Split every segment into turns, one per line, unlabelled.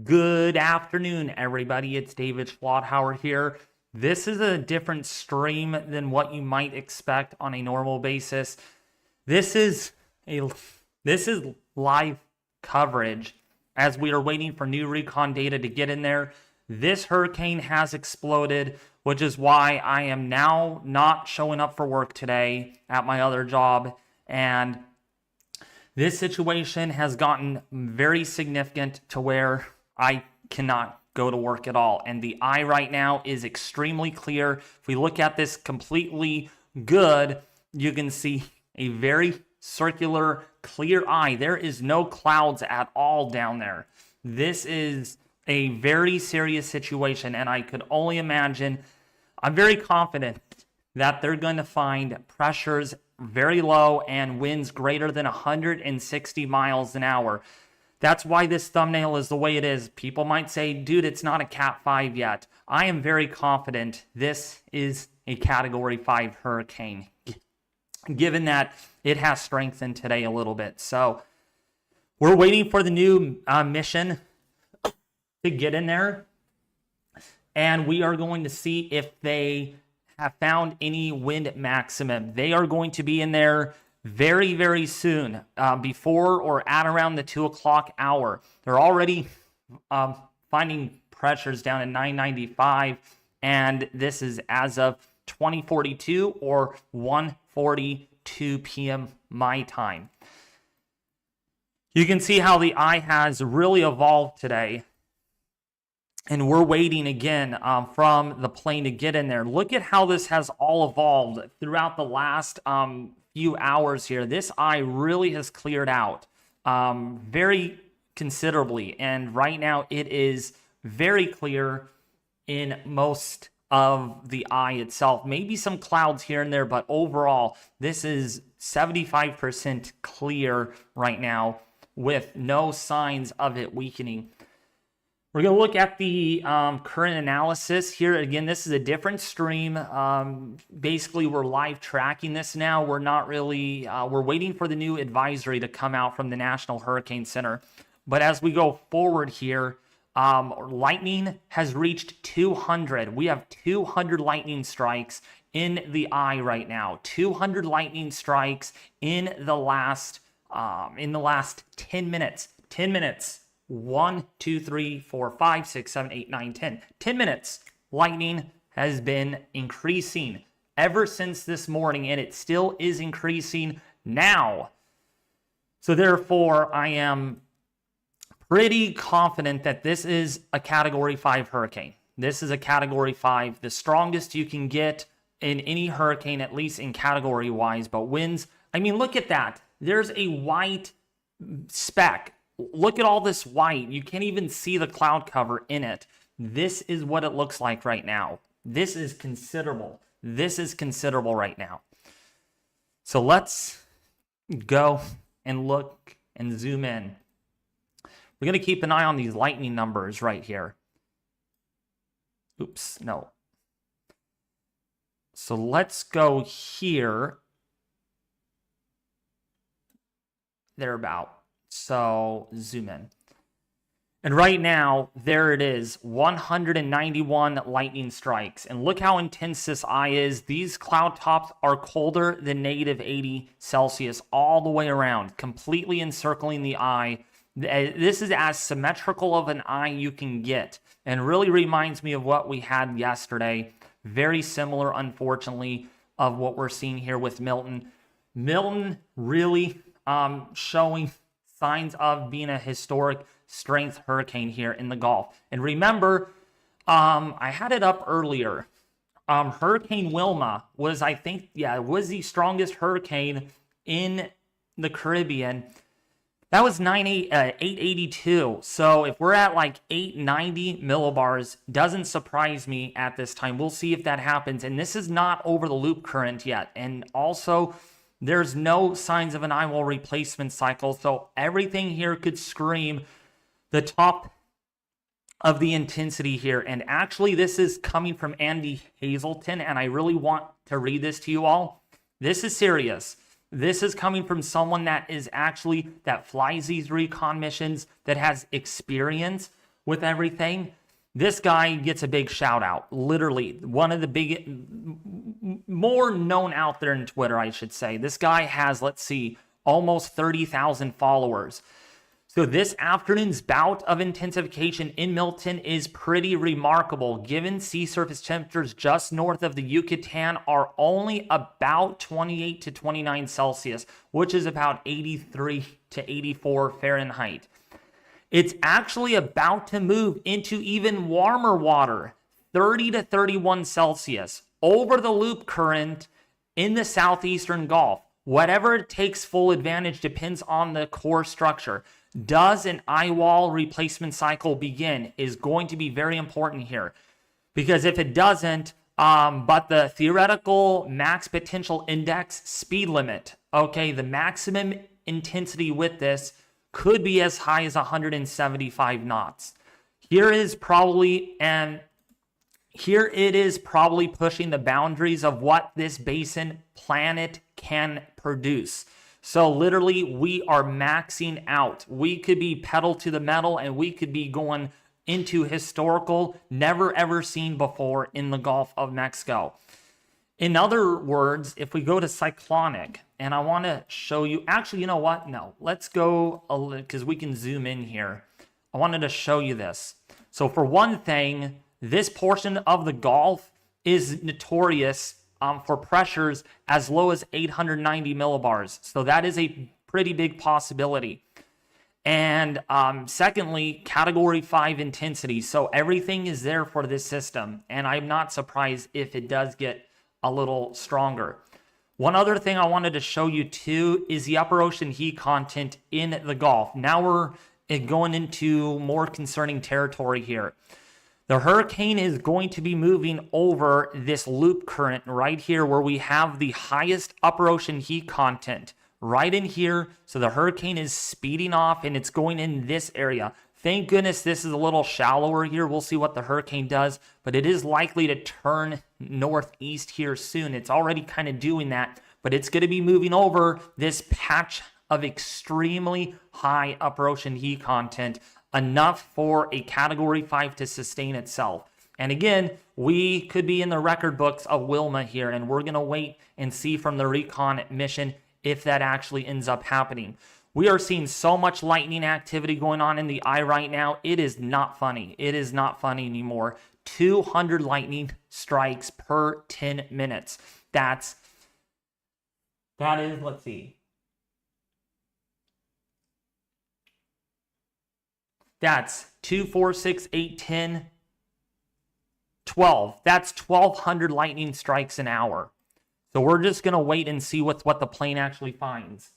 Good afternoon, everybody. It's David Schlotthauer here. This is a different stream than what you might expect on a normal basis. This is live coverage as we are waiting for new Recon data to get in there. This hurricane has exploded, which is why I am now not showing up for work today at my other job. And this situation has gotten very significant to where I cannot go to work at all. And the eye right now is extremely clear. If we look at this completely good, you can see a very circular, clear eye. There is no clouds at all down there. This is a very serious situation, and I could only imagine, I'm very confident that they're going to find pressures very low and winds greater than 160 miles an hour. That's why this thumbnail is the way it is. People might say, dude, it's not a Cat 5 yet. I am very confident this is a Category 5 hurricane, given that it has strengthened today a little bit. So we're waiting for the new mission to get in there, and we are going to see if they have found any wind maximum. They are going to be in there very, very soon, before or at around the 2 o'clock hour. They're already finding pressures down at 995, and this is as of 2042 or 1:42 p.m. my time. You can see how the eye has really evolved today. And we're waiting again from the plane to get in there. Look at how this has all evolved throughout the last few hours here. This eye really has cleared out very considerably. And right now it is very clear in most of the eye itself. Maybe some clouds here and there, but overall, this is 75% clear right now with no signs of it weakening. We're going to look at the current analysis here. Again, this is a different stream. Basically, we're live tracking this now. We're not really, we're waiting for the new advisory to come out from the National Hurricane Center. But as we go forward here, lightning has reached 200. We have 200 lightning strikes in the eye right now. 200 lightning strikes in the last 10 minutes. 10 minutes. 1, 2, 3, 4, 5, 6, 7, 8, 9, 10. 10 minutes. Lightning has been increasing ever since this morning, and it still is increasing now. So therefore, I am pretty confident that this is a Category 5 hurricane. This is a Category 5, the strongest you can get in any hurricane, at least in category-wise. But winds, I mean, look at that. There's a white speck. Look at all this white. You can't even see the cloud cover in it. This is what it looks like right now. This is considerable. This is considerable right now. So let's go and look and zoom in. We're going to keep an eye on these lightning numbers right here. Oops, no. So let's go here. Thereabout. So zoom in. And right now, there it is, 191 lightning strikes. And look how intense this eye is. These cloud tops are colder than negative 80 Celsius all the way around, completely encircling the eye. This is as symmetrical of an eye you can get, and really reminds me of what we had yesterday. Very similar, unfortunately, of what we're seeing here with Milton. Milton really showing signs of being a historic strength hurricane here in the Gulf. And remember, I had it up earlier. Hurricane Wilma was, I think, was the strongest hurricane in the Caribbean. That was 882. So if we're at like 890 millibars, doesn't surprise me at this time. We'll see if that happens. And this is not over the loop current yet. And also, there's no signs of an Eyewall replacement cycle, so everything here could scream the top of the intensity here. And actually, this is coming from Andy Hazelton, and I really want to read this to you all. This is serious. This is coming from someone that flies these recon missions, that has experience with everything, this guy gets a big shout out. Literally, one of the more known out there in Twitter, I should say. This guy has, let's see, almost 30,000 followers. So this afternoon's bout of intensification in Milton is pretty remarkable, given sea surface temperatures just north of the Yucatan are only about 28 to 29 Celsius, which is about 83 to 84 Fahrenheit. It's actually about to move into even warmer water, 30 to 31 Celsius, over the loop current in the southeastern Gulf. Whatever it takes full advantage depends on the core structure. Does an eyewall replacement cycle begin is going to be very important here. Because if it doesn't, but the theoretical max potential index speed limit, okay, the maximum intensity with this could be as high as 175 knots. Here it is probably pushing the boundaries of what this basin planet can produce. So literally, we are maxing out. We could be pedal to the metal, and we could be going into historical, never ever seen before in the Gulf of Mexico. In other words, if we go to cyclonic, and I want to show you, actually, you know what? No, let's go, because we can zoom in here. I wanted to show you this. So for one thing, this portion of the Gulf is notorious for pressures as low as 890 millibars. So that is a pretty big possibility. And secondly, category 5 intensity. So everything is there for this system. And I'm not surprised if it does get a little stronger. One other thing I wanted to show you too is the upper ocean heat content in the Gulf. Now we're going into more concerning territory here. The hurricane is going to be moving over this loop current right here where we have the highest upper ocean heat content right in here. So the hurricane is speeding off and it's going in this area. Thank goodness this is a little shallower here. We'll see what the hurricane does, but it is likely to turn northeast here soon. It's already kind of doing that, but it's going to be moving over this patch of extremely high upper ocean heat content, enough for a category 5 to sustain itself. And again, we could be in the record books of Wilma here, and we're going to wait and see from the Recon mission if that actually ends up happening. We are seeing so much lightning activity going on in the eye right now. It is not funny. It is not funny anymore. 200 lightning strikes per 10 minutes. That is, let's see. That's 2, 4, 6, 8, 10, 12. That's 1,200 lightning strikes an hour. So we're just going to wait and see what the plane actually finds.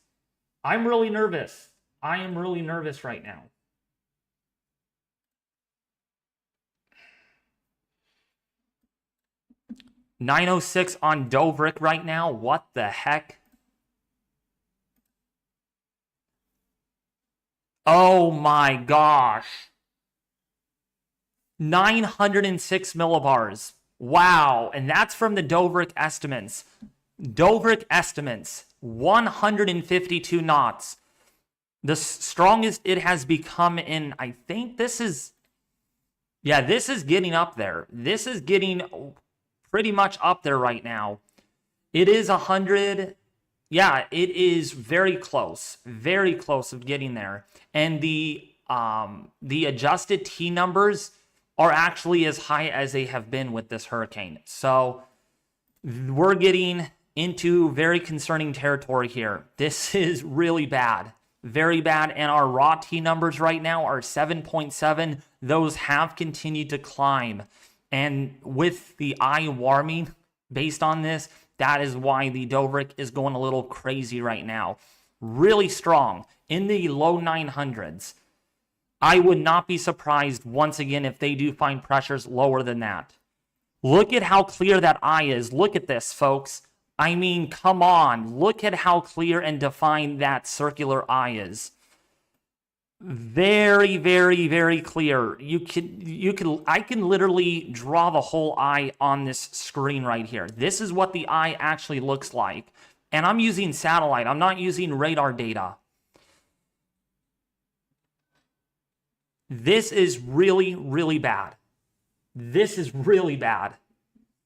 I'm really nervous. I am really nervous right now. .906 on Dovrik right now. What the heck? Oh my gosh. 906 millibars. Wow. And that's from the Dovrik estimates. Dovrik estimates 152 knots. The strongest it has become in, I think this is getting up there. This is getting pretty much up there right now. It is 100. Yeah, it is very close of getting there. And the adjusted T numbers are actually as high as they have been with this hurricane. So we're getting into very concerning territory here. This is really bad, very bad. And our raw T numbers right now are 7.7. Those have continued to climb. And with the eye warming based on this, that is why the Dovrik is going a little crazy right now. Really strong in the low 900s. I would not be surprised once again if they do find pressures lower than that. Look at how clear that eye is. Look at this, folks. I mean, come on. Look at how clear and defined that circular eye is. Very, very, very clear. I can literally draw the whole eye on this screen right here. This is what the eye actually looks like. And I'm using satellite. I'm not using radar data. This is really, really bad. This is really bad.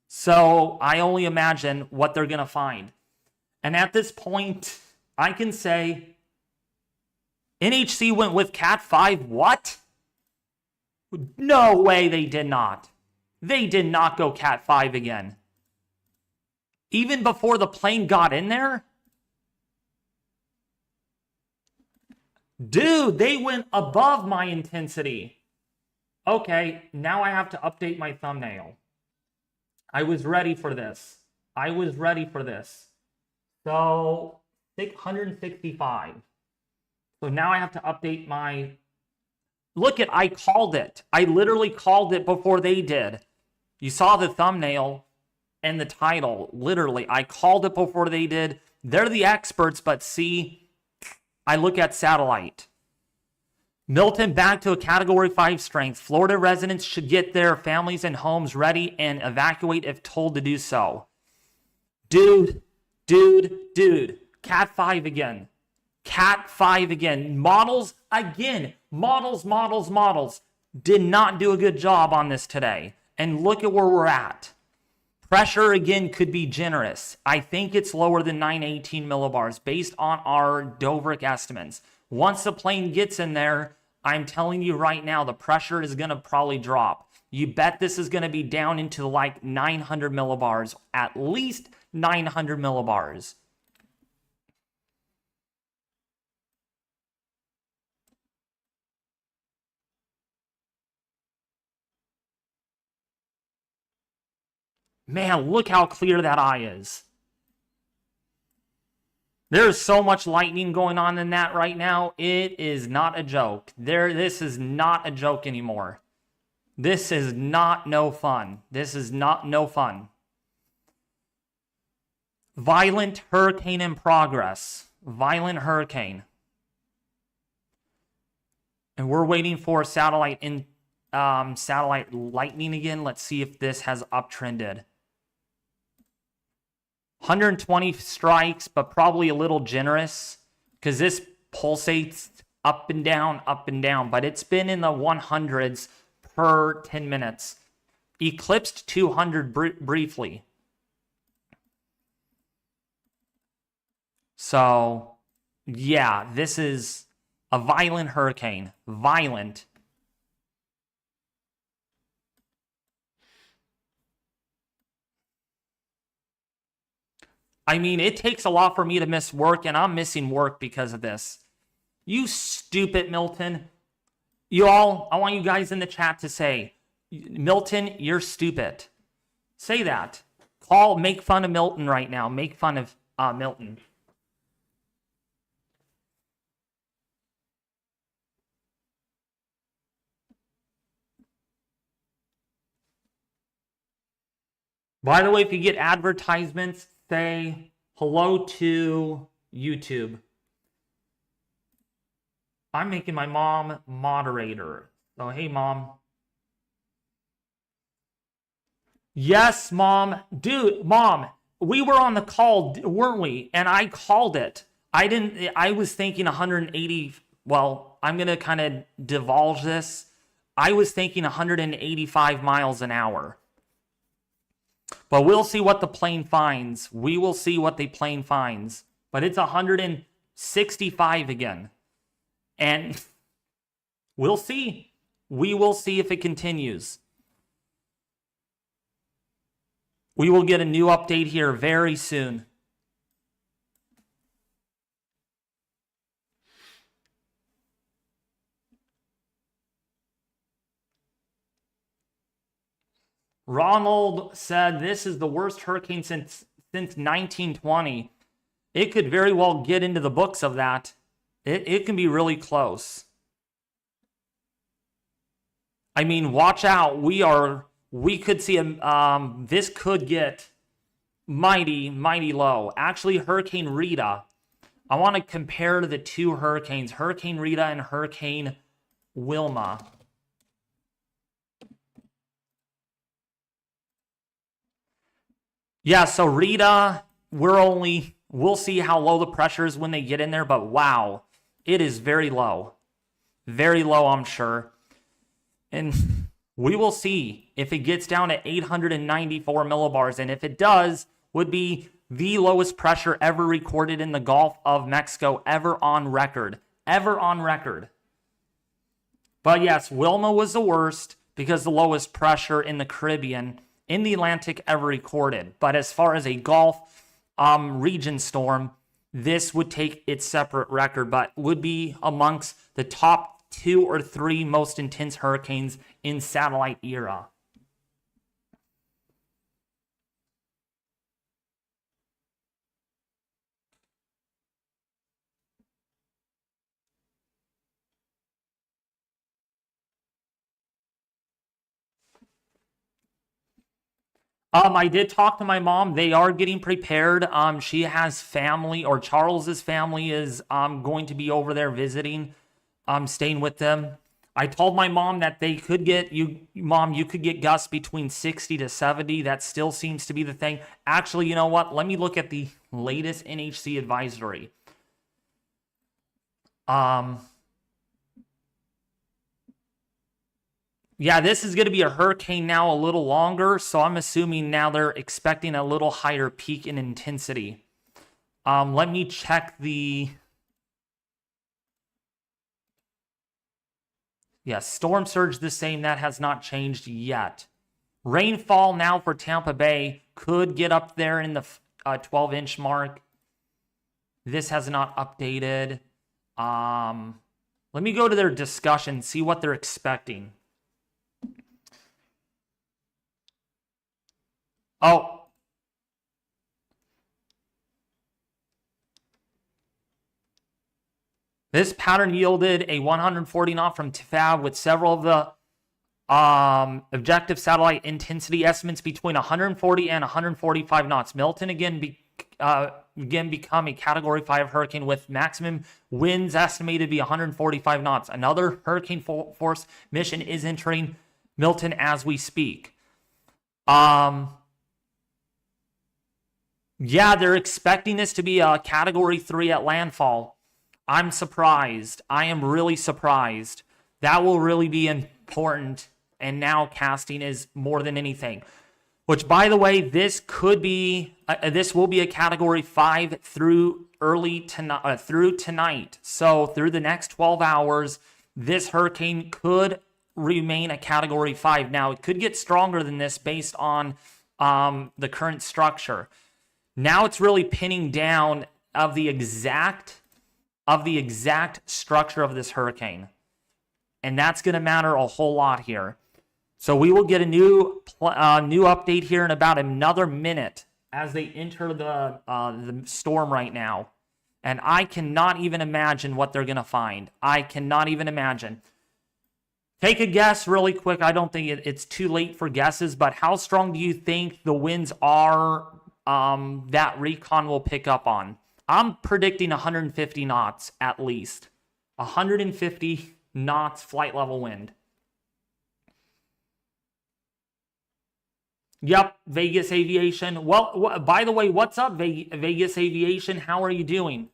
So I only imagine what they're going to find. And at this point, I can say NHC went with Cat 5. What? No way they did not. They did not go Cat 5 again. Even before the plane got in there? Dude, they went above my intensity. Okay, now I have to update my thumbnail. I was ready for this. So, 665. So now I have to update my... Look at, I called it. I literally called it before they did. You saw the thumbnail and the title. Literally, I called it before they did. They're the experts, but see, I look at satellite. Milton back to a Category 5 strength. Florida residents should get their families and homes ready and evacuate if told to do so. Dude. Cat 5 again. Cat 5 again. Models again. Models. Did not do a good job on this today. And look at where we're at. Pressure again could be generous. I think it's lower than 918 millibars based on our Doverick estimates. Once the plane gets in there, I'm telling you right now, the pressure is going to probably drop. You bet this is going to be down into like 900 millibars, at least 900 millibars. Man, look how clear that eye is. There's so much lightning going on in that right now. It is not a joke. This is not a joke anymore. This is not no fun. Violent hurricane in progress. Violent hurricane. And we're waiting for satellite lightning again. Let's see if this has uptrended. 120 strikes, but probably a little generous because this pulsates up and down, but it's been in the 100s per 10 minutes. Eclipsed 200 briefly. So, yeah, this is a violent hurricane. Violent. I mean, it takes a lot for me to miss work, and I'm missing work because of this. You stupid Milton. You all, I want you guys in the chat to say, Milton, you're stupid. Say that. Make fun of Milton right now. Make fun of Milton. By the way, if you get advertisements, say hello to YouTube. I'm making my mom moderator. So, hey, Mom. Yes, Mom. Dude, Mom, we were on the call, weren't we? And I called it. I was thinking 180. Well, I'm going to kind of divulge this. I was thinking 185 miles an hour. But we'll see what the plane finds. We will see what the plane finds. But it's 165 again. And we'll see. We will see if it continues. We will get a new update here very soon. Ronald said this is the worst hurricane since 1920. It could very well get into the books of that. It can be really close. I mean, watch out. We could see this could get mighty low. Actually, Hurricane Rita. I want to compare the two hurricanes, Hurricane Rita and Hurricane Wilma. Yeah, so Rita, we'll see how low the pressure is when they get in there, but wow, it is very low. Very low, I'm sure. And we will see if it gets down to 894 millibars. And if it does, would be the lowest pressure ever recorded in the Gulf of Mexico, ever on record. Ever on record. But yes, Wilma was the worst because the lowest pressure in the Caribbean, in the Atlantic, ever recorded. But as far as a Gulf region storm, this would take its separate record, but would be amongst the top 2 or 3 most intense hurricanes in satellite era. I did talk to my mom. They are getting prepared. She has family, or Charles's family is going to be over there visiting, staying with them. I told my mom that they could get you could get gusts between 60 to 70. That still seems to be the thing. Actually, you know what? Let me look at the latest NHC advisory. Yeah, this is going to be a hurricane now a little longer, so I'm assuming now they're expecting a little higher peak in intensity. Let me check the... Yes, storm surge the same. That has not changed yet. Rainfall now for Tampa Bay could get up there in the 12-inch mark. This has not updated. Let me go to their discussion, see what they're expecting. Oh. This pattern yielded a 140 knot from TFAB with several of the objective satellite intensity estimates between 140 and 145 knots. Milton again become a Category 5 hurricane with maximum winds estimated to be 145 knots. Another hurricane force mission is entering Milton as we speak. Yeah, they're expecting this to be a Category 3 at landfall. I'm surprised. I am really surprised. That will really be important. And now casting is more than anything. Which, by the way, this will be a Category 5 through tonight. So through the next 12 hours, this hurricane could remain a Category 5. Now, it could get stronger than this based on the current structure. Now it's really pinning down of the exact structure of this hurricane. And that's going to matter a whole lot here. So we will get a new update here in about another minute as they enter the storm right now. And I cannot even imagine what they're going to find. I cannot even imagine. Take a guess really quick. I don't think it's too late for guesses, but how strong do you think the winds are that Recon will pick up on? I'm predicting 150 knots at least. 150 knots flight level wind. Yep, Vegas Aviation. Well, by the way, what's up, Vegas Aviation? How are you doing?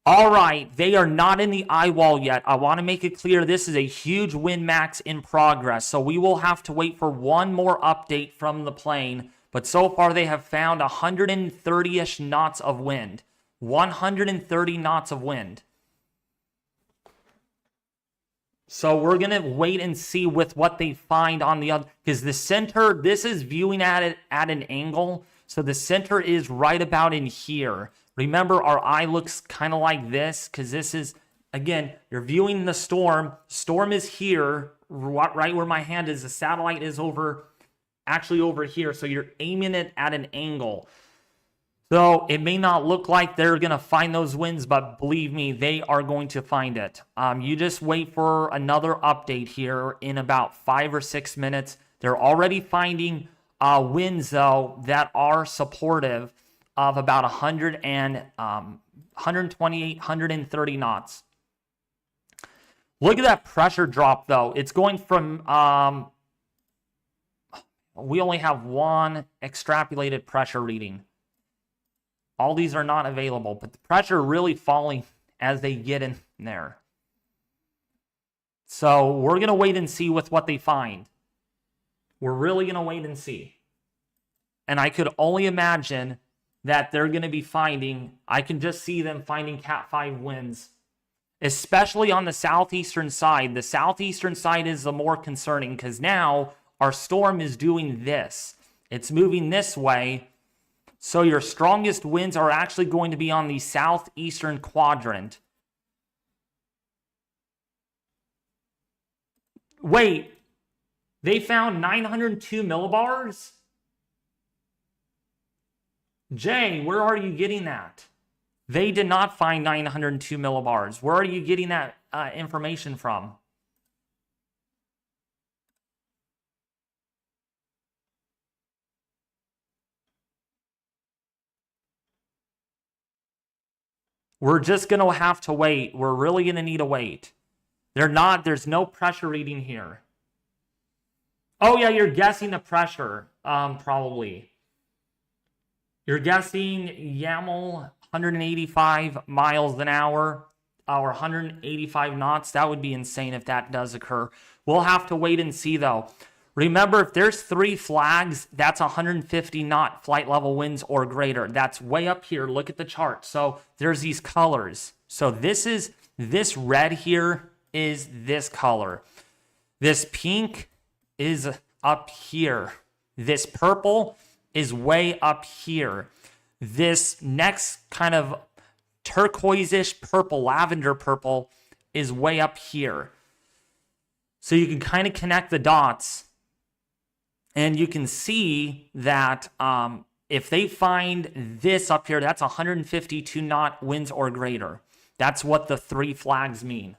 All right, they are not in the Eyewall yet. I want to make it clear this is a huge wind max in progress, so we will have to wait for one more update from the plane. But so far, they have found 130-ish knots of wind. 130 knots of wind. So we're going to wait and see with what they find on the other. Because the center, this is viewing at it at an angle. So the center is right about in here. Remember, our eye looks kind of like this. Because this is, again, you're viewing the storm. Storm is here, right where my hand is. The satellite is actually over here. So you're aiming it at an angle. So it may not look like they're going to find those winds, but believe me, they are going to find it. You just wait for another update here in about 5 or 6 minutes. They're already finding winds, though, that are supportive of about 128, 130 knots. Look at that pressure drop, though. It's going from... we only have one extrapolated pressure reading. All these are not available, but the pressure really falling as they get in there. So we're going to wait and see with what they find. We're really going to wait and see. And I could only imagine that they're going to be finding, I can just see them finding Cat 5 winds, especially on the southeastern side. The southeastern side is the more concerning because now our storm is doing this. It's moving this way. So your strongest winds are actually going to be on the southeastern quadrant. Wait, they found 902 millibars? Jay, where are you getting that? They did not find 902 millibars. Where are you getting that information from? We're just going to have to wait. We're really going to need to wait. There's no pressure reading here. Oh yeah, you're guessing the pressure, probably. You're guessing YAML 185 miles an hour or 185 knots. That would be insane if that does occur. We'll have to wait and see though. Remember, if there's 3 flags, that's 150 knot flight level winds or greater. That's way up here. Look at the chart. So there's these colors. So this red here is this color. This pink is up here. This purple is way up here. This next kind of turquoise-ish purple, lavender purple, is way up here. So you can kind of connect the dots, and you can see that if they find this up here, that's 152 knot winds or greater. That's what the 3 flags mean.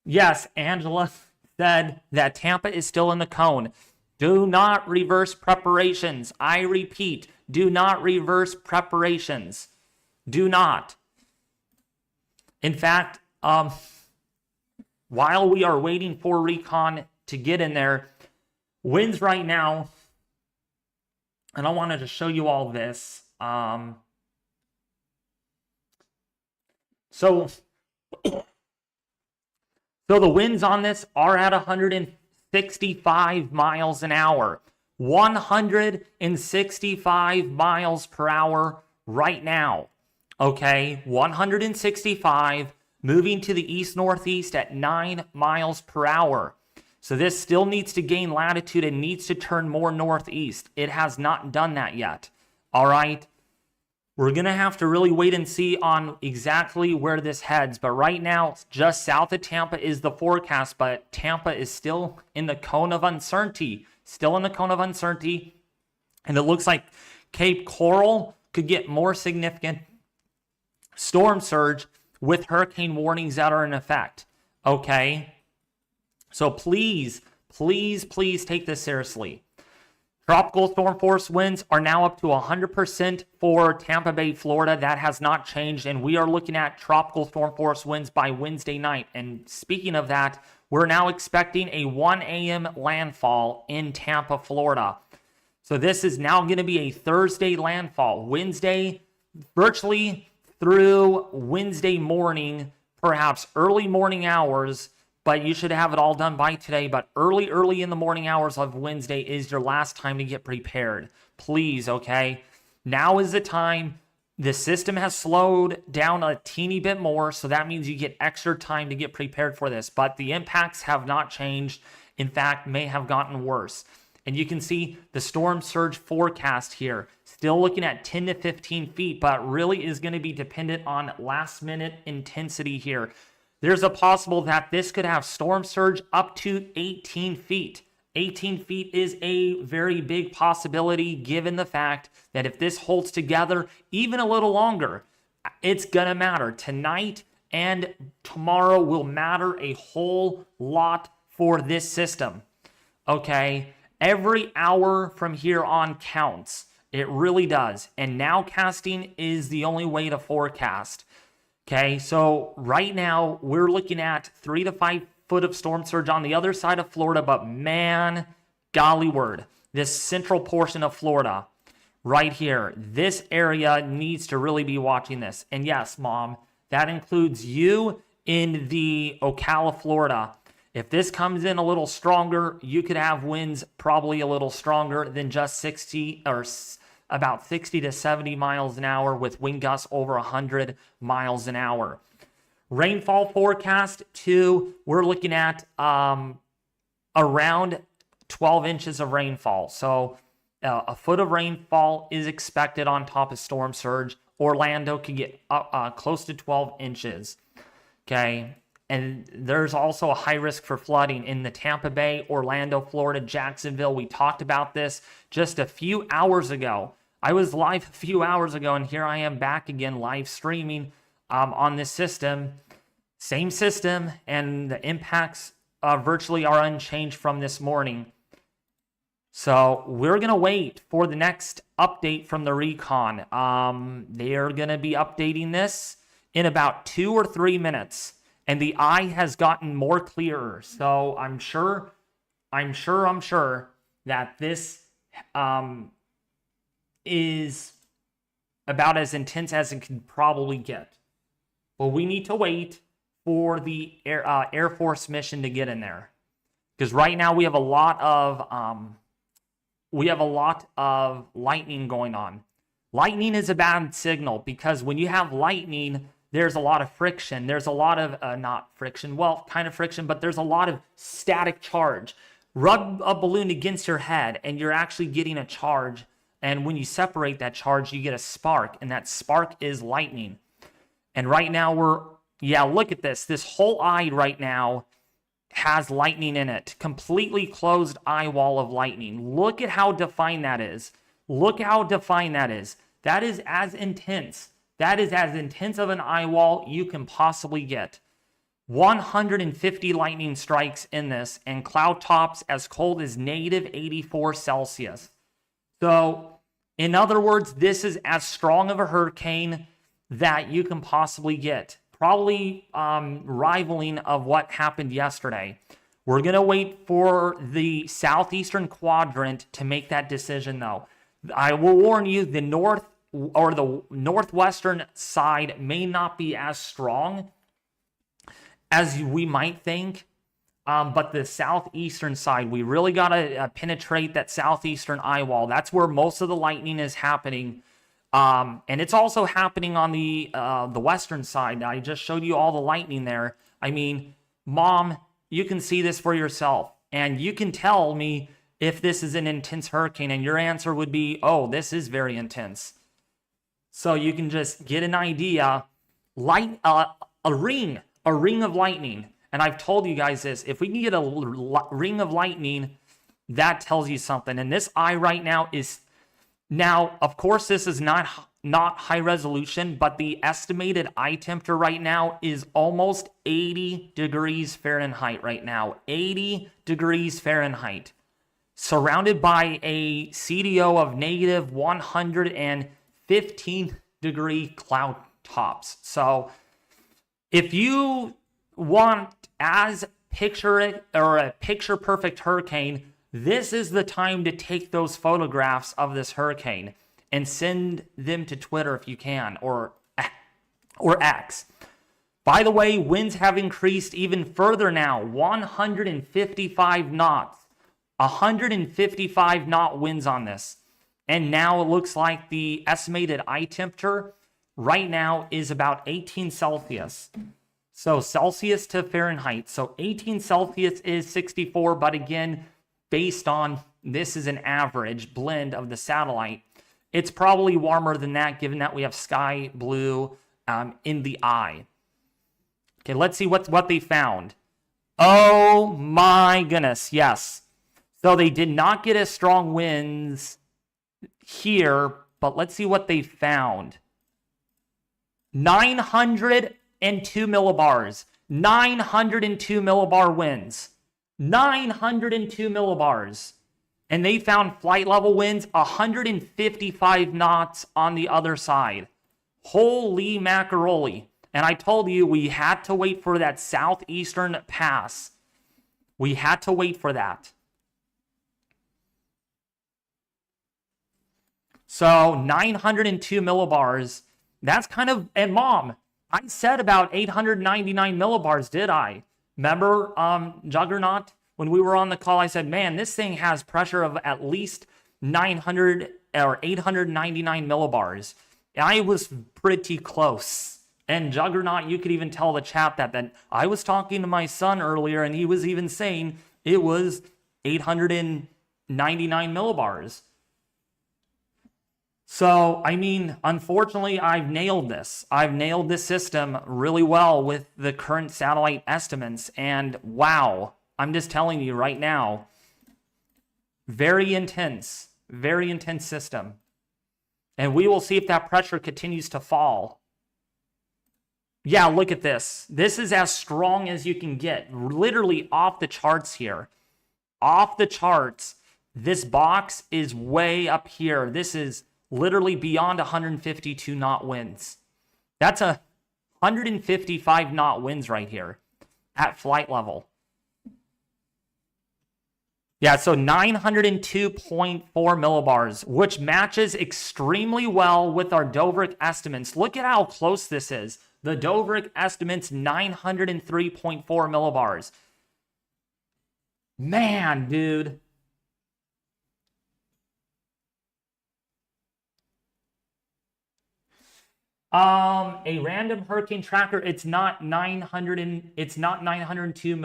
Yes, Angela said that Tampa is still in the cone. Do not reverse preparations. I repeat, do not reverse preparations. Do not. In fact, while we are waiting for Recon to get in there, winds right now, and I wanted to show you all this. So the winds on this are at 165 miles an hour. 165 miles per hour right now. Okay, 165 moving to the east-northeast at 9 miles per hour. So this still needs to gain latitude and needs to turn more northeast. It has not done that yet. All right. We're going to have to really wait and see on exactly where this heads. But right now, just south of Tampa is the forecast. But Tampa is still in the cone of uncertainty. Still in the cone of uncertainty. And it looks like Cape Coral could get more significant storm surge with hurricane warnings that are in effect. Okay? So please, please, please take this seriously. Tropical storm force winds are now up to 100% for Tampa Bay, Florida. That has not changed, and we are looking at tropical storm force winds by Wednesday night. And speaking of that, we're now expecting a 1 a.m. landfall in Tampa, Florida. So this is now going to be a Thursday landfall. Wednesday, virtually through Wednesday morning, perhaps early morning hours, but you should have it all done by today. But early in the morning hours of Wednesday is your last time to get prepared. Please, okay? Now is the time. The system has slowed down a teeny bit more, so that means you get extra time to get prepared for this. But the impacts have not changed. In fact, may have gotten worse. And you can see the storm surge forecast here. Still looking at 10 to 15 feet, but really is going to be dependent on last-minute intensity here. There's a possible that this could have storm surge up to 18 feet. 18 feet is a very big possibility given the fact that if this holds together even a little longer, it's going to matter. Tonight and tomorrow will matter a whole lot for this system. Okay? Every hour from here on counts. It really does. And nowcasting is the only way to forecast. Okay, so right now we're looking at 3 to 5 foot of storm surge on the other side of Florida, but man, golly word, this central portion of Florida right here, this area needs to really be watching this. And yes, Mom, That includes you in the Ocala, Florida. If this comes in a little stronger, you could have winds probably a little stronger than just 60 or about 60 to 70 miles an hour with wind gusts over 100 miles an hour. Rainfall forecast too, we're looking at around 12 inches of rainfall. So a foot of rainfall is expected on top of storm surge. Orlando could get close to 12 inches. Okay. And there's also a high risk for flooding in the Tampa Bay, Orlando, Florida, Jacksonville. We talked about this just a few hours ago. I was live a few hours ago, and here I am back again live streaming on this system. Same system, and the impacts virtually are unchanged from this morning. So we're going to wait for the next update from the Recon. They're going to be updating this in about 2 or 3 minutes. And the eye has gotten more clearer. So I'm sure that this is about as intense as it can probably get. But we need to wait for the Air Force mission to get in there. Because right now we have a lot of lightning going on. Lightning is a bad signal because when you have lightning, there's a lot of friction. There's a lot of, not friction, well, kind of friction, but there's a lot of static charge. Rub a balloon against your head and you're actually getting a charge. And when you separate that charge, you get a spark. And that spark is lightning. And right now look at this. This whole eye right now has lightning in it. Completely closed eye wall of lightning. Look at how defined that is. Look how defined that is. That is as intense. That is as intense of an eye wall you can possibly get. 150 lightning strikes in this, and cloud tops as cold as negative 84 Celsius. So, in other words, this is as strong of a hurricane that you can possibly get. Probably rivaling of what happened yesterday. We're going to wait for the southeastern quadrant to make that decision, though. I will warn you, the northwestern side may not be as strong as we might think, but the southeastern side, we really got to penetrate that southeastern eye wall. That's where most of the lightning is happening. And it's also happening on the western side. I just showed you all the lightning there. I mean, Mom, you can see this for yourself. And you can tell me if this is an intense hurricane. And your answer would be, oh, this is very intense. So you can just get an idea. A ring of lightning. And I've told you guys this. If we can get a ring of lightning, that tells you something. And this eye right now is... Now, of course, this is not high resolution, but the estimated eye temperature right now is almost 80 degrees Fahrenheit right now. 80 degrees Fahrenheit. Surrounded by a CDO of negative 115 degree cloud tops. So, if you want a picture perfect hurricane, this is the time to take those photographs of this hurricane and send them to Twitter if you can, or X. By the way, winds have increased even further now, 155 knots. 155 knot winds on this. And now it looks like the estimated eye temperature right now is about 18 Celsius. So Celsius to Fahrenheit. So 18 Celsius is 64, but again, based on this is an average blend of the satellite, it's probably warmer than that given that we have sky blue in the eye. Okay, let's see what they found. Oh my goodness, yes. So they did not get as strong winds here, but let's see what they found. 902 millibars. 902 millibar winds. 902 millibars. And they found flight level winds 155 knots on the other side. Holy macaroni. And I told you we had to wait for that southeastern pass. We had to wait for that. So 902 millibars. That's kind of, and Mom, I said about 899 millibars, did I? Remember, Juggernaut? When we were on the call, I said, man, this thing has pressure of at least 900 or 899 millibars. I was pretty close. And Juggernaut, you could even tell the chat that I was talking to my son earlier, and he was even saying it was 899 millibars. So, I mean, unfortunately, I've nailed this. I've nailed this system really well with the current satellite estimates. And wow, I'm just telling you right now, very intense system. And we will see if that pressure continues to fall. Yeah, look at this. This is as strong as you can get. Literally off the charts here. Off the charts. This box is way up here. This is literally beyond 152 knot winds. That's 155 knot winds right here at flight level. Yeah, so 902.4 millibars, which matches extremely well with our Dovrik estimates. Look at how close this is. The Dovrik estimates 903.4 millibars. Man, dude. A random hurricane tracker, it's not 902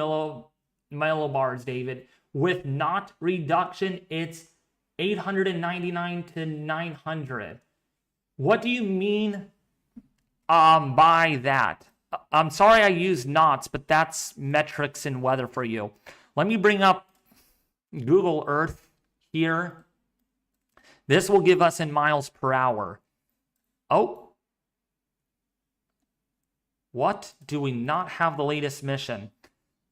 millibars, David. With knot reduction, it's 899 to 900. What do you mean by that? I'm sorry I used knots, but that's metrics and weather for you. Let me bring up Google Earth here. This will give us in miles per hour. Oh. What? Do we not have the latest mission?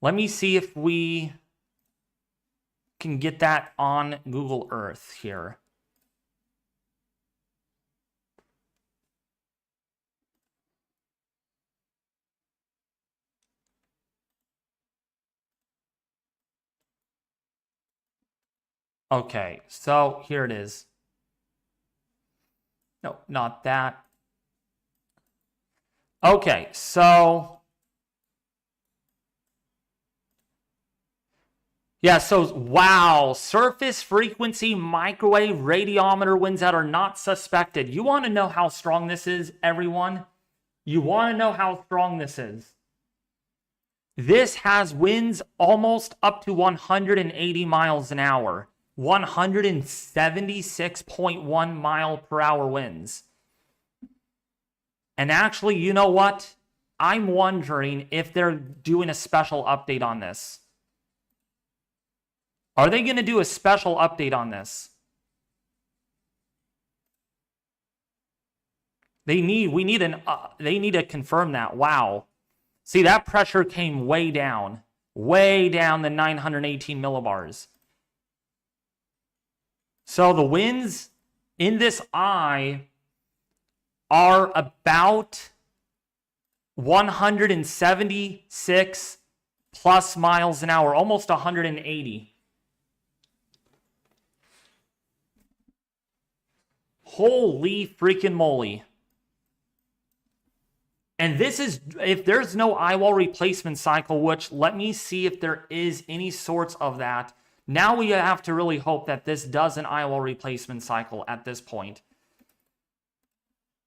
Let me see if we can get that on Google Earth here. Okay, so here it is. No, not that. Okay, so yeah, so wow, surface frequency microwave radiometer winds that are not suspected. You want to know how strong this is, everyone? You want to know how strong this is? This has winds almost up to 180 miles an hour, 176.1 mile per hour winds. And actually, you know what? I'm wondering if they're doing a special update on this. Are they going to do a special update on this? They need to confirm that. Wow. See, that pressure came way down the 918 millibars. So the winds in this eye are about 176 plus miles an hour, almost 180. Holy freaking moly. And this is, if there's no eyewall replacement cycle, which let me see if there is any sorts of that. Now we have to really hope that this does an eyewall replacement cycle at this point.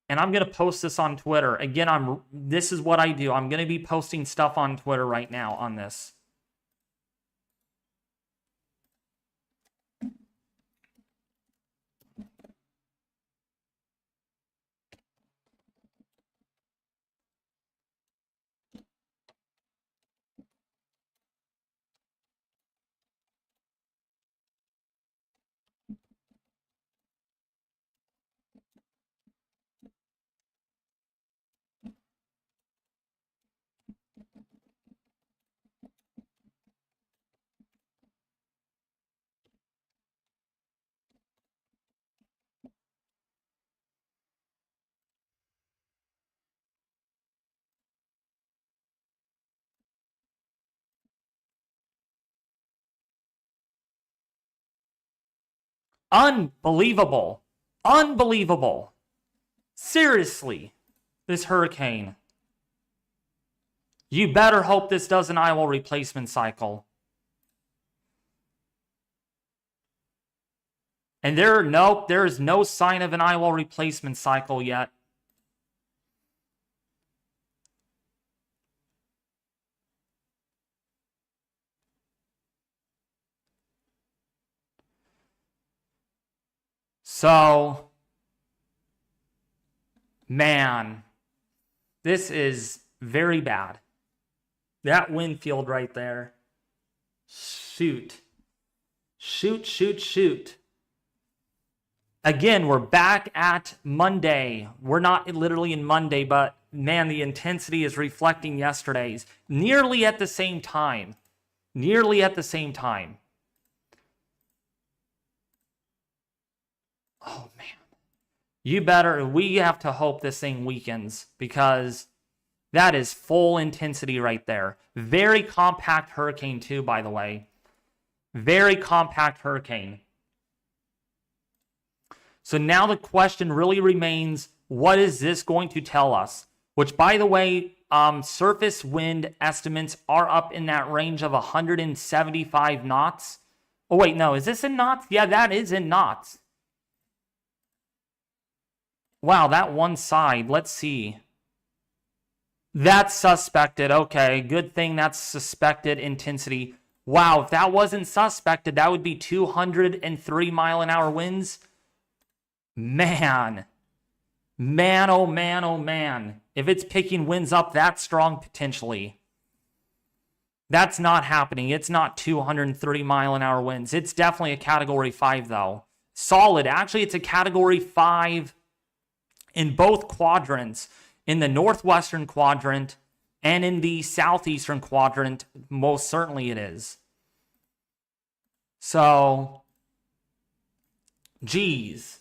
And I'm going to post this on Twitter. Again, this is what I do. I'm going to be posting stuff on Twitter right now on this. Unbelievable. Seriously, this hurricane. You better hope this does an eyewall replacement cycle. And nope, there is no sign of an eyewall replacement cycle yet. So, man, this is very bad. That wind field right there. Shoot. Shoot, shoot, shoot. Again, we're back at Monday. We're not literally in Monday, but man, the intensity is reflecting yesterday's. Nearly at the same time. Nearly at the same time. Oh, man. We have to hope this thing weakens, because that is full intensity right there. Very compact hurricane too, by the way. Very compact hurricane. So now the question really remains, what is this going to tell us? Which, by the way, surface wind estimates are up in that range of 175 knots. Oh, wait, no. Is this in knots? Yeah, that is in knots. Wow, that one side. Let's see. That's suspected. Okay, good thing that's suspected intensity. Wow, if that wasn't suspected, that would be 203 mile an hour winds. Man. Man, oh man, oh man. If it's picking winds up that strong potentially. That's not happening. It's not 230 mile an hour winds. It's definitely a category 5 though. Solid. Actually, it's a category 5 in both quadrants. In the northwestern quadrant and in the southeastern quadrant, most certainly it is. So, geez.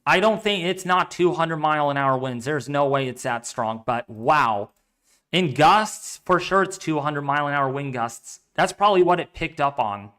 I don't think it's not 200 mile an hour winds. There's no way it's that strong, but wow. In gusts, for sure it's 200 mile an hour wind gusts. That's probably what it picked up on.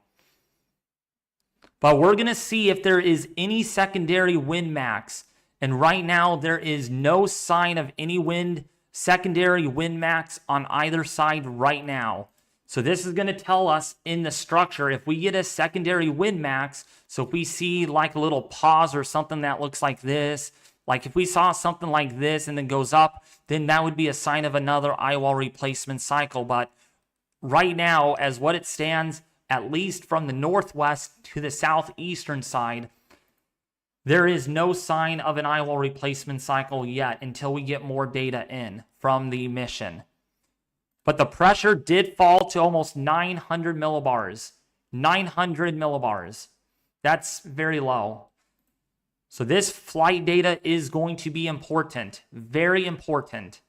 But we're going to see if there is any secondary wind max. And right now, there is no sign of any secondary wind max on either side right now. So this is going to tell us in the structure, if we get a secondary wind max, so if we see like a little pause or something that looks like this, like if we saw something like this and then goes up, then that would be a sign of another eyewall replacement cycle. But right now, as what it stands, at least from the northwest to the southeastern side, there is no sign of an eyewall replacement cycle yet until we get more data in from the mission. But the pressure did fall to almost 900 millibars. 900 millibars. That's very low. So this flight data is going to be important. Very important.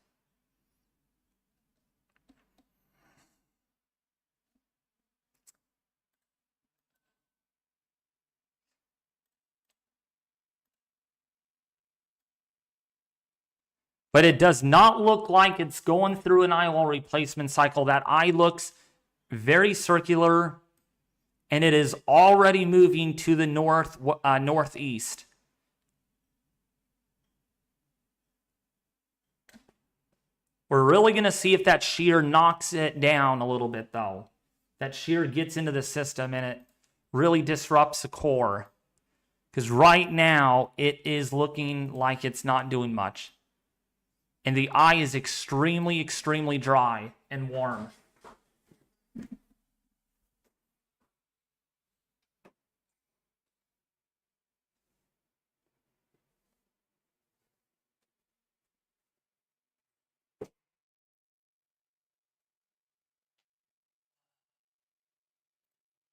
But it does not look like it's going through an eyewall replacement cycle. That eye looks very circular, and it is already moving to the northeast. We're really going to see if that shear knocks it down a little bit, though. That shear gets into the system, and it really disrupts the core. Because right now, it is looking like it's not doing much. And the eye is extremely, extremely dry and warm.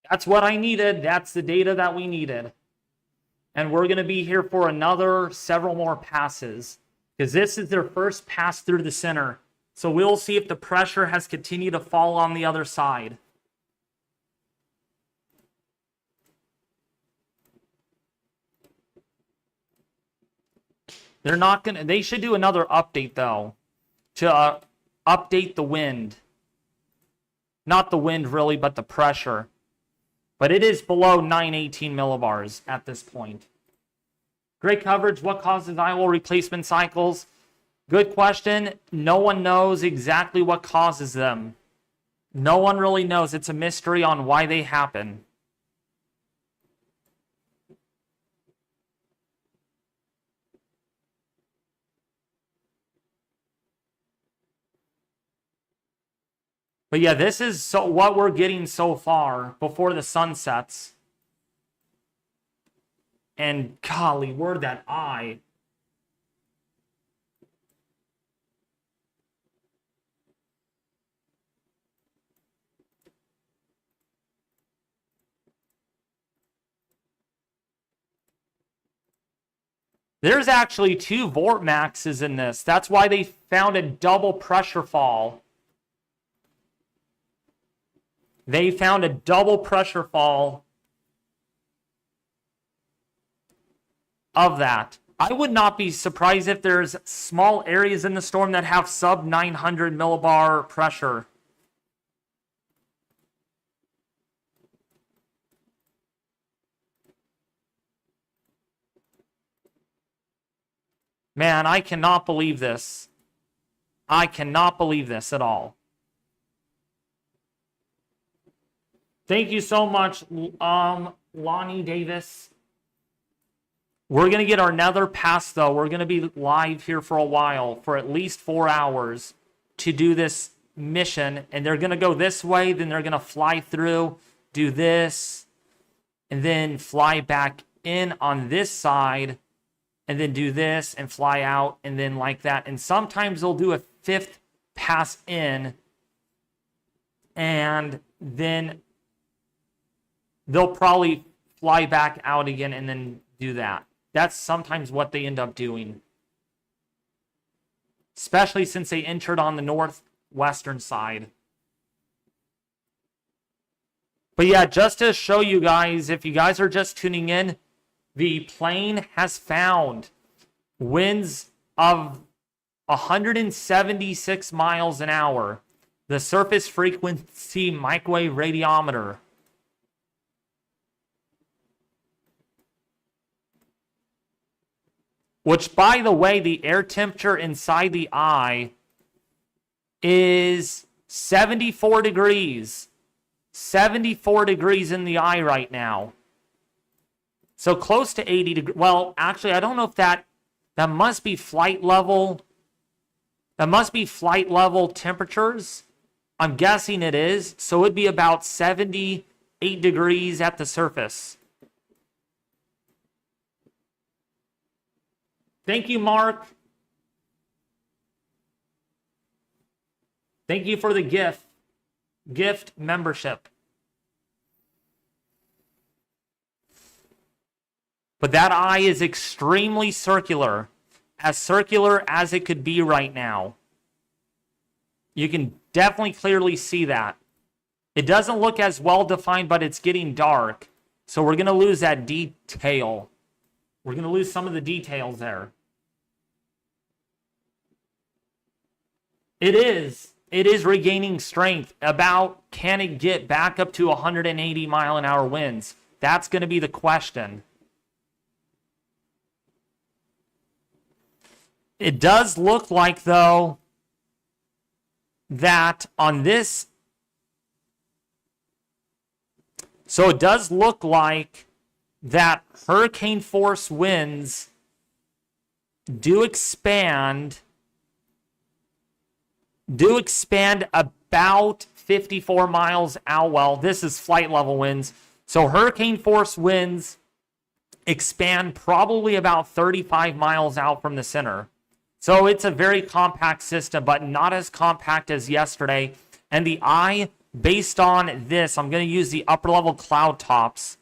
That's what I needed. That's the data that we needed. And we're going to be here for several more passes. Because this is their first pass through the center. So we'll see if the pressure has continued to fall on the other side. They should do another update though. To update the wind. Not the wind really, but the pressure. But it is below 918 millibars at this point. Great coverage. What causes eyewall replacement cycles? Good question. No one knows exactly what causes them. No one really knows. It's a mystery on why they happen. But yeah, this is what we're getting so far before the sun sets. And golly, where'd that eye? There's actually 2 vortmaxes in this. That's why they found a double pressure fall. They found a double pressure fall of that. I would not be surprised if there's small areas in the storm that have sub 900 millibar pressure. Man, I cannot believe this. I cannot believe this at all. Thank you so much, Lonnie Davis. We're going to get our another pass, though. We're going to be live here for a while, for at least 4 hours, to do this mission. And they're going to go this way, then they're going to fly through, do this, and then fly back in on this side, and then do this, and fly out, and then like that. And sometimes they'll do a 5th pass in, and then they'll probably fly back out again and then do that. That's sometimes what they end up doing. Especially since they entered on the northwestern side. But yeah, just to show you guys, if you guys are just tuning in, the plane has found winds of 176 miles an hour. The surface frequency microwave radiometer. Which, by the way, the air temperature inside the eye is 74 degrees. 74 degrees in the eye right now. So close to 80 degrees. Well, actually, I don't know if that must be flight level. That must be flight level temperatures. I'm guessing it is. So it'd be about 78 degrees at the surface. Thank you, Mark. Thank you for the gift membership. But that eye is extremely circular as it could be right now. You can definitely clearly see that. It doesn't look as well defined, but it's getting dark. So we're going to lose that detail. We're going to lose some of the details there. It is regaining strength. Can it get back up to 180 mile an hour winds? That's going to be the question. It does look like, though, that on this... So it does look like that hurricane force winds do expand about 54 miles out. Well, this is flight level winds. So hurricane force winds expand probably about 35 miles out from the center. So it's a very compact system, but not as compact as yesterday. And the eye, based on this, I'm going to use the upper level cloud tops.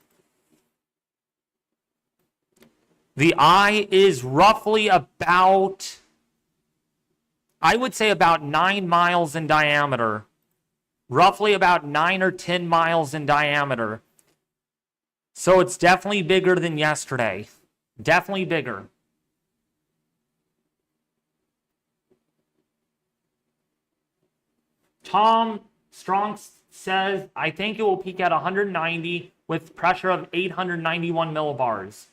The eye is roughly about, I would say, about 9 miles in diameter. Roughly about 9 or 10 miles in diameter. So it's definitely bigger than yesterday. Definitely bigger. Tom Strong says, I think it will peak at 190 with pressure of 891 millibars.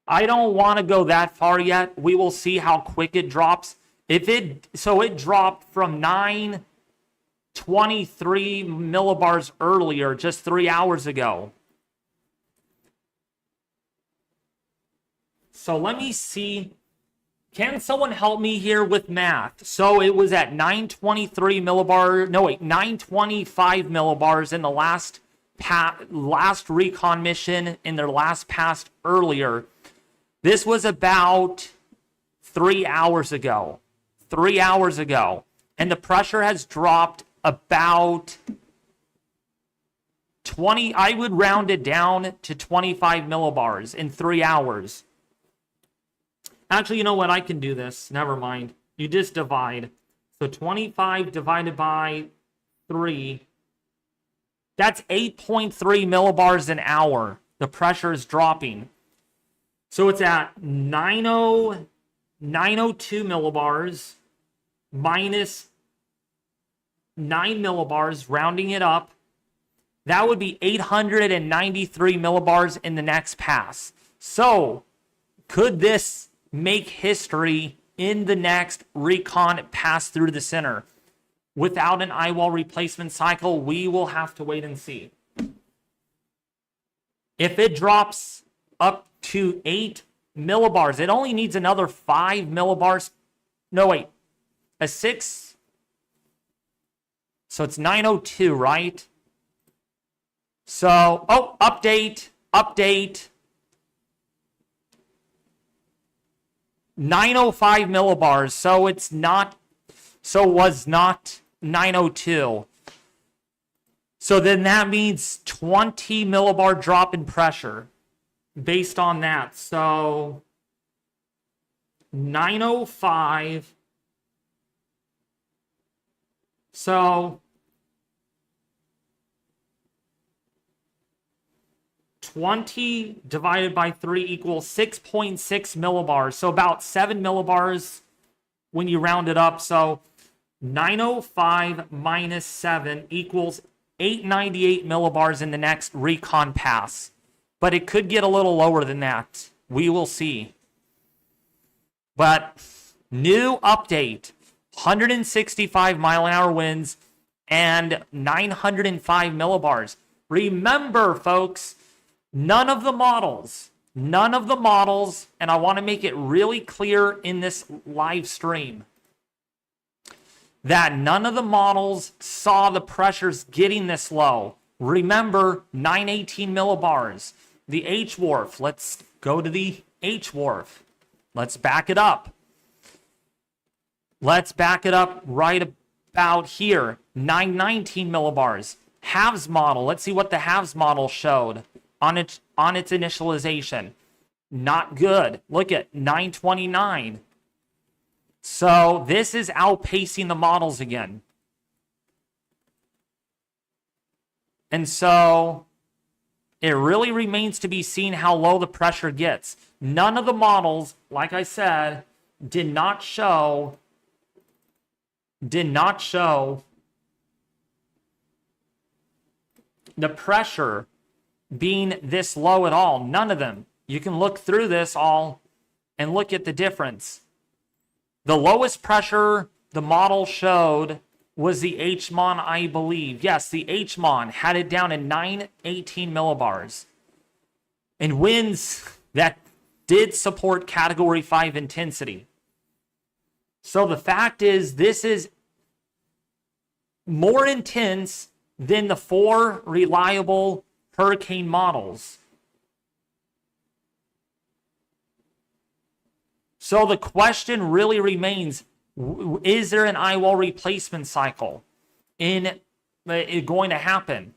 I don't want to go that far yet. We will see how quick it drops. So it dropped from 923 millibars earlier, just 3 hours ago. So let me see. Can someone help me here with math? So it was at 923 millibars. No, wait, 925 millibars in the last recon mission in their last pass earlier. This was about 3 hours ago. 3 hours ago. And the pressure has dropped about 20, I would round it down to 25 millibars in 3 hours. Actually, you know what? I can do this. Never mind. You just divide. So 25 divided by 3. That's 8.3 millibars an hour. The pressure is dropping. So it's at 902 millibars minus 9 millibars, rounding it up. That would be 893 millibars in the next pass. So could this make history in the next recon pass through the center? Without an eyewall replacement cycle, we will have to wait and see. If it drops up to 8 millibars, it only needs another 5 millibars. No, wait. A 6. So it's 902, right? So, update. 905 millibars, so it was not 902. So then that means 20 millibar drop in pressure based on that. So 905. So 20 divided by 3 equals 6.6 millibars. So about 7 millibars when you round it up. So 905 minus 7 equals 898 millibars in the next recon pass. But it could get a little lower than that. We will see. But new update, 165 mile an hour winds and 905 millibars. Remember, folks, none of the models, and I want to make it really clear in this live stream, that none of the models saw the pressures getting this low. Remember, 918 millibars. The H-Wharf, let's go to the H-Wharf. Let's back it up. Let's back it up right about here. 919 millibars. Halves model, let's see what the halves model showed on its initialization. Not good. Look at 929. So this is outpacing the models again. And so it really remains to be seen how low the pressure gets. None of the models, like I said, did not show the pressure being this low at all. None of them. You can look through this all and look at the difference. The lowest pressure the model showed was the HMON, I believe. Yes, the HMON had it down in 918 millibars. And winds that did support Category 5 intensity. So the fact is, this is more intense than the 4 reliable hurricane models. So the question really remains, is there an eyewall replacement cycle going to happen?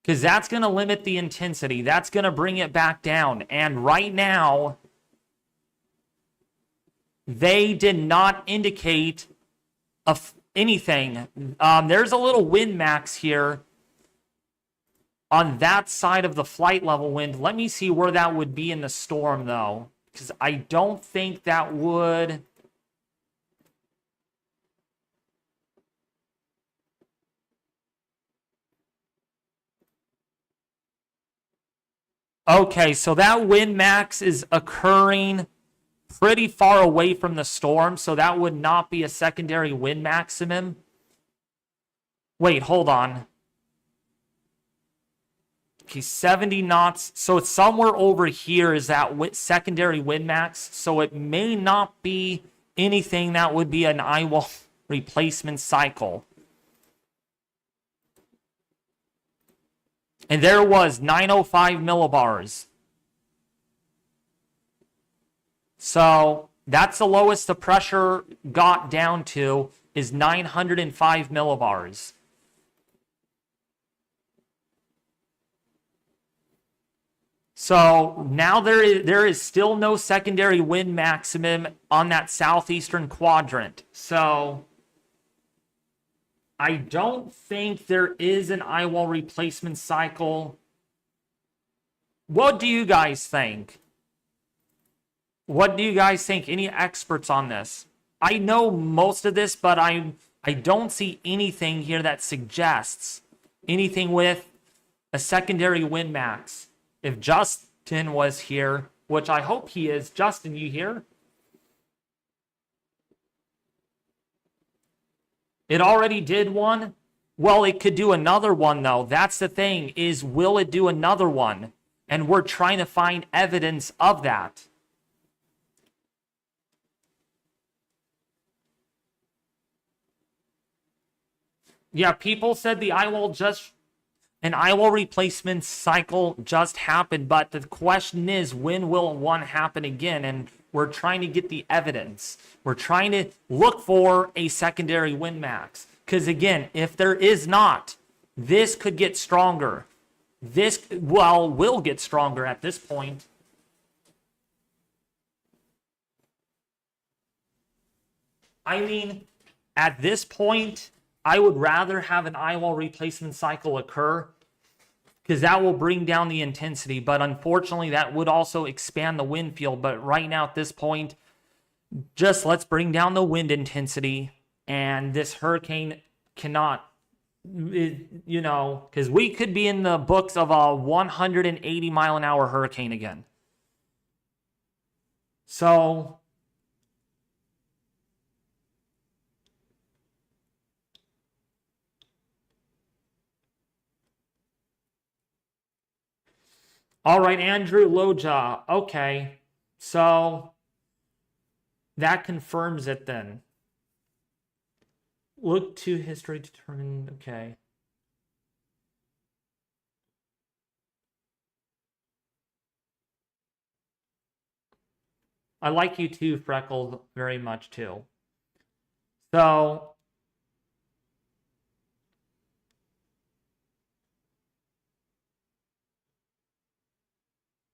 Because that's going to limit the intensity. That's going to bring it back down. And right now, they did not indicate anything. There's a little wind max here on that side of the flight level wind. Let me see where that would be in the storm, though, because I don't think that would... Okay, so that wind max is occurring pretty far away from the storm, so that would not be a secondary wind maximum. Wait, hold on. Okay, 70 knots. So it's somewhere over here is that secondary wind max. So it may not be anything that would be an eyewall replacement cycle. And there was 905 millibars. So that's the lowest the pressure got down to is 905 millibars. So now there is still no secondary wind maximum on that southeastern quadrant. So I don't think there is an eyewall replacement cycle. What do you guys think? What do you guys think? Any experts on this? I know most of this, but I don't see anything here that suggests anything with a secondary wind max. If Justin was here, which I hope he is. Justin, you here? It already did one? Well, it could do another one, though. That's the thing, is will it do another one? And we're trying to find evidence of that. Yeah, people said the an eyewall replacement cycle just happened, but the question is, when will one happen again? And we're trying to get the evidence. We're trying to look for a secondary wind max. Because again, if there is not, this could get stronger. This, well, will get stronger at this point. I mean, at this point, I would rather have an eyewall replacement cycle occur because that will bring down the intensity. But unfortunately, that would also expand the wind field. But right now at this point, just let's bring down the wind intensity. And this hurricane cannot, you know, because we could be in the books of a 180 mile an hour hurricane again. So all right, Andrew Loja. Okay, so that confirms it then. Look to history to determine, okay. I like you too, Freckled, very much too. So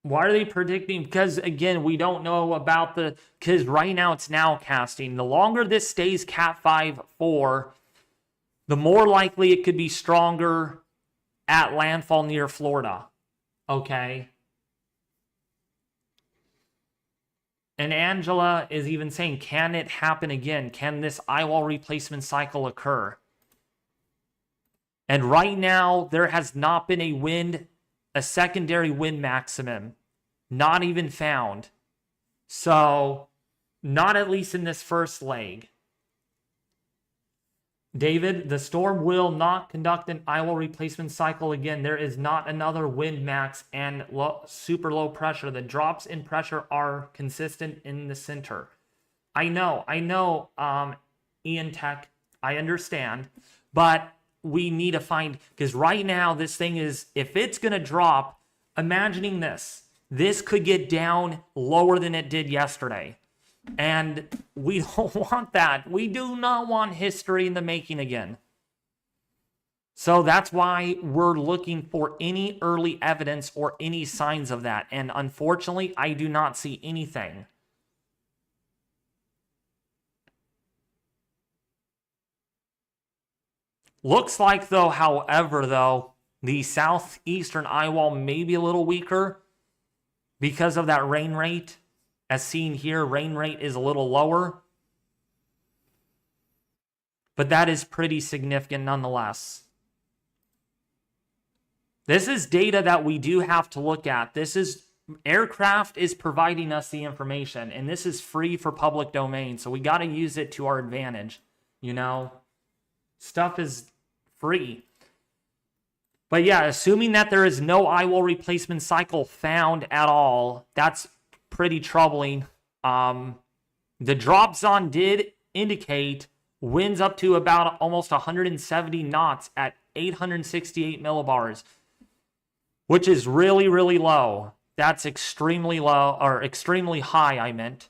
why are they predicting? Because, again, we don't know about because right now it's nowcasting. The longer this stays Cat 5 4, the more likely it could be stronger at landfall near Florida. Okay? And Angela is even saying, can it happen again? Can this eyewall replacement cycle occur? And right now, there has not been a secondary wind maximum, not even found. So, not at least in this first leg. David, the storm will not conduct an eyewall replacement cycle again. There is not another wind max and super low pressure. The drops in pressure are consistent in the center. I know, Ian Tech, I understand, but we need to find, because right now this thing is, if it's going to drop, imagining this could get down lower than it did yesterday. And we don't want that. We do not want history in the making again. So that's why we're looking for any early evidence or any signs of that. And unfortunately, I do not see anything. Looks like, though, however, the southeastern eyewall may be a little weaker because of that rain rate. As seen here, rain rate is a little lower. But that is pretty significant nonetheless. This is data that we do have to look at. This is aircraft is providing us the information, and this is free for public domain, so we got to use it to our advantage. You know, stuff is free. But yeah, assuming that there is no eyewall replacement cycle found at all, that's pretty troubling. The dropsonde did indicate winds up to about almost 170 knots at 868 millibars, which is really, really low. That's extremely low, or extremely high, I meant.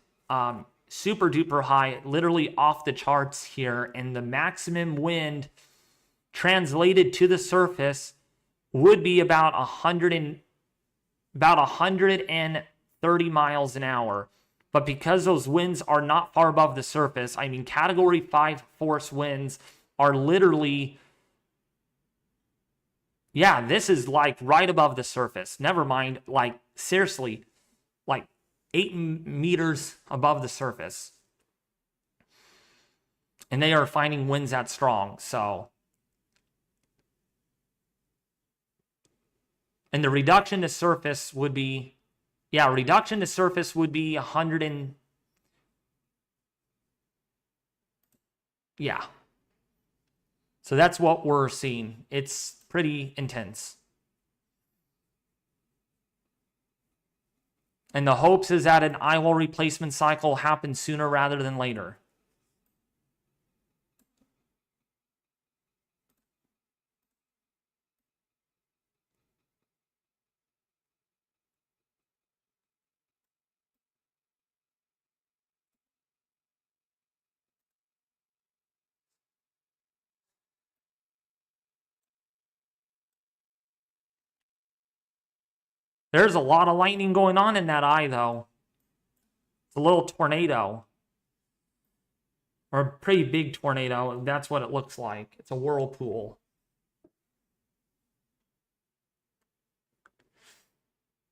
Super duper high, literally off the charts here. And the maximum wind translated to the surface would be about 130 miles an hour. But because those winds are not far above the surface, I mean, Category 5 force winds are literally, yeah, this is like right above the surface. Never mind, like, seriously, like 8 meters above the surface. And they are finding winds that strong, so. And the reduction to surface would be, yeah, reduction to surface would be 100 and, yeah. So that's what we're seeing. It's pretty intense. And the hopes is that an eyewall replacement cycle happens sooner rather than later. There's a lot of lightning going on in that eye, though. It's a little tornado. Or a pretty big tornado. That's what it looks like. It's a whirlpool.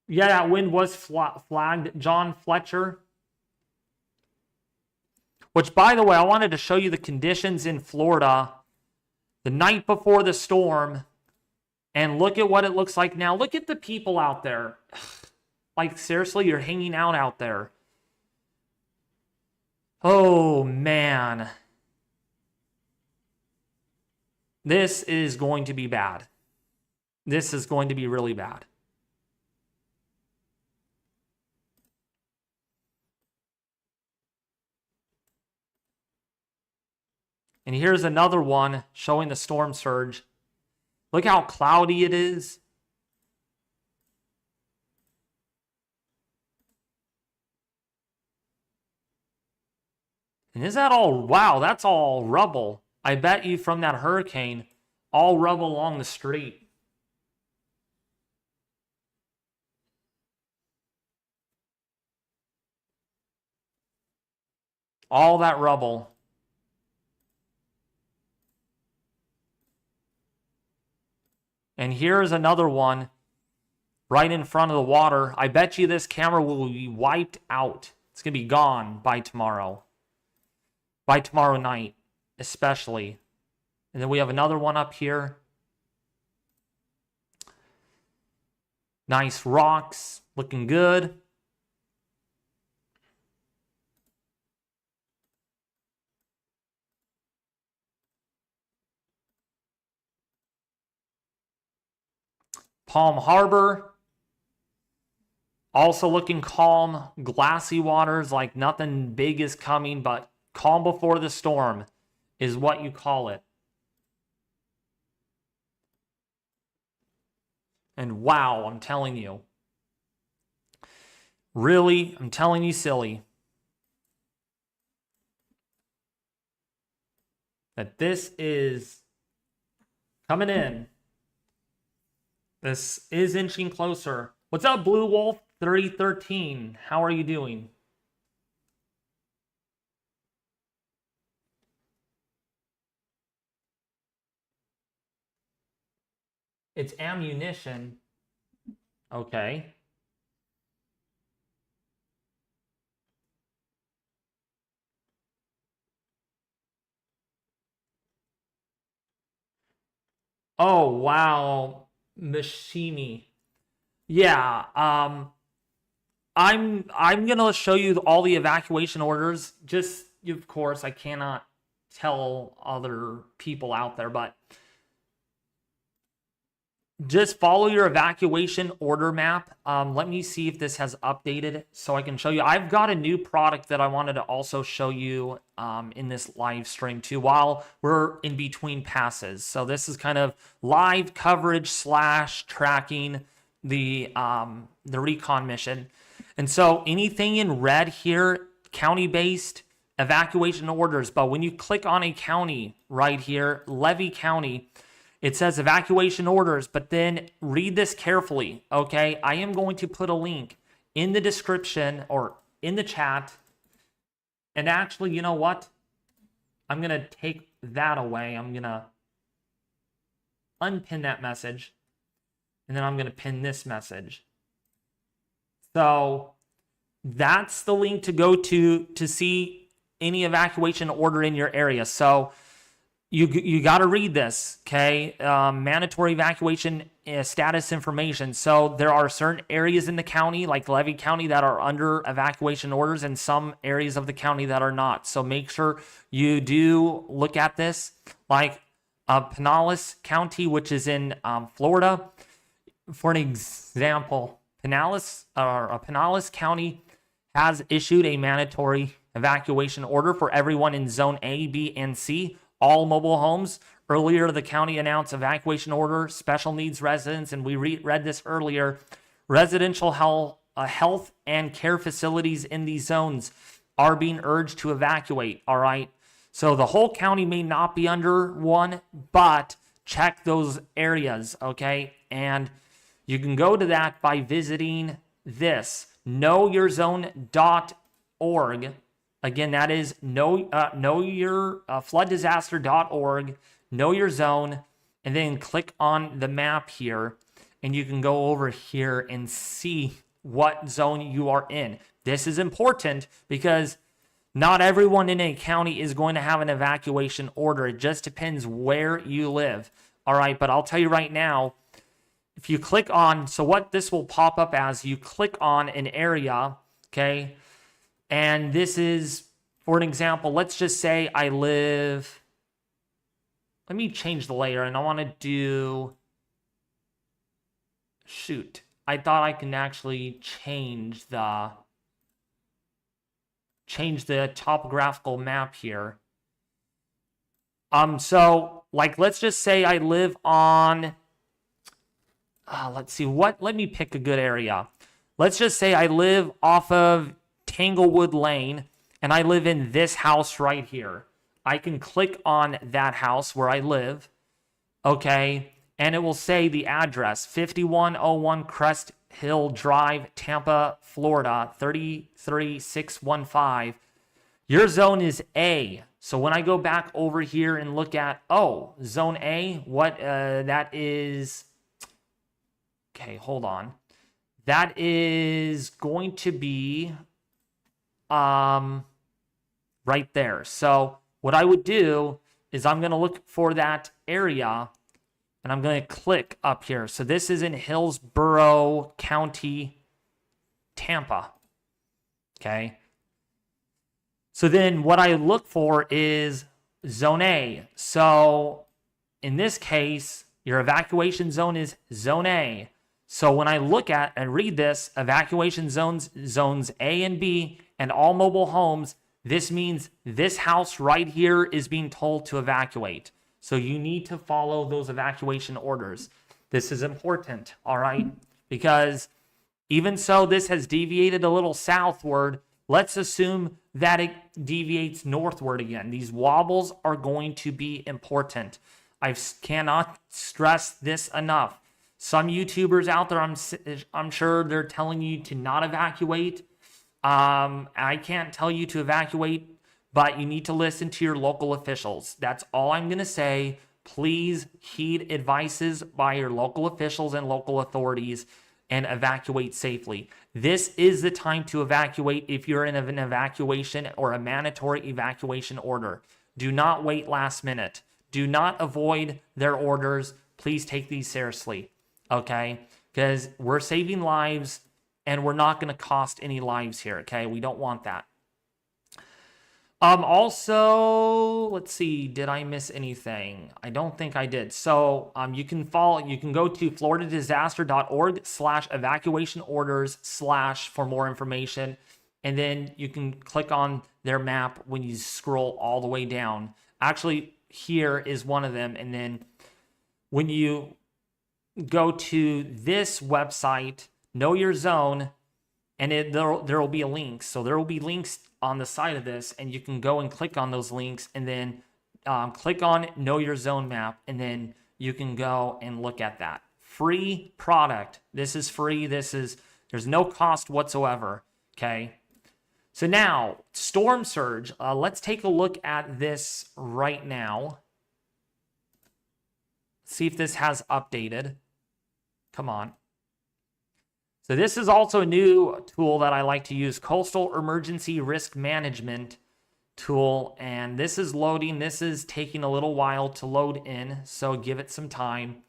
Yeah, that wind was flagged. John Fletcher. Which, by the way, I wanted to show you the conditions in Florida the night before the storm. And look at what it looks like now. Look at the people out there. Like, seriously, you're hanging out there. Oh, man. This is going to be bad. This is going to be really bad. And here's another one showing the storm surge. Look how cloudy it is. And is that all? Wow, that's all rubble. I bet you from that hurricane, all rubble along the street. All that rubble. And here's another one right in front of the water. I bet you this camera will be wiped out. It's going to be gone by tomorrow. By tomorrow night, especially. And then we have another one up here. Nice rocks, looking good. Palm Harbor, also looking calm. Glassy waters, like nothing big is coming, but calm before the storm is what you call it. And wow, I'm telling you. Really, I'm telling you, silly. That this is coming in. This is inching closer. What's up, Blue Wolf 3013? How are you doing? It's ammunition. Okay. Oh, wow. Machini. Yeah, I'm gonna show you all the evacuation orders. Just, of course, I cannot tell other people out there, but just follow your evacuation order map. Let me see if this has updated so I can show you. I've got a new product that I wanted to also show you in this live stream too while we're in between passes. So this is kind of live coverage / tracking the Recon mission. And so anything in red here, county-based evacuation orders. But when you click on a county right here, Levy County, it says evacuation orders, but then read this carefully, okay? I am going to put a link in the description or in the chat. And actually, you know what? I'm going to take that away. I'm going to unpin that message. And then I'm going to pin this message. So that's the link to go to see any evacuation order in your area. So you got to read this, okay? Mandatory evacuation status information. So there are certain areas in the county, like Levy County, that are under evacuation orders, and some areas of the county that are not. So make sure you do look at this. Like Pinellas County, which is in Florida, for an example, Pinellas County has issued a mandatory evacuation order for everyone in Zone A, B, and C. All mobile homes. Earlier, the county announced evacuation order, special needs residents, and we read this earlier. Residential health and care facilities in these zones are being urged to evacuate, all right? So the whole county may not be under one, but check those areas, okay? And you can go to that by visiting this, knowyourzone.org. Again, that is knowyourflooddisaster.org, know your zone, and then click on the map here, and you can go over here and see what zone you are in. This is important because not everyone in a county is going to have an evacuation order. It just depends where you live. All right, but I'll tell you right now, if you click on, so what this will pop up as, you click on an area, okay, and this is, for an example, let's just say I live, let me change the layer, and I want to do, shoot, I thought I can actually change the topographical map here. So, like, let's just say I live on, let's see, let me pick a good area. Let's just say I live off of Tanglewood Lane, and I live in this house right here. I can click on that house where I live, okay, and it will say the address, 5101 Crest Hill Drive, Tampa, Florida, 33615. Your zone is A. So when I go back over here and look at, zone A, what that is, okay, hold on. That is going to be right there. So what I would do is I'm going to look for that area, and I'm going to click up here. So this is in Hillsborough County, Tampa. Okay. So then what I look for is Zone A. So in this case, your evacuation zone is Zone A. So when I look at and read this, evacuation zones A and B, and all mobile homes, this means this house right here is being told to evacuate. So you need to follow those evacuation orders. This is important, all right? Because even so, this has deviated a little southward. Let's assume that it deviates northward again. These wobbles are going to be important. I cannot stress this enough. Some YouTubers out there, I'm sure they're telling you to not evacuate. I can't tell you to evacuate, but you need to listen to your local officials. That's all I'm going to say. Please heed advices by your local officials and local authorities and evacuate safely. This is the time to evacuate if you're in an evacuation or a mandatory evacuation order. Do not wait last minute. Do not avoid their orders. Please take these seriously, okay? Because we're saving lives and we're not going to cost any lives here, okay? We don't want that. Also, let's see, did I miss anything? I don't think I did. So you can go to floridadisaster.org/evacuation orders/ for more information. And then you can click on their map when you scroll all the way down. Actually, here is one of them. And then when you go to this website, Know Your Zone, and there will be a link. So there will be links on the side of this, and you can go and click on those links, and then click on Know Your Zone map, and then you can go and look at that. Free product. This is free. There's no cost whatsoever. Okay. So now, storm surge. Let's take a look at this right now. See if this has updated. Come on. So this is also a new tool that I like to use, Coastal Emergency Risk Management tool. And this is loading. This is taking a little while to load in, so give it some time.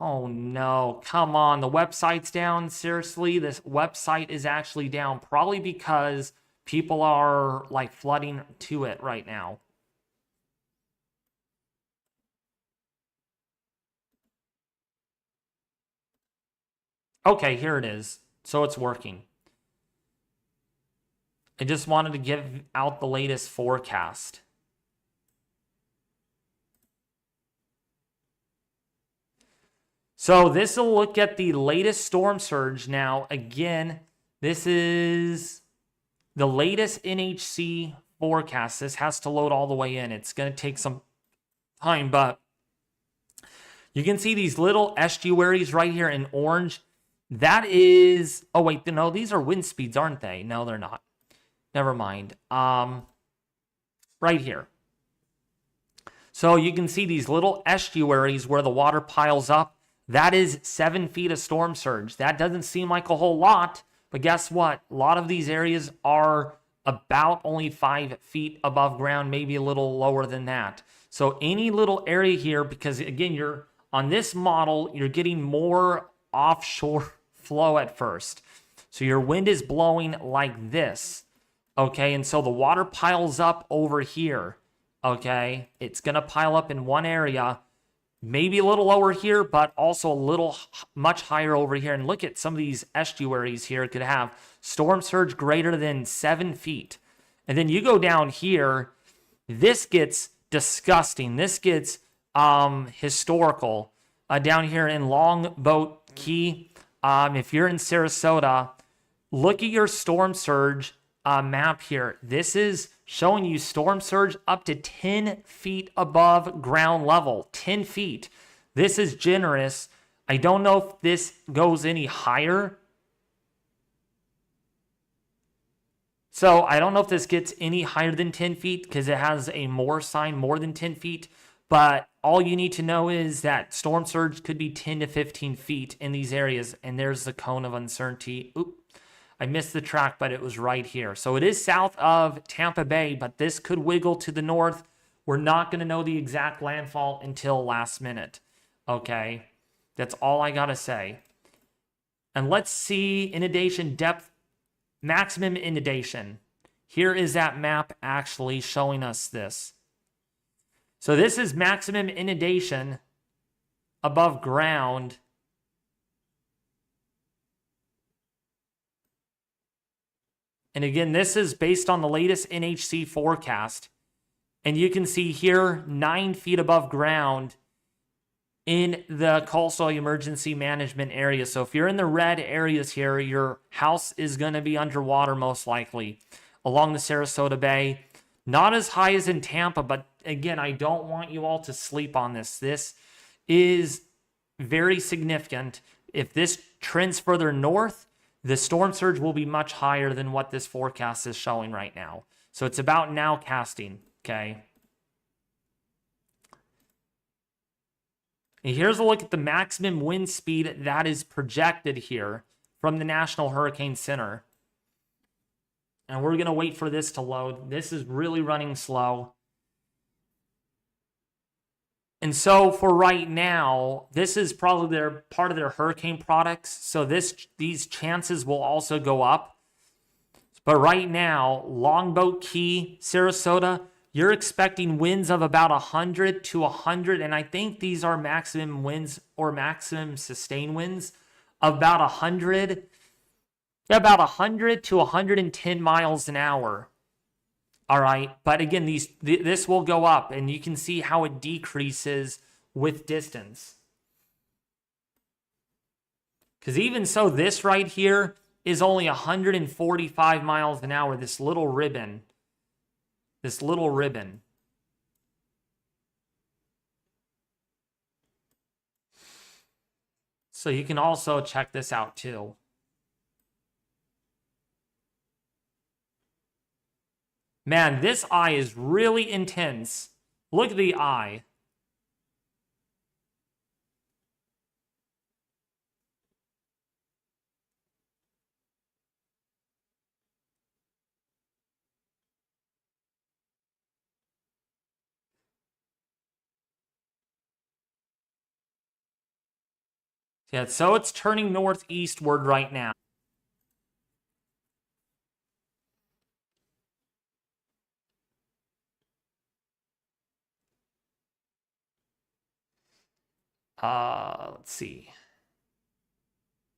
Oh no, come on, the website's down. Seriously, this website is actually down, probably because people are like flooding to it right now. Okay, here it is. So it's working. I just wanted to give out the latest forecast. So this will look at the latest storm surge. Now, again, this is the latest NHC forecast. This has to load all the way in. It's going to take some time, but you can see these little estuaries right here in orange. That is, oh wait, no, these are wind speeds, aren't they? No, they're not. Never mind. Right here. So you can see these little estuaries where the water piles up. That is 7 feet of storm surge. That doesn't seem like a whole lot, but guess what? A lot of these areas are about only 5 feet above ground, maybe a little lower than that. So any little area here, because again, you're on this model, you're getting more offshore flow at first. So your wind is blowing like this, okay? And so the water piles up over here, okay? It's going to pile up in one area, maybe a little lower here, but also a little much higher over here. And look at some of these estuaries here could have storm surge greater than 7 feet. And then you go down here, this gets disgusting. This gets historical. Down here in Longboat Key, if you're in Sarasota, look at your storm surge map here. This is showing you storm surge up to 10 feet above ground level. 10 feet. This is generous. I don't know if this goes any higher. So I don't know if this gets any higher than 10 feet because it has a more sign, more than 10 feet. But all you need to know is that storm surge could be 10 to 15 feet in these areas. And there's the cone of uncertainty. Oop, I missed the track, but it was right here. So it is south of Tampa Bay, but this could wiggle to the north. We're not going to know the exact landfall until last minute. Okay, that's all I got to say. And let's see inundation depth, maximum inundation. Here is that map actually showing us this. So this is maximum inundation above ground. And again, this is based on the latest NHC forecast. And you can see here 9 feet above ground in the coastal emergency management area. So if you're in the red areas here, your house is going to be underwater most likely along the Sarasota Bay. Not as high as in Tampa, but again, I don't want you all to sleep on this. This is very significant. If this trends further north, the storm surge will be much higher than what this forecast is showing right now. So it's about now casting, okay? And here's a look at the maximum wind speed that is projected here from the National Hurricane Center. And we're going to wait for this to load. This is really running slow. And so for right now, this is probably their part of their hurricane products. So these chances will also go up. But right now, Longboat Key, Sarasota, you're expecting winds of about 100 to 100. And I think these are maximum winds or maximum sustained winds of about 100. Yeah, about 100 to 110 miles an hour. All right. But again, this will go up, and you can see how it decreases with distance. Because even so, this right here is only 145 miles an hour, this little ribbon. This little ribbon. So you can also check this out too. Man, this eye is really intense. Look at the eye. Yeah, so it's turning northeastward right now. Let's see.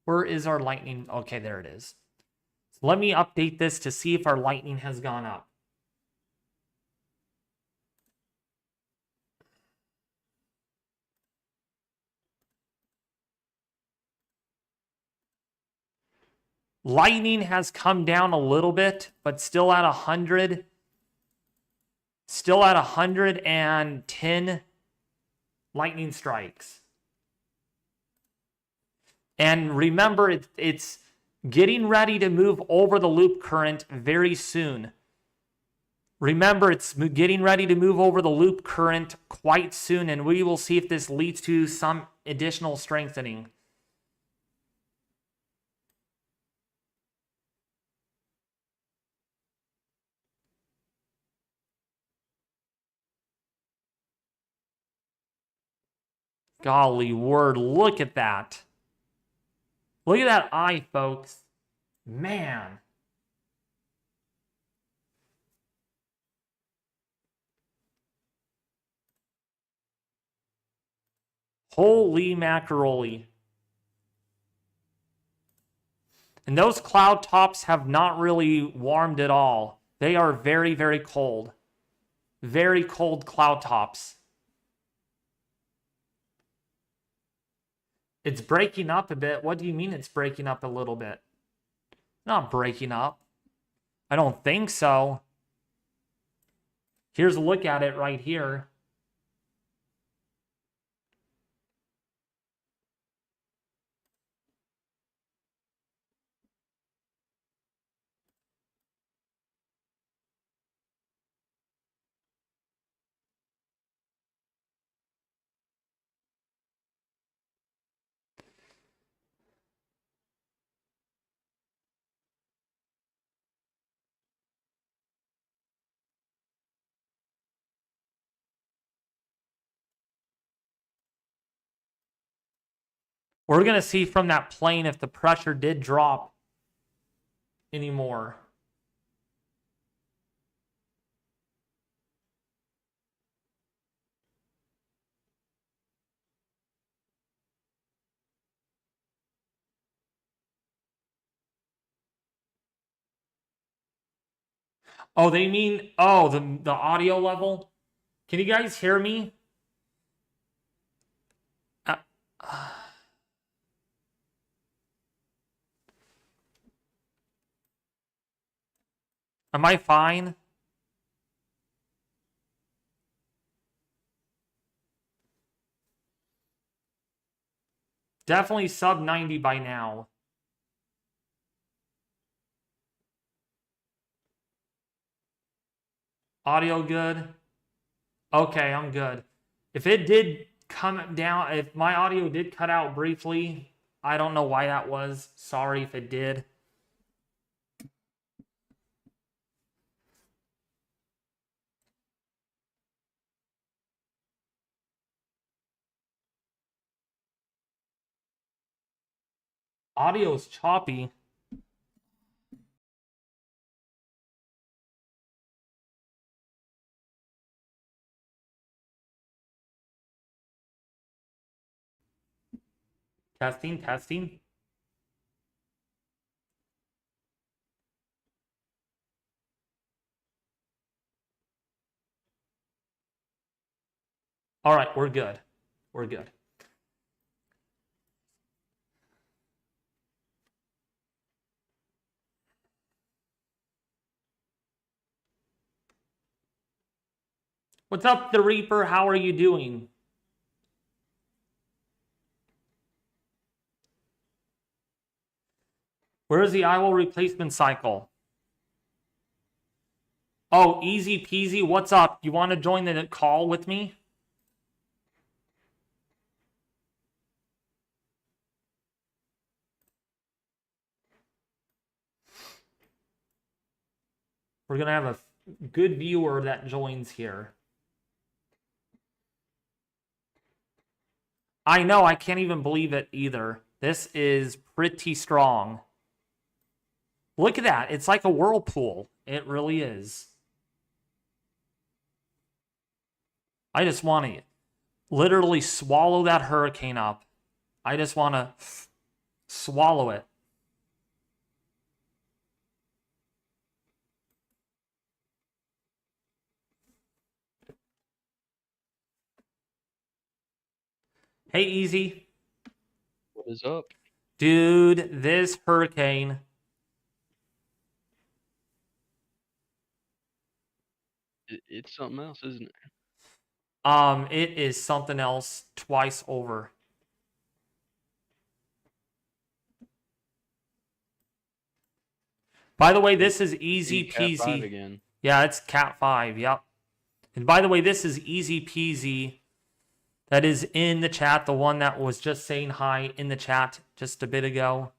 Where is our lightning? Okay, there it is. So let me update this to see if our lightning has gone up. Lightning has come down a little bit, but still at 100. Still at 110 lightning strikes. And remember, it's getting ready to move over the loop current very soon. Remember, it's getting ready to move over the loop current quite soon, and we will see if this leads to some additional strengthening. Golly word, look at that. Look at that eye, folks. Man. Holy macaroni. And those cloud tops have not really warmed at all. They are very, very cold. Very cold cloud tops. It's breaking up a bit. What do you mean it's breaking up a little bit? Not breaking up. I don't think so. Here's a look at it right here. We're going to see from that plane if the pressure did drop anymore. Oh, they mean, oh, the audio level? Can you guys hear me? Am I fine? Definitely sub 90 by now. Audio good? Okay, I'm good. If it did come down, if my audio did cut out briefly, I don't know why that was. Sorry if it did. Audio is choppy. Testing, testing. All right, we're good. We're good. What's up, the Reaper? How are you doing? Where is the Eyewall replacement cycle? Oh, easy peasy. What's up? You want to join the call with me? We're going to have a good viewer that joins here. I know, I can't even believe it either. This is pretty strong. Look at that. It's like a whirlpool. It really is. I just want to literally swallow that hurricane up. I just want to swallow it. Hey, Easy.
What is up?
Dude, this hurricane.
It's something else, isn't it?
It is something else twice over. By the way, this is easy
Cat 5
peasy.
again.
Yeah, it's Cat 5, yep. And by the way, this is easy peasy. That is in the chat, the one that was just saying hi in the chat just a bit ago.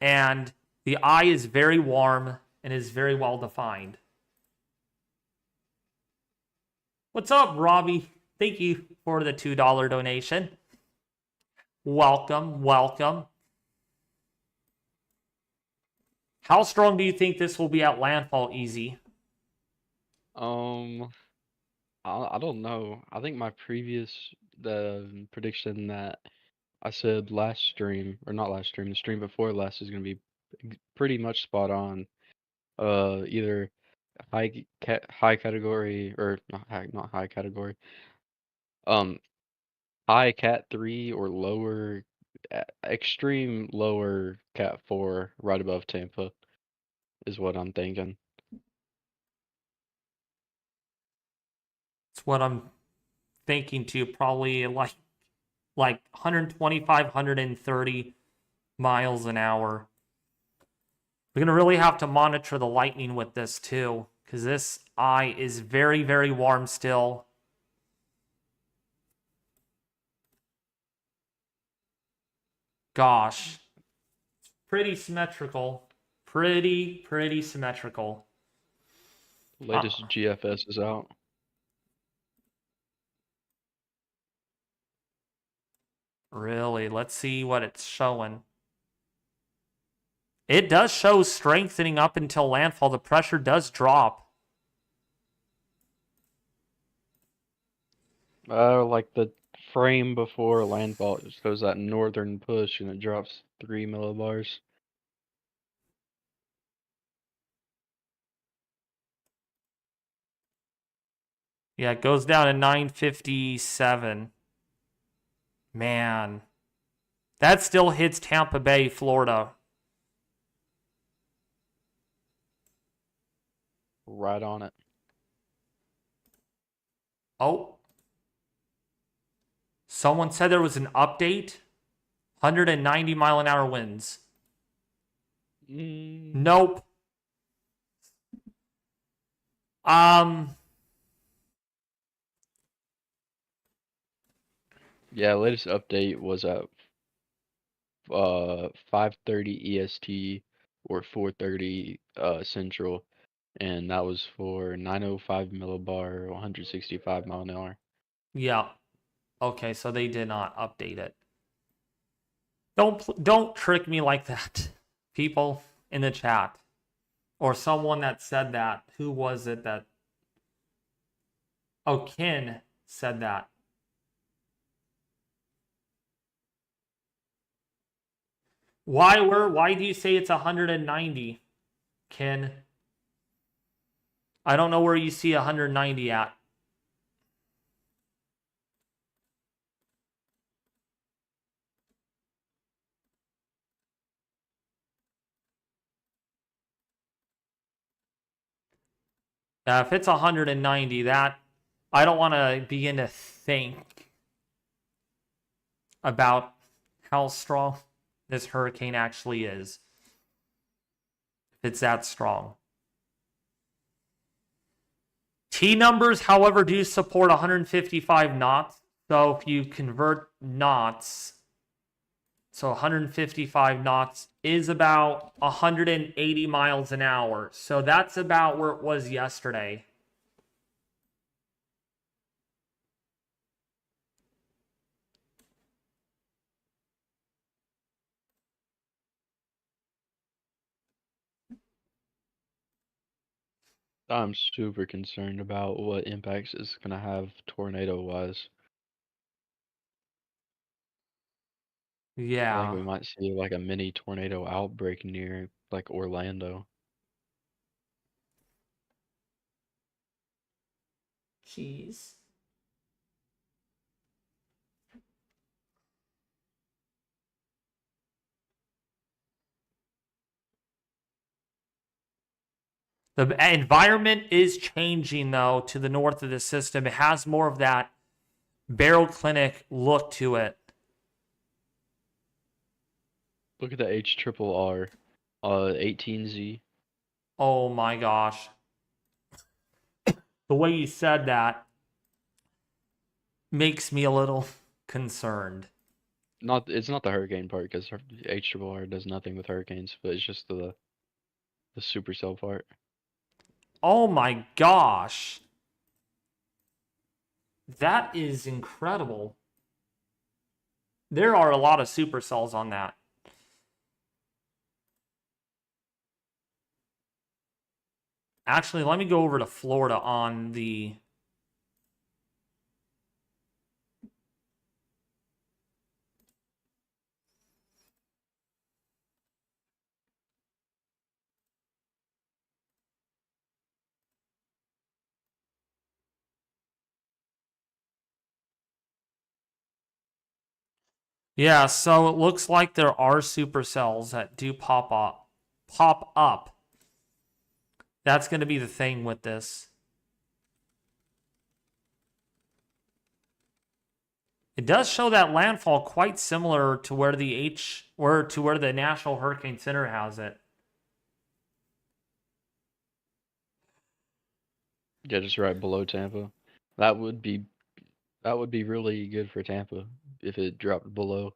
And the eye is very warm and is very well defined. What's up, Robbie? Thank you for the $2 donation. Welcome, welcome. How strong do you think this will be at landfall, Easy?
I don't know. I think my previous prediction that I said last stream, or not last stream, the stream before last is going to be pretty much spot on. Either high category or not high category. High Cat 3 or lower, extreme lower Cat 4, right above Tampa, is what I'm thinking.
That's what I'm thinking too. Probably like 125, 130 miles an hour. We're going to really have to monitor the lightning with this too, because this eye is very, very warm still. Gosh. Pretty symmetrical. Pretty symmetrical.
Latest GFS is out.
Really? Let's see what it's showing. It does show strengthening up until landfall. The pressure does drop.
Like the frame before landfall, it shows that northern push and it drops 3 millibars.
Yeah, it goes down to 957. Man. That still hits Tampa Bay, Florida.
Right on it.
Oh. Someone said there was an update. 190 mile an hour winds. Nope.
Yeah, latest update was at 5:30 EST or 4:30 Central, and that was for 905 millibar, 165 mile an hour.
Yeah. Okay, so they did not update it. Don't trick me like that, people in the chat. Or someone that said that. Who was it that... Oh, Ken said that. Why do you say it's 190, Ken? I don't know where you see 190 at. If it's 190, that I don't want to begin to think about how strong this hurricane actually is. If it's that strong. T numbers, however, do support 155 knots. So if you convert knots, so 155 knots is about 180 miles an hour. So that's about where it was yesterday.
I'm super concerned about what impacts it's gonna have tornado-wise. I think
Yeah.
we might see like a mini tornado outbreak near like Orlando.
Jeez. The environment is changing, though, to the north of the system. It has more of that barrel clinic look to it.
Look at the HRRR, 18Z.
Oh my gosh. The way you said that makes me a little concerned.
It's not the hurricane part because HRRR does nothing with hurricanes, but it's just the supercell part.
Oh my gosh. That is incredible. There are a lot of supercells on that. Actually, let me go over to Florida on the... Yeah, so it looks like there are supercells that do pop up. That's going to be the thing with this. It does show that landfall quite similar to where the National Hurricane Center has it.
Yeah, just right below Tampa. That would be really good for Tampa if it dropped below.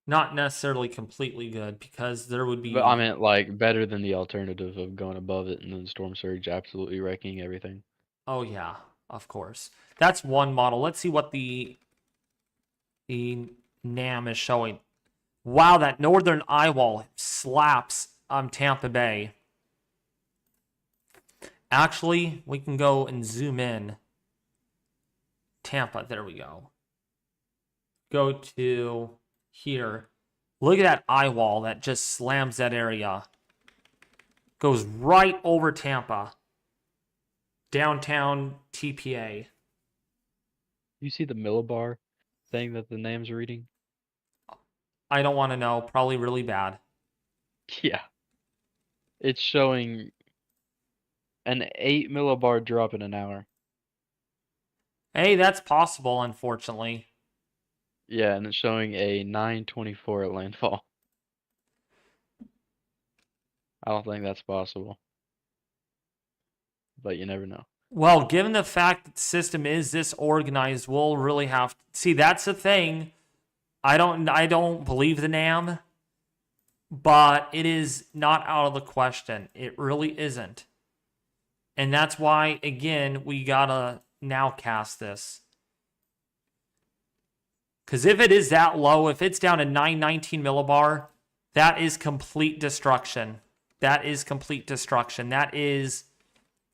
Not necessarily completely good because there would
But I
be...
meant like better than the alternative of going above it and then storm surge absolutely wrecking everything.
Oh yeah, of course. That's one model. Let's see what the NAM is showing. Wow, that northern eyewall slaps Tampa Bay. Actually, we can go and zoom in. Tampa, there we go. Go to here. Look at that eyewall that just slams that area. Goes right over Tampa. Downtown TPA.
You see the millibar thing that the name's reading?
I don't want to know. Probably really bad.
Yeah. It's showing an 8 millibar drop in an hour.
Hey, that's possible, unfortunately.
Yeah, and it's showing a 924 at landfall. I don't think that's possible. But you never know.
Well, given the fact that the system is this organized, we'll really have to see. That's the thing. I don't believe the NAM, but it is not out of the question. It really isn't. And that's why, again, we gotta now cast this. Because if it is that low, if it's down to 919 millibar, that is complete destruction. That is complete destruction. That is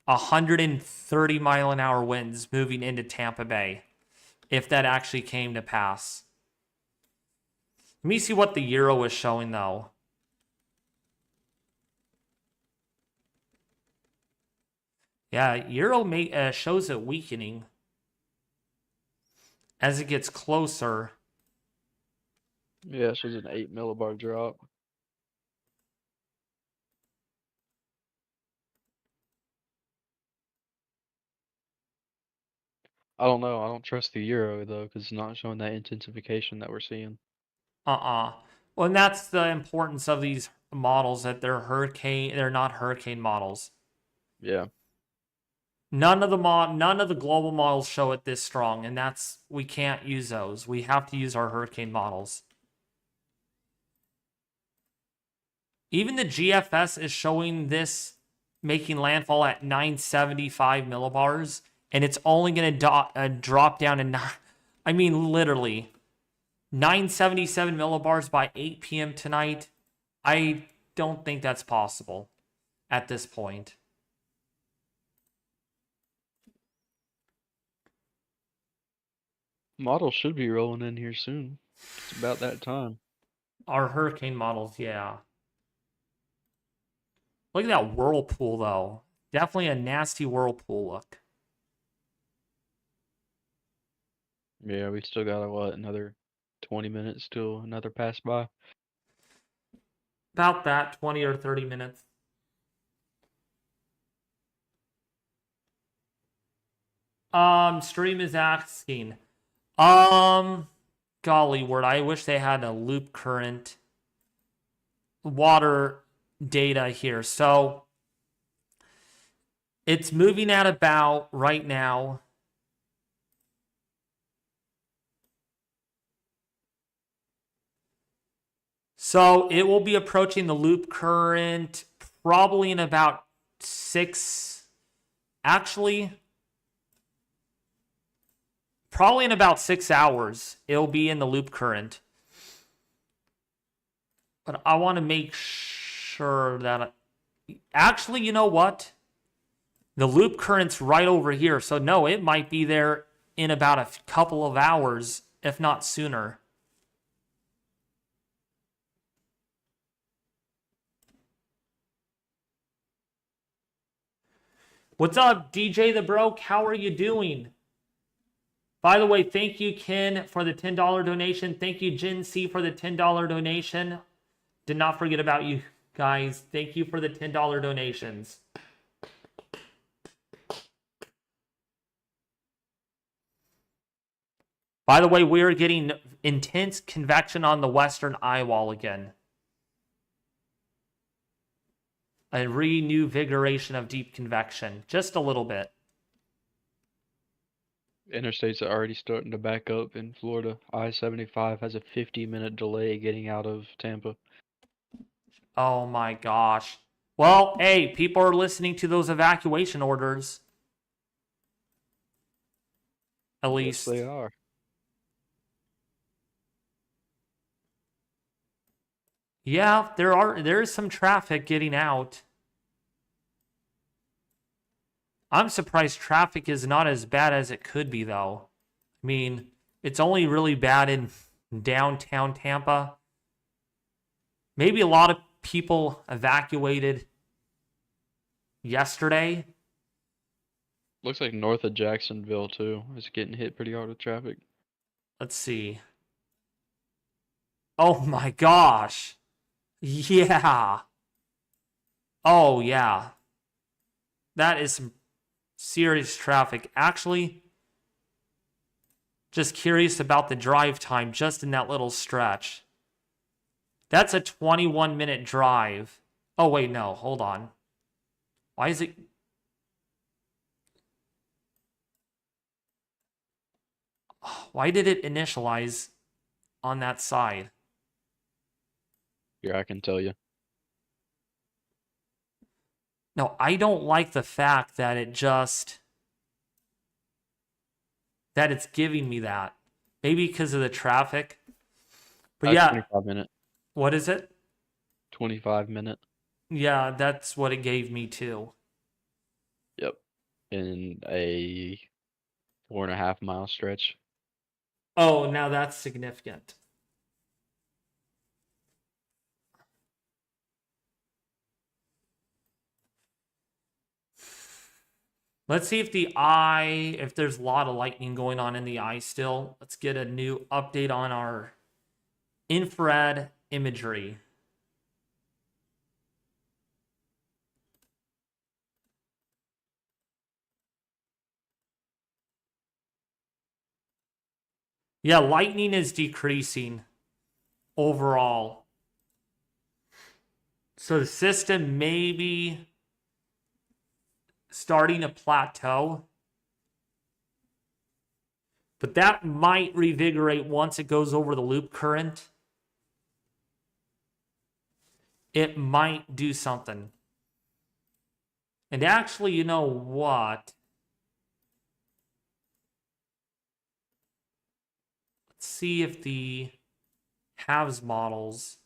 130 mile an hour winds moving into Tampa Bay, if that actually came to pass. Let me see what the Euro is showing, though. Yeah, Euro shows it weakening as it gets closer.
Yeah, it shows an 8 millibar drop. I don't know. I don't trust the euro though, because it's not showing that intensification that we're seeing.
Well, and that's the importance of these models, that they're not hurricane models.
Yeah.
None of the global models show it this strong, and we can't use those. We have to use our hurricane models. Even the GFS is showing this making landfall at 975 millibars, and it's only going to drop down to literally 977 millibars by 8 p.m. tonight. I don't think that's possible at this point.
Models should be rolling in here soon. It's about that time.
Our hurricane models, yeah. Look at that whirlpool, though. Definitely a nasty whirlpool look.
Yeah, we still got another 20 minutes till another pass by.
About that, 20 or 30 minutes. Stream is asking. Golly word, I wish they had a loop current water data here. So it's moving at about right now. So it will be approaching the loop current probably in about 6, actually, probably in about 6 hours, it'll be in the loop current. But I want to make sure that... Actually, you know what? The loop current's right over here. So no, it might be there in about a couple of hours, if not sooner. What's up, DJ the Broke? How are you doing? By the way, thank you, Ken, for the $10 donation. Thank you, Jin C, for the $10 donation. Did not forget about you guys. Thank you for the $10 donations. By the way, we are getting intense convection on the western eyewall again. A revigoration of deep convection. Just a little bit.
Interstates are already starting to back up in Florida. I-75 has a 50-minute delay getting out of Tampa.
Oh my gosh. Well, hey, people are listening to those evacuation orders. At least.
Yes, they are.
Yeah, there is some traffic getting out. I'm surprised traffic is not as bad as it could be, though. I mean, it's only really bad in downtown Tampa. Maybe a lot of people evacuated yesterday.
Looks like north of Jacksonville, too, is getting hit pretty hard with traffic.
Let's see. Oh my gosh. Yeah. Oh, yeah. That is some serious traffic. Actually, just curious about the drive time just in that little stretch. That's a 21-minute drive. Oh, wait, no. Hold on. Why is it... Why did it initialize on that side?
Yeah, I can tell you.
No, I don't like the fact that it's giving me that. Maybe because of the traffic. But yeah,
25 minute.
what is it?
25 minute.
Yeah, that's what it gave me too.
Yep. In a 4.5 mile stretch.
Oh, now that's significant. Let's see if if there's a lot of lightning going on in the eye still. Let's get a new update on our infrared imagery. Yeah, lightning is decreasing overall. So the system may be starting a plateau. But that might revigorate once it goes over the loop current. It might do something. And actually, you know what? Let's see if the halves models.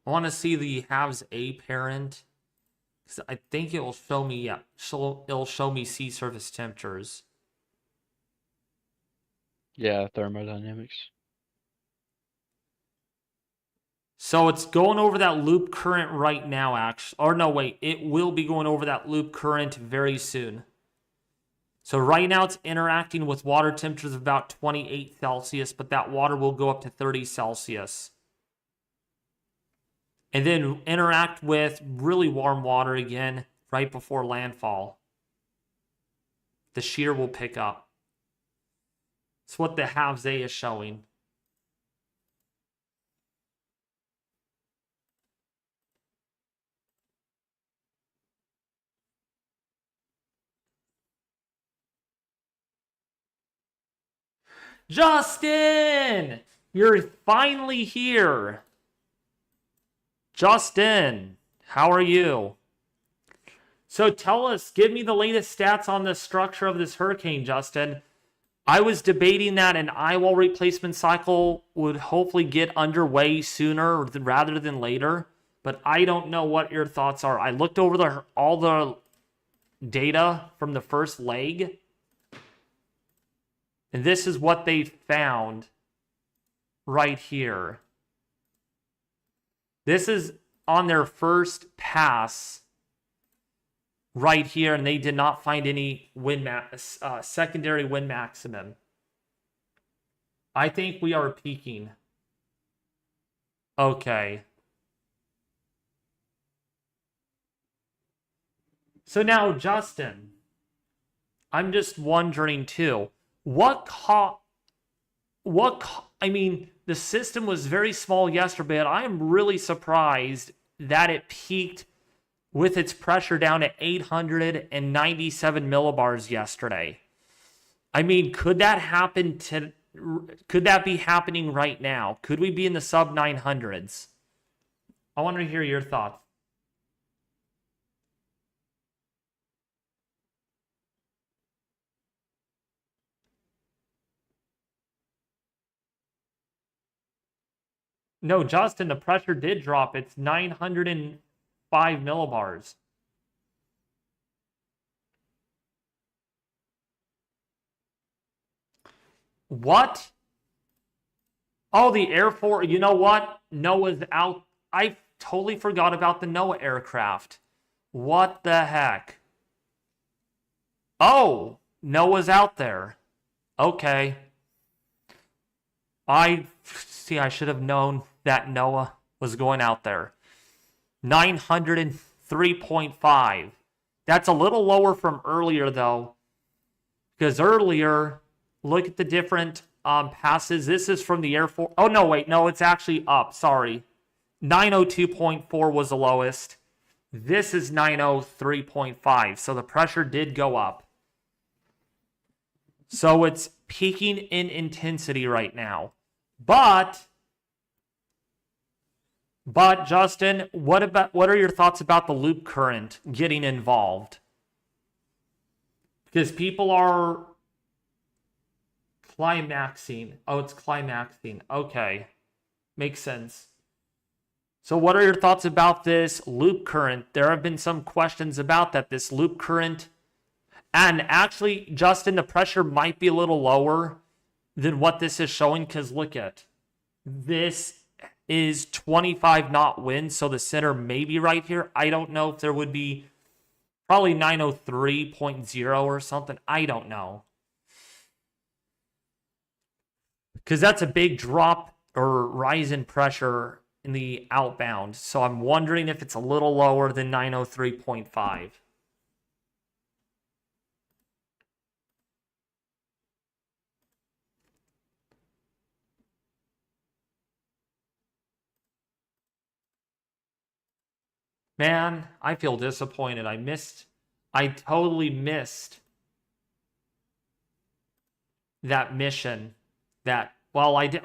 I want to see the halves A parent. Because I think it will show me, yeah, it'll show me sea surface temperatures.
Yeah, thermodynamics.
So it's going over that loop current right now, actually. Or no, wait, it will be going over that loop current very soon. So right now it's interacting with water temperatures of about 28 Celsius, but that water will go up to 30 Celsius. And then interact with really warm water again right before landfall. The shear will pick up. It's what the halves A is showing. Justin! You're finally here. Justin, how are you? So tell us, give me the latest stats on the structure of this hurricane, Justin. I was debating that an eyewall replacement cycle would hopefully get underway sooner rather than later, but I don't know what your thoughts are. I looked over all the data from the first leg, and this is what they found right here. This is on their first pass right here, and they did not find any secondary wind maximum. I think we are peaking. Okay. So now, Justin, I'm just wondering too, I mean, the system was very small yesterday, but I am really surprised that it peaked with its pressure down at 897 millibars yesterday. I mean, could that be happening right now? Could we be in the sub 900s? I want to hear your thoughts. No, Justin, the pressure did drop. It's 905 millibars. What? Oh, the Air Force. You know what? NOAA's out. I totally forgot about the NOAA aircraft. What the heck? Oh, NOAA's out there. Okay. I should have known that NOAA was going out there. 903.5. That's a little lower from earlier, though. Because earlier, look at the different passes. This is from the Air Force. Oh, no, wait. No, it's actually up. Sorry. 902.4 was the lowest. This is 903.5. So the pressure did go up. So it's peaking in intensity right now. But Justin, what are your thoughts about the loop current getting involved? Because people are climaxing. Oh, it's climaxing. Okay. Makes sense. So what are your thoughts about this loop current? There have been some questions about that. This loop current. And actually, Justin, the pressure might be a little lower than what this is showing, because look at this is 25 knot wind, so the center may be right here. I don't know if there would be probably 903.0 or something. I don't know. Because that's a big drop or rise in pressure in the outbound. So I'm wondering if it's a little lower than 903.5. Man, I feel disappointed. I totally missed that mission. I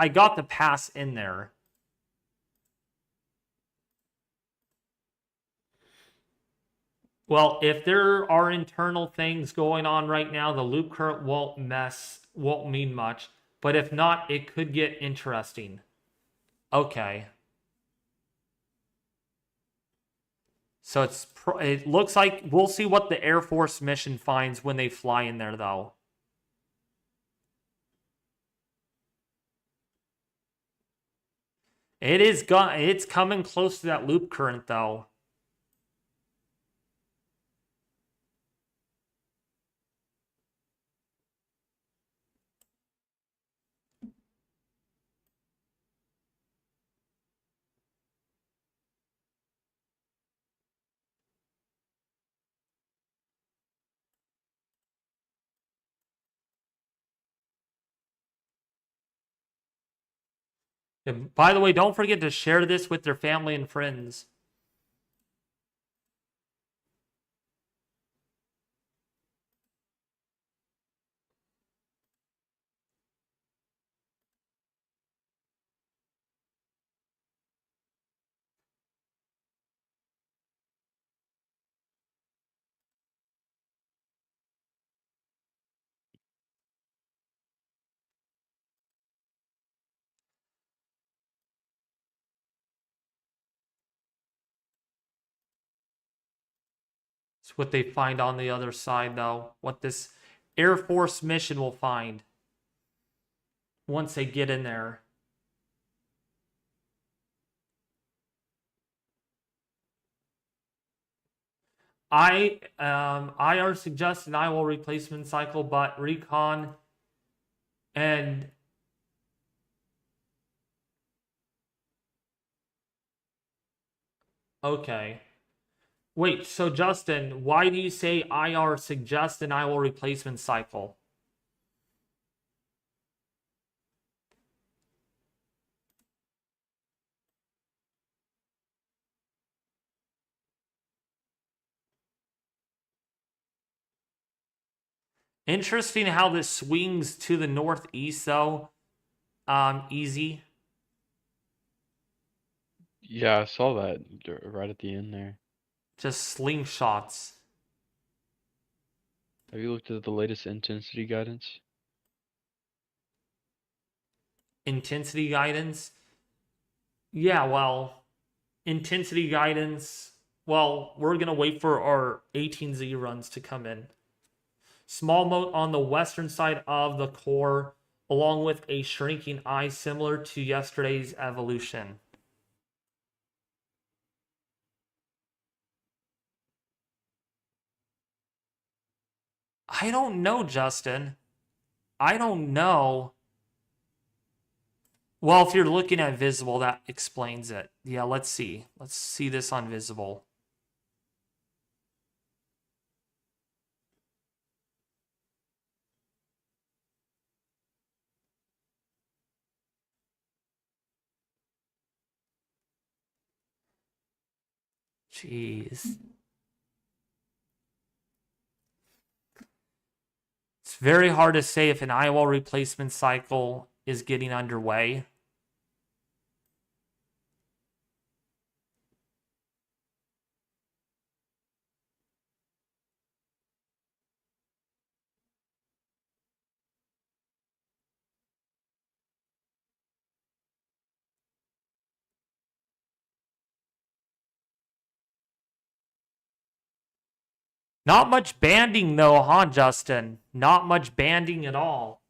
got the pass in there. Well, if there are internal things going on right now, the loop current won't mean much. But if not, it could get interesting. Okay. So it looks like we'll see what the Air Force mission finds when they fly in there, though. It's coming close to that loop current, though. And by the way, don't forget to share this with your family and friends. It's what they find on the other side, though. What this Air Force mission will find once they get in there. IR suggests an Eyewall replacement cycle, but Recon and okay. Wait, so Justin, why do you say IR suggests an Eyewall replacement cycle? Interesting how this swings to the northeast, though. Easy.
Yeah, I saw that right at the end there.
Just slingshots.
Have you looked at the latest intensity guidance?
Intensity guidance. Yeah, well, intensity guidance. Well, we're going to wait for our 18Z runs to come in. Small moat on the western side of the core, along with a shrinking eye similar to yesterday's evolution. I don't know, Justin. I don't know. Well, if you're looking at visible, that explains it. Yeah, let's see. Let's see this on visible. Jeez. It's very hard to say if an eyewall replacement cycle is getting underway. Not much banding though, huh, Justin? Not much banding at all.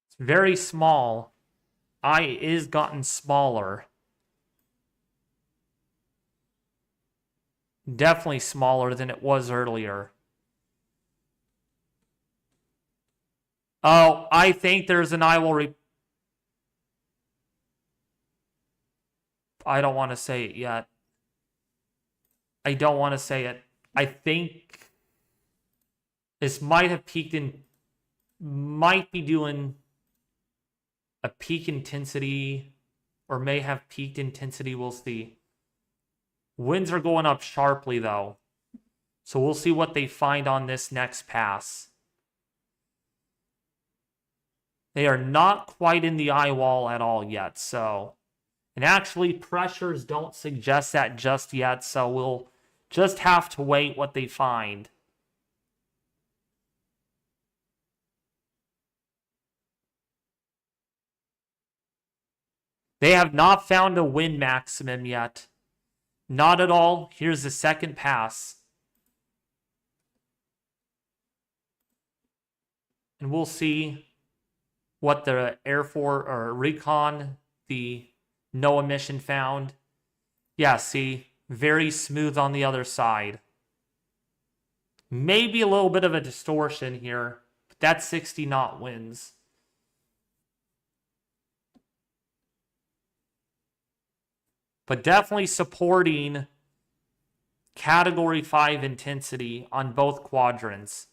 It's very small. Eye is gotten smaller. Definitely smaller than it was earlier. Oh, I think there's an eyewall I don't want to say it yet. I don't want to say it. I think this might have peaked in... Might be doing a peak intensity, or may have peaked intensity. We'll see. Winds are going up sharply, though. So we'll see what they find on this next pass. They are not quite in the eye wall at all yet, so... And actually, pressures don't suggest that just yet, so we'll just have to wait what they find. They have not found a wind maximum yet. Not at all. Here's the second pass. And we'll see what the Air Force or Recon, the NOAA mission, found. Yeah, see, very smooth on the other side. Maybe a little bit of a distortion here, but that's 60 knot winds. But definitely supporting Category 5 intensity on both quadrants.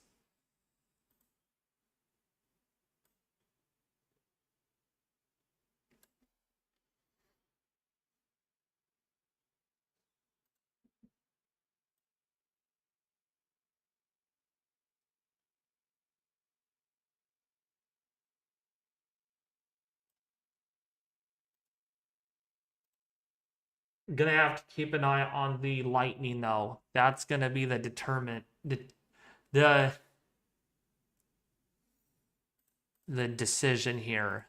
Gonna have to keep an eye on the lightning though. That's gonna be the the decision here.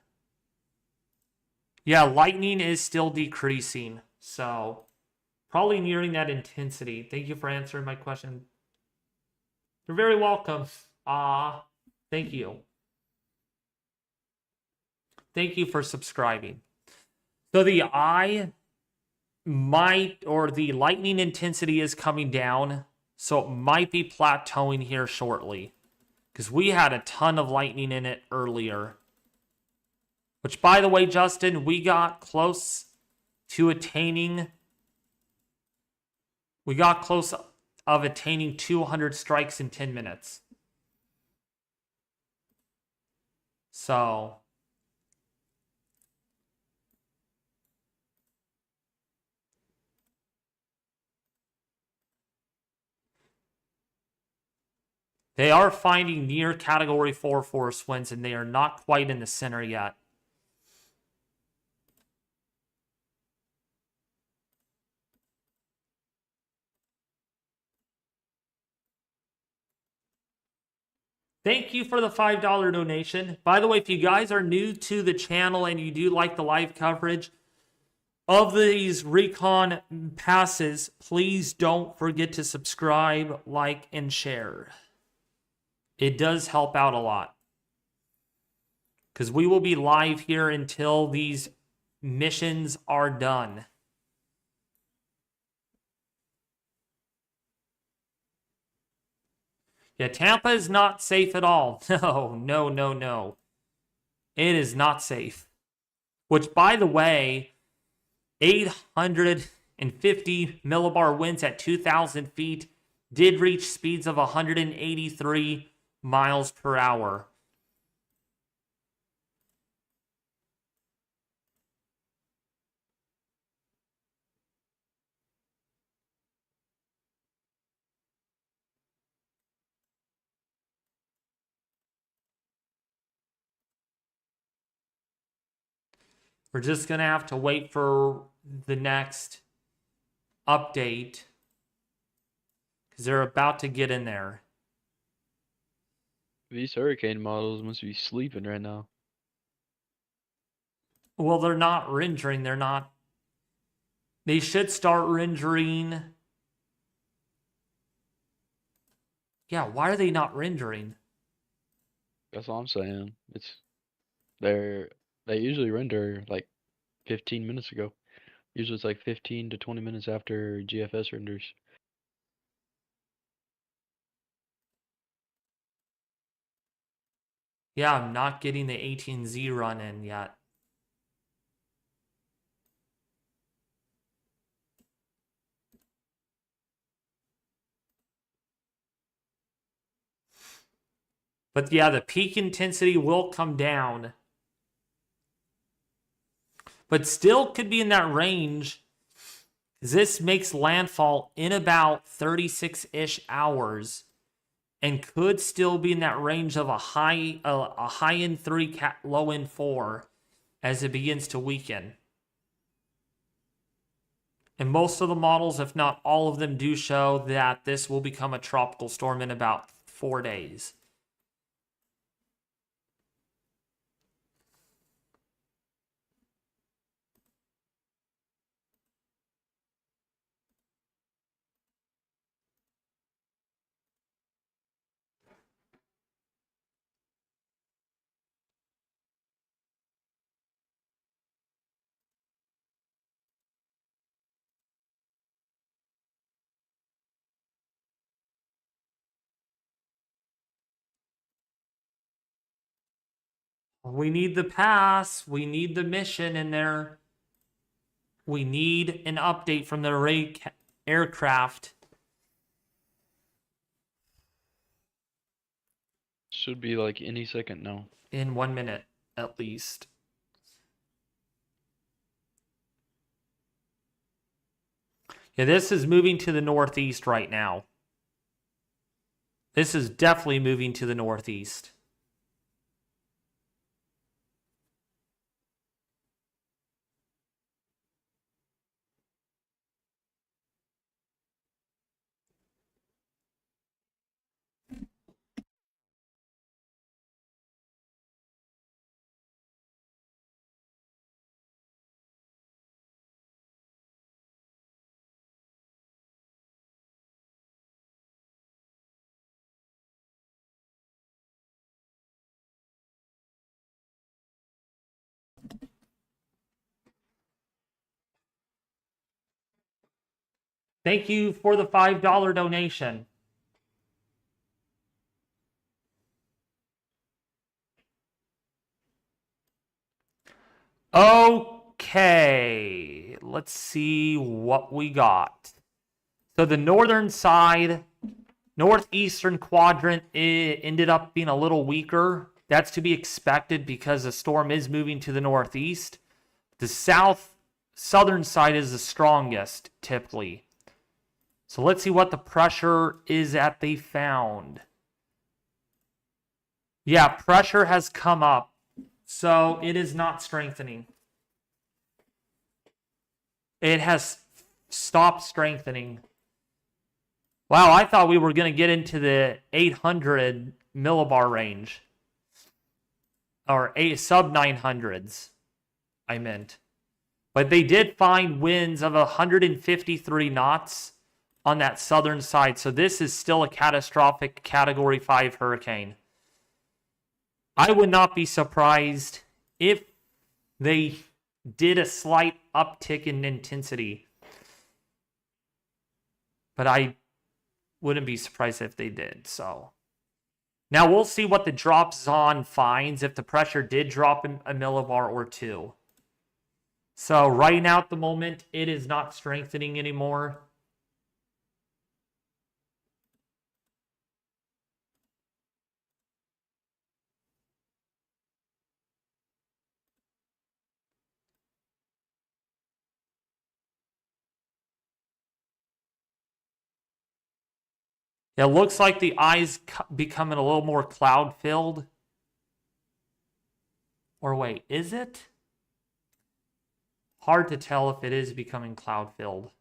Yeah, lightning is still decreasing, so probably nearing that intensity. Thank you for answering my question. You're very welcome. Thank you. Thank you for subscribing. So the eye might, or the lightning intensity is coming down, so it might be plateauing here shortly, because we had a ton of lightning in it earlier. Which, by the way, Justin, we got close to attaining... We got close of attaining 200 strikes in 10 minutes. So... They are finding near Category 4 force winds, and they are not quite in the center yet. Thank you for the $5 donation. By the way, if you guys are new to the channel and you do like the live coverage of these Recon passes, please don't forget to subscribe, like, and share. It does help out a lot. Because we will be live here until these missions are done. Yeah, Tampa is not safe at all. No, no, no, no. It is not safe. Which, by the way, 800 and 50 millibar winds at 2,000 feet did reach speeds of 183 miles per hour. We're just going to have to wait for the next update because they're about to get in there.
These hurricane models must be sleeping right now.
Well, they're not rendering. They're not. They should start rendering. Yeah, why are they not rendering?
That's all I'm saying. They usually render like 15 minutes ago. Usually it's like 15 to 20 minutes after GFS renders.
Yeah, I'm not getting the 18Z run in yet. But yeah, the peak intensity will come down. But still could be in that range. This makes landfall in about 36-ish hours and could still be in that range of a high end 3, low end 4 as it begins to weaken. And most of the models, if not all of them, do show that this will become a tropical storm in about 4 days. We need the pass. We need the mission in there. We need an update from the aircraft.
Should be like any second now.
In 1 minute, at least. Yeah, this is moving to the northeast right now. This is definitely moving to the northeast. Thank you for the $5 donation. Okay, let's see what we got. So the northern side, northeastern quadrant, it ended up being a little weaker. That's to be expected because the storm is moving to the northeast. The southern side is the strongest, typically. So let's see what the pressure is that they found. Yeah, pressure has come up. So it is not strengthening. It has stopped strengthening. Wow, I thought we were going to get into the 800 millibar range. Or sub 900s, I meant. But they did find winds of 153 knots on that southern side. So this is still a catastrophic Category 5 hurricane. I would not be surprised if they did a slight uptick in intensity. But I wouldn't be surprised if they did. So now we'll see what the dropsonde finds if the pressure did drop a millibar or two. So right now at the moment, it is not strengthening anymore. It looks like the eye's becoming a little more cloud filled. Or wait, is it? Hard to tell if it is becoming cloud filled.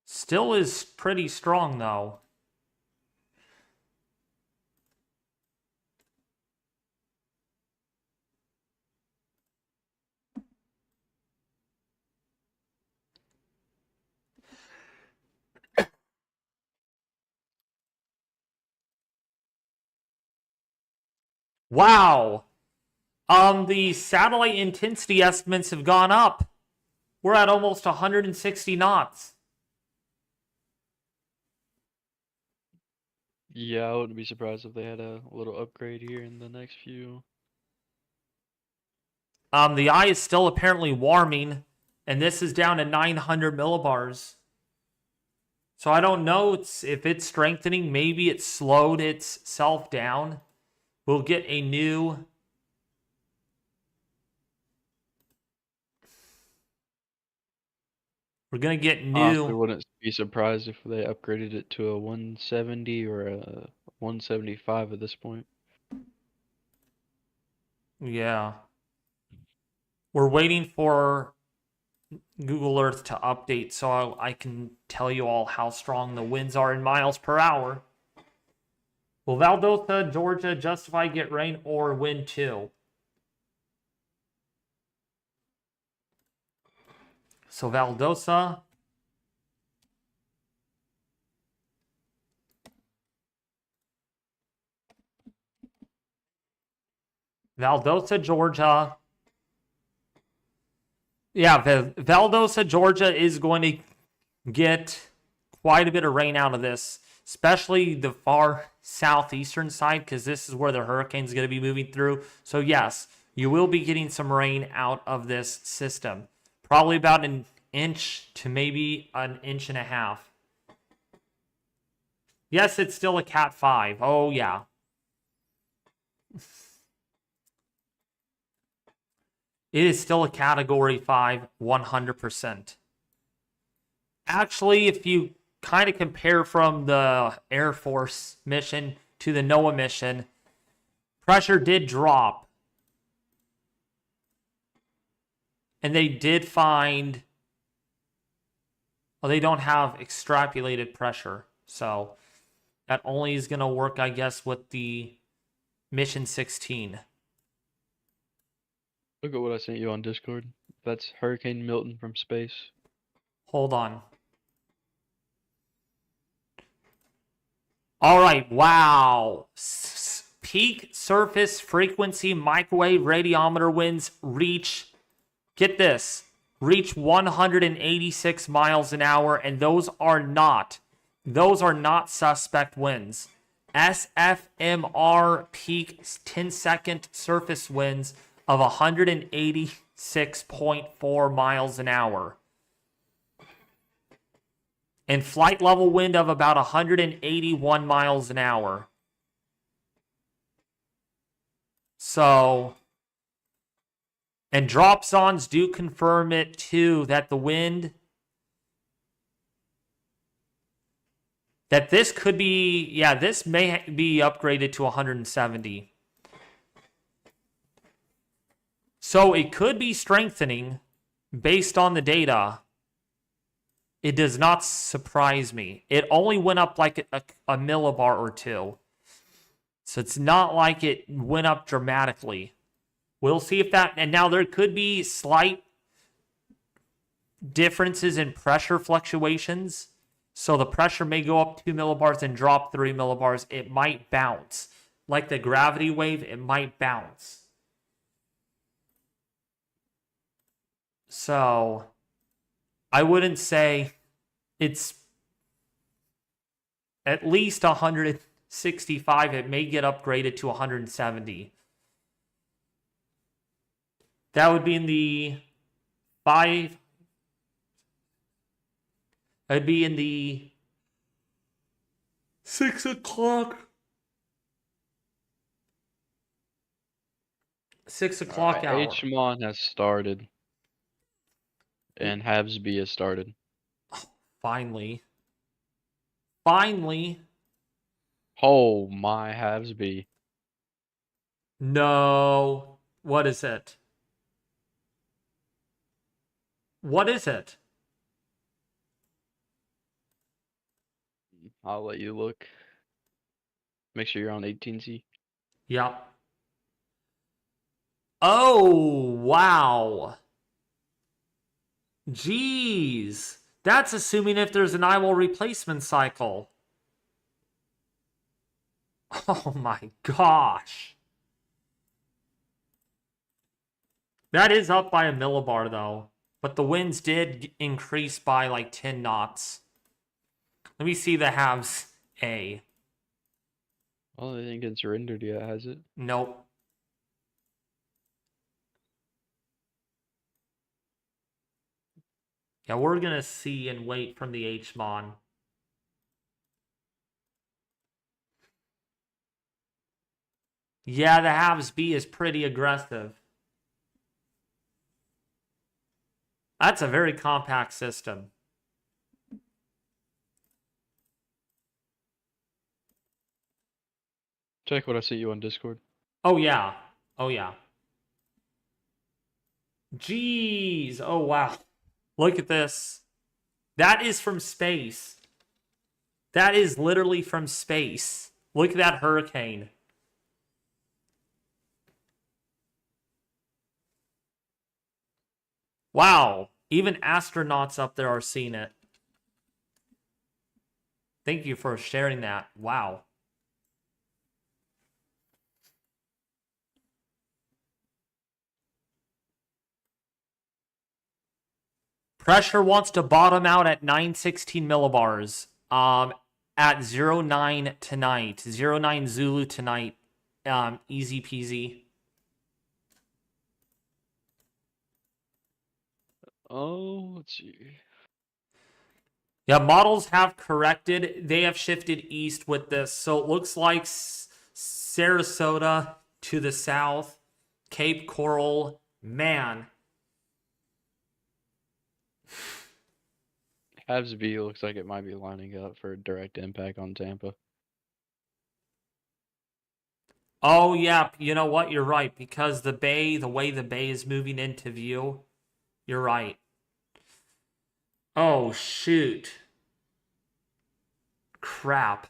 Still is pretty strong though. Wow. The satellite intensity estimates have gone up. We're at almost 160 knots.
Yeah, I wouldn't be surprised if they had a little upgrade here in the next few.
The eye is still apparently warming, and this is down to 900 millibars. So I don't know if it's strengthening. Maybe it slowed itself down. We'll get a new... We're going to get
Honestly,
new...
wouldn't be surprised if they upgraded it to a 170 or a 175 at this point.
Yeah. We're waiting for Google Earth to update so I can tell you all how strong the winds are in miles per hour. Will Valdosta, Georgia justify get rain or wind too? So Valdosta. Valdosta, Georgia. Yeah, Valdosta, Georgia is going to get quite a bit of rain out of this, especially the far southeastern side, because this is where the hurricane's going to be moving through. So yes, you will be getting some rain out of this system. Probably about an inch to maybe an inch and a half. Yes, it's still a Cat 5. Oh, yeah. It is still a Category 5, 100%. Actually, if you kind of compare from the Air Force mission to the NOAA mission, pressure did drop. And they did find... Well, they don't have extrapolated pressure. So that only is going to work, I guess, with the Mission 16.
Look at what I sent you on Discord. That's Hurricane Milton from space.
Hold on. All right, wow. Peak surface frequency microwave radiometer winds reach, get this, reach 186 miles an hour, and those are not suspect winds. SFMR peak 10-second surface winds of 186.4 miles an hour. And flight level wind of about 181 miles an hour. So, and dropsondes do confirm it too, that the wind, that this could be, yeah, this may be upgraded to 170. So it could be strengthening based on the data. It does not surprise me. It only went up like a millibar or two. So it's not like it went up dramatically. We'll see if that... And now there could be slight differences in pressure fluctuations. So the pressure may go up 2 millibars and drop 3 millibars. It might bounce. Like the gravity wave, it might bounce. So I wouldn't say it's at least 165. It may get upgraded to 170. That would be in the 5. It'd be in the 6 o'clock. 6 o'clock
Alright,
hour.
HMON has started. And Havsby has started.
Finally. Finally.
Oh my Havsby.
No. What is it? What is it?
I'll let you look. Make sure you're on 18C.
Yep. Oh, wow. Jeez. That's assuming if there's an Eyewall replacement cycle. Oh my gosh. That is up by a millibar though. But the winds did increase by like 10 knots. Let me see the halves A.
Well, it didn't get surrendered yet, has it?
Nope. Yeah, we're gonna see and wait from the HMON. Yeah, the halves B is pretty aggressive. That's a very compact system.
Check what I sent you on Discord.
Oh yeah. Oh yeah. Jeez. Oh wow. Look at this. That is from space. That is literally from space. Look at that hurricane. Wow. Even astronauts up there are seeing it. Thank you for sharing that. Wow. Pressure wants to bottom out at 916 millibars. At 09 tonight. 09 Zulu tonight. Easy peasy.
Oh, let's see.
Yeah, models have corrected. They have shifted east with this. So it looks like Sarasota to the south. Cape Coral. Man.
Havsby looks like it might be lining up for a direct impact on Tampa.
Oh, yeah. You know what? You're right. Because the way the bay is moving into view. You're right. Oh, shoot. Crap.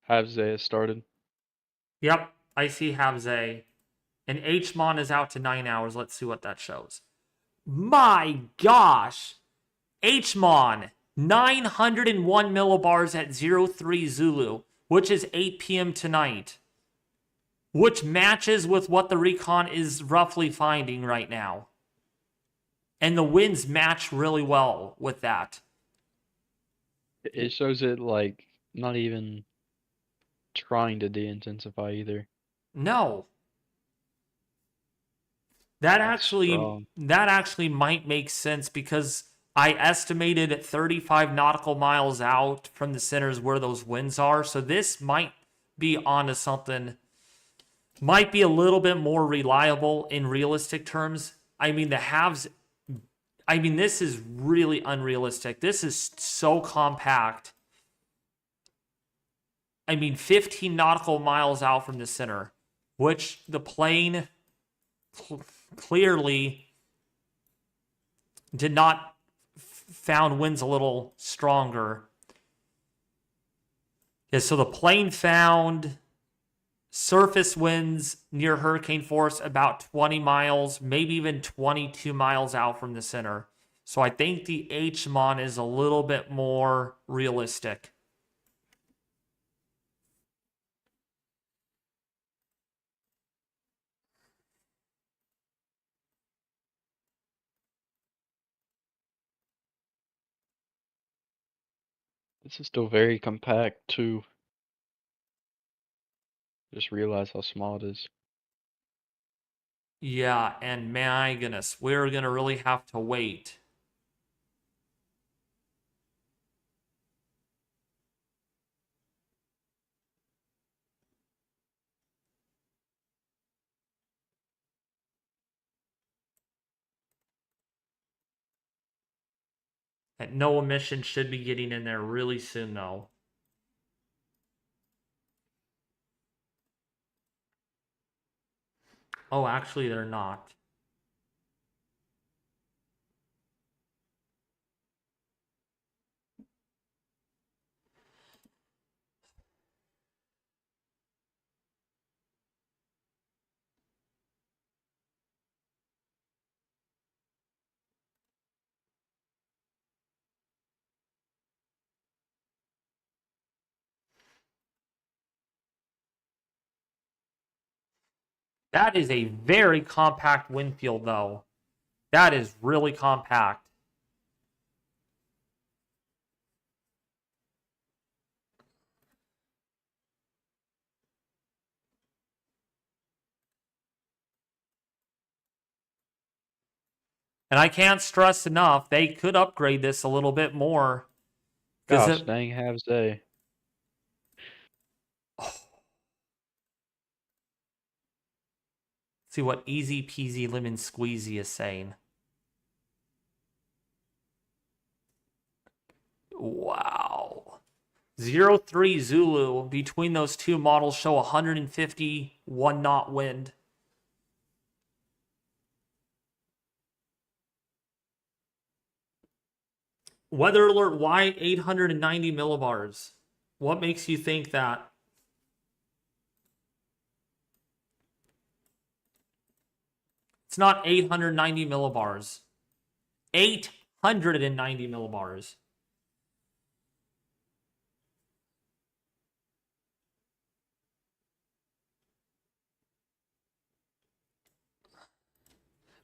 Havsay has started.
Yep, I see Havze. And HMON is out to 9 hours. Let's see what that shows. My gosh! HMON, 901 millibars at 03 Zulu, which is 8 p.m. tonight. Which matches with what the Recon is roughly finding right now. And the winds match really well with that.
It shows it like not even trying to de-intensify either.
No. That
That's strong.
actually might make sense because I estimated 35 nautical miles out from the centers where those winds are. So this might be onto something. Might be a little bit more reliable in realistic terms. I mean, this is really unrealistic. This is so compact. I mean, 15 nautical miles out from the center, which the plane clearly did not found winds a little stronger. Yeah, so the plane found Surface winds near hurricane force about 20 miles, maybe even 22 miles out from the center. So I think the HMON is a little bit more realistic.
This is still very compact too. Just realize how small it is.
Yeah, and my goodness, we're going to really have to wait. That NOAA mission should be getting in there really soon, though. Oh, actually, they're not. That is a very compact wind field, though. That is really compact. And I can't stress enough, they could upgrade this a little bit more.
Gosh, dang halves day.
See what easy peasy lemon squeezy is saying. Wow. 03 Zulu between those two models show 151 knot wind. Weather alert, why 890 millibars? What makes you think that? It's not 890 millibars. 890 millibars.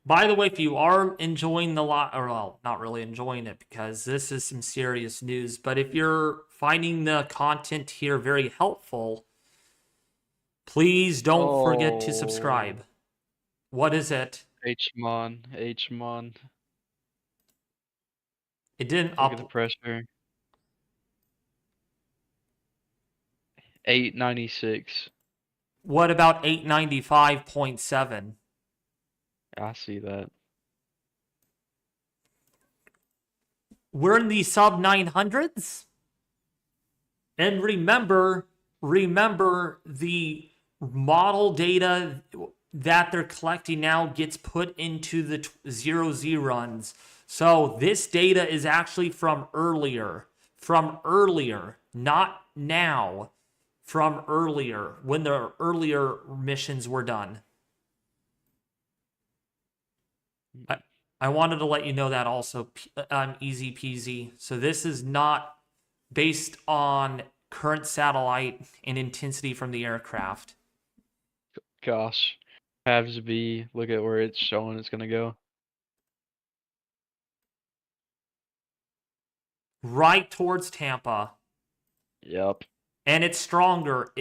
By the way, if you are enjoying the lot, or well, not really enjoying it because this is some serious news, but if you're finding the content here very helpful, please don't forget to subscribe. What is it?
HMON.
It didn't
Look at the pressure. 896.
What about 895.7?
I see that.
We're in the sub 900s. And remember the model data that they're collecting now gets put into the 0Z runs. So this data is actually from earlier, not now, from earlier, when the earlier missions were done. I wanted to let you know that also, easy peasy. So this is not based on current satellite and intensity from the aircraft.
Gosh, halves B. Look at where it's showing it's gonna go.
Right towards Tampa.
Yep.
And it's stronger.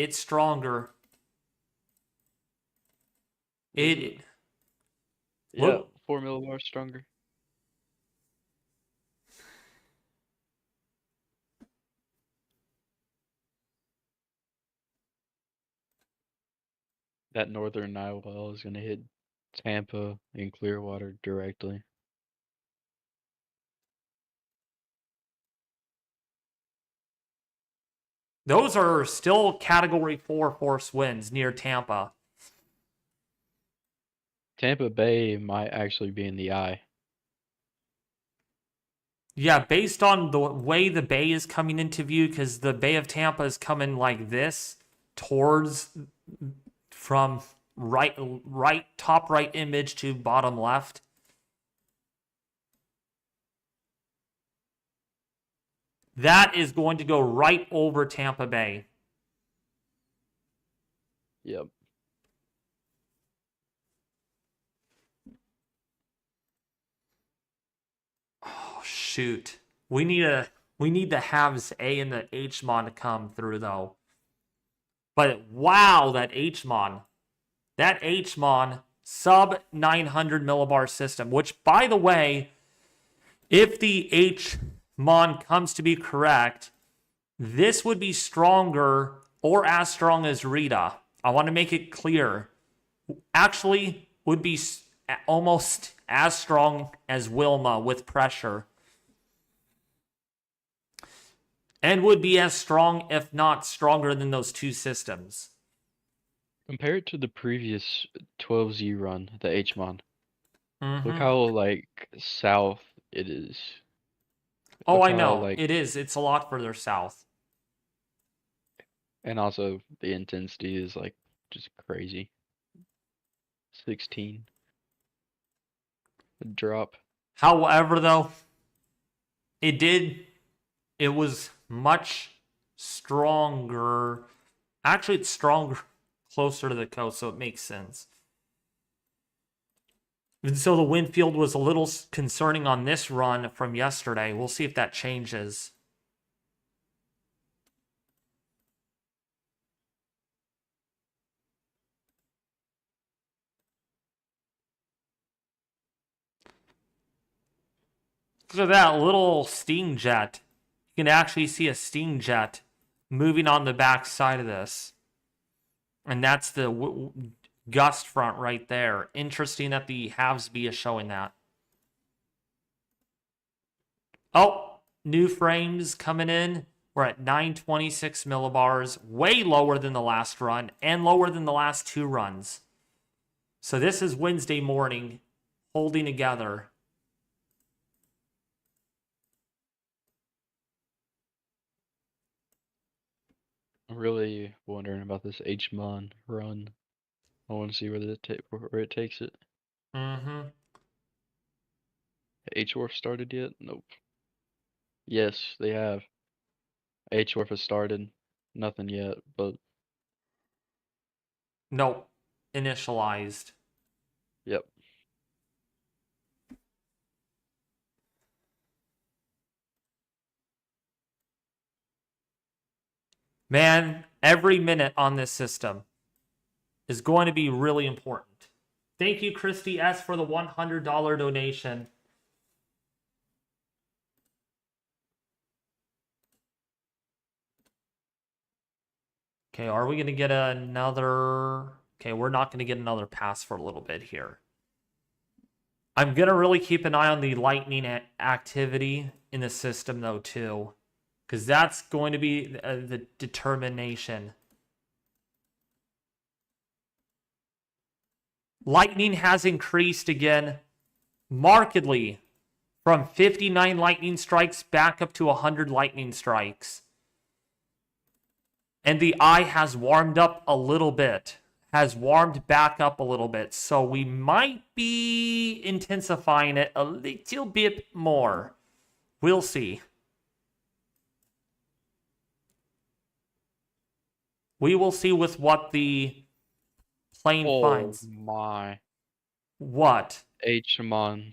Yeah,
Look,
4 millibars stronger. That northern Eyewall is gonna hit Tampa and Clearwater directly.
those are still Category 4 force winds near Tampa.
Tampa Bay might actually be in the eye.
Yeah, based on the way the bay is coming into view, because the Bay of Tampa is coming like this towards from top right image to bottom left. That is going to go right over Tampa Bay.
Yep.
Oh shoot. We need the halves A and the H-mon to come through though. But wow, that H-mon. That H-mon sub 900 millibar system, which by the way, if the H-mon comes to be correct, this would be stronger or as strong as Rita. I want to make it clear. Actually, would be almost as strong as Wilma with pressure. And would be as strong, if not stronger, than those two systems.
Compared to the previous 12Z run, the H-mon.
Mm-hmm.
Look how like south it is.
Oh,
Look
I
how,
know.
like,
It is. It's a lot further south.
and also the intensity is like just crazy. 16. A drop.
However, though, it was much stronger. Actually, it's stronger closer to the coast, so it makes sense. And so the wind field was a little concerning on this run from yesterday. We'll see if that changes. Look at that little Sting jet. You can actually see a Sting jet moving on the back side of this. And that's the gust front right there. Interesting that the halves B is showing that. Oh, new frames coming in. We're at 926 millibars, way lower than the last run and lower than the last two runs. So this is Wednesday morning, holding together.
I'm really wondering about this H-mon run. I want to see where it takes it.
Mm-hmm.
H-Wharf started yet? Nope. Yes, they have. H-Wharf has started. Nothing yet, but
Nope. Initialized.
yep.
Man, every minute on this system is going to be really important. Thank you, Christy S., for the $100 donation. Okay, are we going to get another... Okay, we're not going to get another pass for a little bit here. I'm going to really keep an eye on the lightning activity in the system, though, too. Because that's going to be the determination. Lightning has increased again markedly from 59 lightning strikes back up to 100 lightning strikes. And the eye has warmed up a little bit, has warmed back up a little bit. So we might be intensifying it a little bit more. We'll see. We will see with what the plane finds.
Oh my.
What?
H-mon.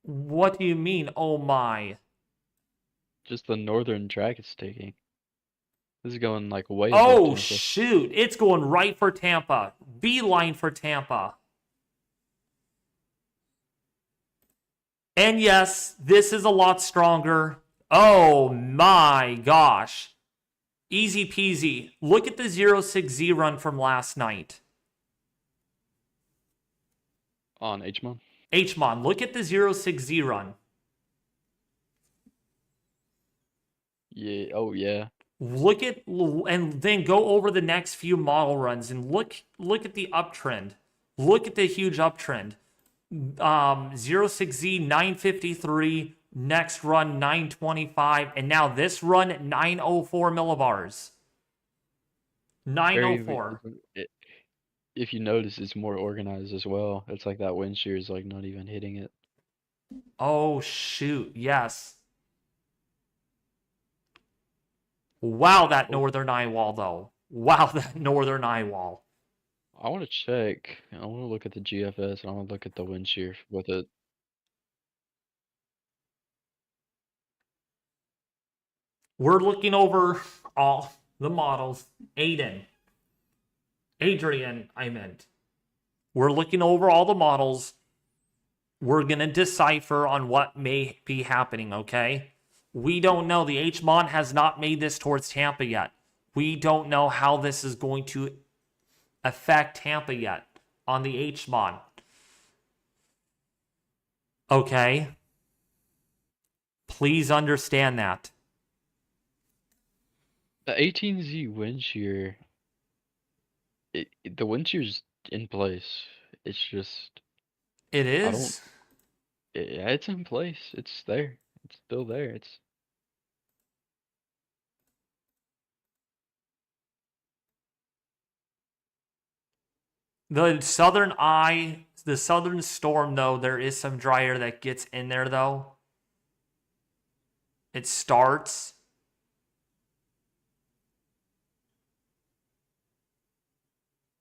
What do you mean, oh my?
Just the northern track it's taking. This is going like way
Oh,
above Tampa.
shoot. It's going right for Tampa. Beeline for Tampa. And yes, this is a lot stronger. Oh my gosh. Easy peasy. Look at the 06Z run from last night.
On H-mon?
H-mon, look at the 06Z run.
Yeah, oh yeah.
Look at, and then go over the next few model runs and look at the uptrend. Look at the huge uptrend. 06Z 953, Next run 925, and now this run 904 millibars.
Very,
904.
if you notice, it's more organized as well. It's like that wind shear is like not even hitting it.
Oh shoot, yes. Wow, that
Oh,
northern eye wall though. Wow, that northern eye wall.
I want to check. I want to look at the GFS and I want to look at the wind shear with it.
We're looking over all the models. Adrian, I meant. We're looking over all the models. We're going to decipher on what may be happening, okay? We don't know. The HMON has not made this towards Tampa yet. We don't know how this is going to affect Tampa yet on the HMON. Okay? Please understand that.
The 18Z wind shear, the wind shear's in place. It's just,
It
I don't,
is.
yeah, it's in place. It's there. It's still there. It's
The southern storm, though, there is some dry air that gets in there, though. It starts.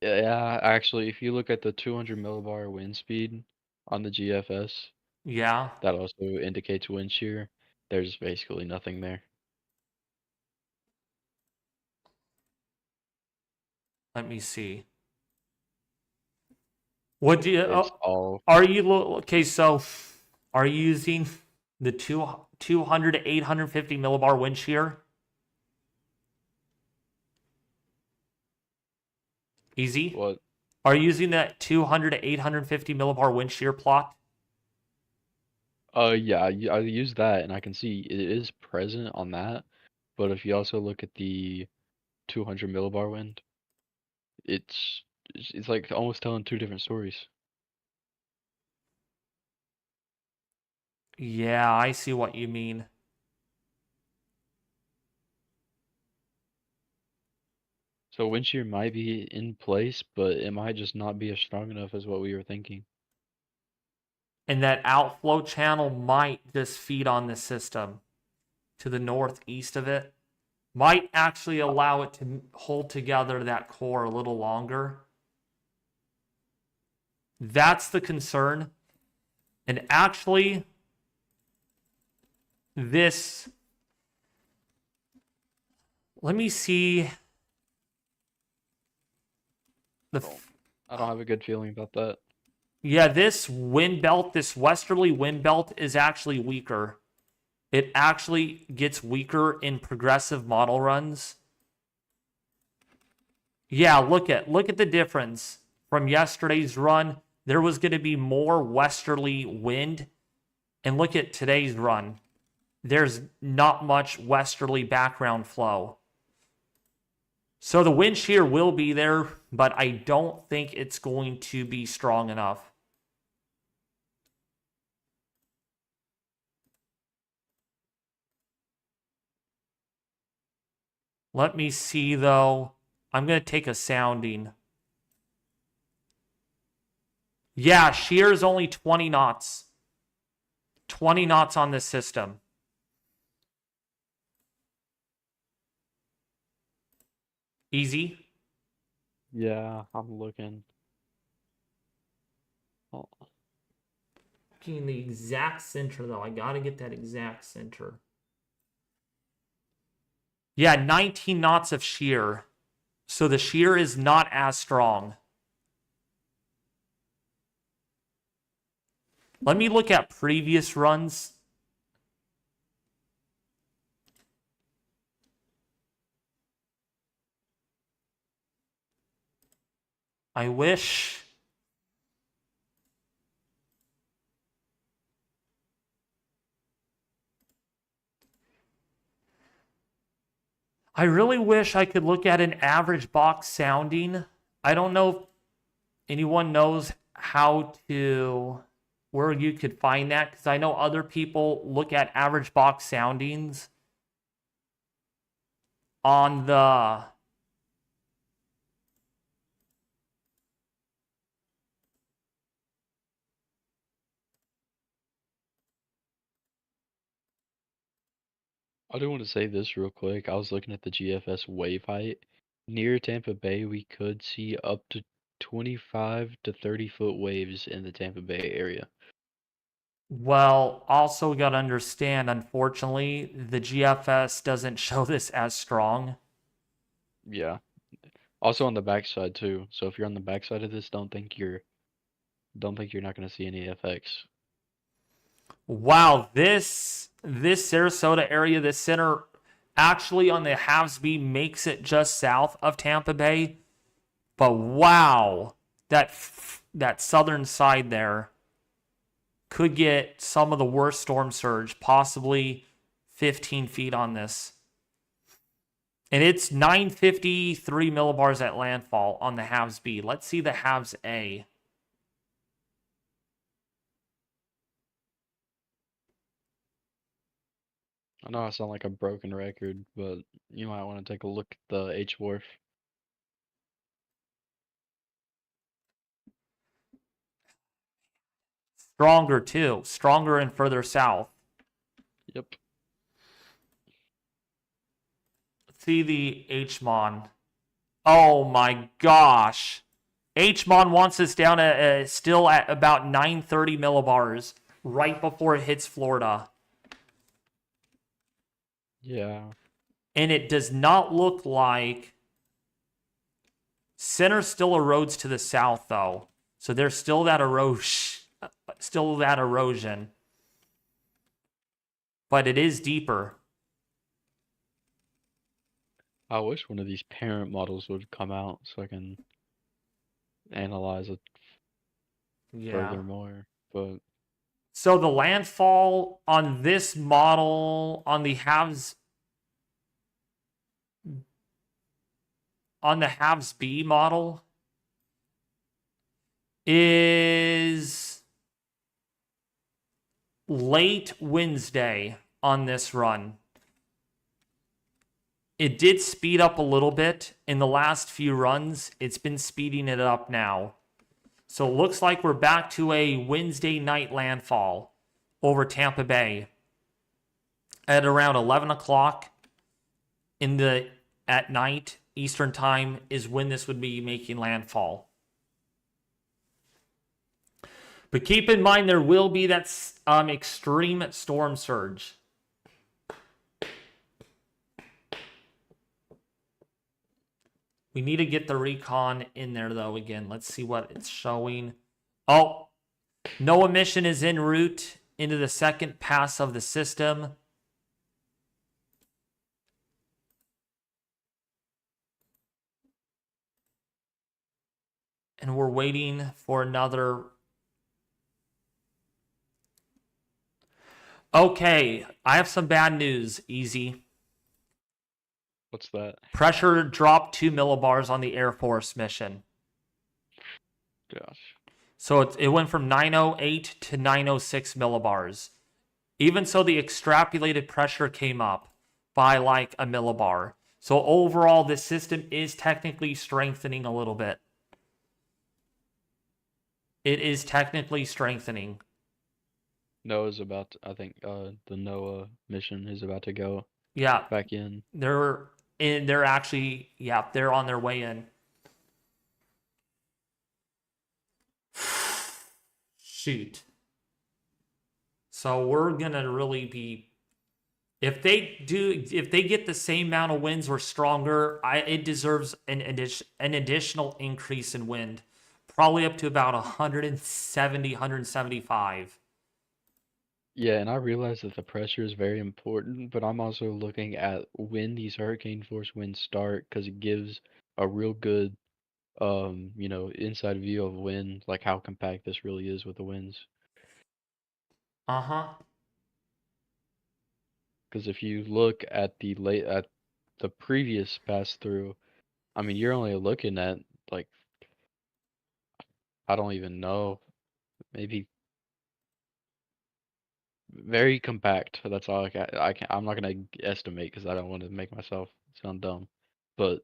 Yeah, actually, if you look at the 200 millibar wind speed on the GFS,
Yeah.
that also indicates wind shear. There's basically nothing there.
Let me see. What do you...
It's all,
are you... Okay, so are you using the 200 to 850 millibar wind shear? Easy.
what?
Are you using that 200 to 850 millibar wind shear plot?
Yeah, I use that and I can see it is present on that. But if you also look at the 200 millibar wind, it's like almost telling two different stories.
Yeah, I see what you mean.
So wind shear might be in place, but it might just not be as strong enough as what we were thinking.
And that outflow channel might just feed on the system to the northeast of it. Might actually allow it to hold together that core a little longer. That's the concern. And actually, this... Let me see...
I don't have a good feeling about that.
Yeah, this wind belt, this westerly wind belt is actually weaker. It actually gets weaker in progressive model runs. Yeah, look at the difference from yesterday's run. There was going to be more westerly wind. And look at today's run. There's not much westerly background flow. So the wind shear will be there, but I don't think it's going to be strong enough. Let me see, though. I'm going to take a sounding. Yeah, shear is only 20 knots. 20 knots on this system. Easy.
Yeah, I'm looking. Oh.
Getting the exact center, though. I got to get that exact center. Yeah, 19 knots of shear. So the shear is not as strong. Let me look at previous runs. I wish... I really wish I could look at an average box sounding. I don't know if anyone knows how to... where you could find that, because I know other people look at average box soundings on the
I do want to say this real quick. I was looking at the GFS wave height. Near Tampa Bay, we could see up to 25 to 30-foot waves in the Tampa Bay area.
well, also we got to understand, unfortunately, the GFS doesn't show this as strong.
Yeah. Also on the backside too. So if you're on the backside of this, don't think you're not going to see any effects.
Wow, this Sarasota area, this center, actually on the halves B makes it just south of Tampa Bay. But wow, that southern side there could get some of the worst storm surge, possibly 15 feet on this. And it's 953 millibars at landfall on the halves B. Let's see the halves A.
I know I sound like a broken record, but you might want to take a look at the H-Wharf.
Stronger too. Stronger and further south.
Yep.
Let's see the HMON. Oh my gosh. HMON wants us down at still at about 930 millibars right before it hits Florida.
Yeah.
And it does not look like center still erodes to the south though. So there's still that erosion. But it is deeper.
I wish one of these parent models would come out so I can analyze it
Yeah.
furthermore. But
So the landfall on this model on the halves B model is late Wednesday on this run. It did speed up a little bit in the last few runs. It's been speeding it up now. So it looks like we're back to a Wednesday night landfall over Tampa Bay at around 11 o'clock at night Eastern time is when this would be making landfall. But keep in mind there will be that extreme storm surge. We need to get the Recon in there, though, again. Let's see what it's showing. Oh, no emission is en route into the second pass of the system. And we're waiting for another. Okay, I have some bad news, Easy.
what's that?
Pressure dropped 2 millibars on the Air Force mission.
Gosh.
So it went from 908 to 906 millibars. Even so, the extrapolated pressure came up by like a millibar. So overall, the system is technically strengthening a little bit. It is technically strengthening.
NOAA's about to, I think the NOAA mission is about to go
Yeah,
back in.
they're actually, yeah, they're on their way in. Shoot. So we're gonna really be, if they get the same amount of winds or stronger, it deserves an additional increase in wind, probably up to about 170, 175.
Yeah, and I realize that the pressure is very important, but I'm also looking at when these hurricane force winds start because it gives a real good inside view of when, like how compact this really is with the winds.
Uh-huh.
Because if you look at the previous pass through, I mean, you're only looking at like I don't even know, maybe very compact. That's all I'm not gonna estimate because I don't want to make myself sound dumb, but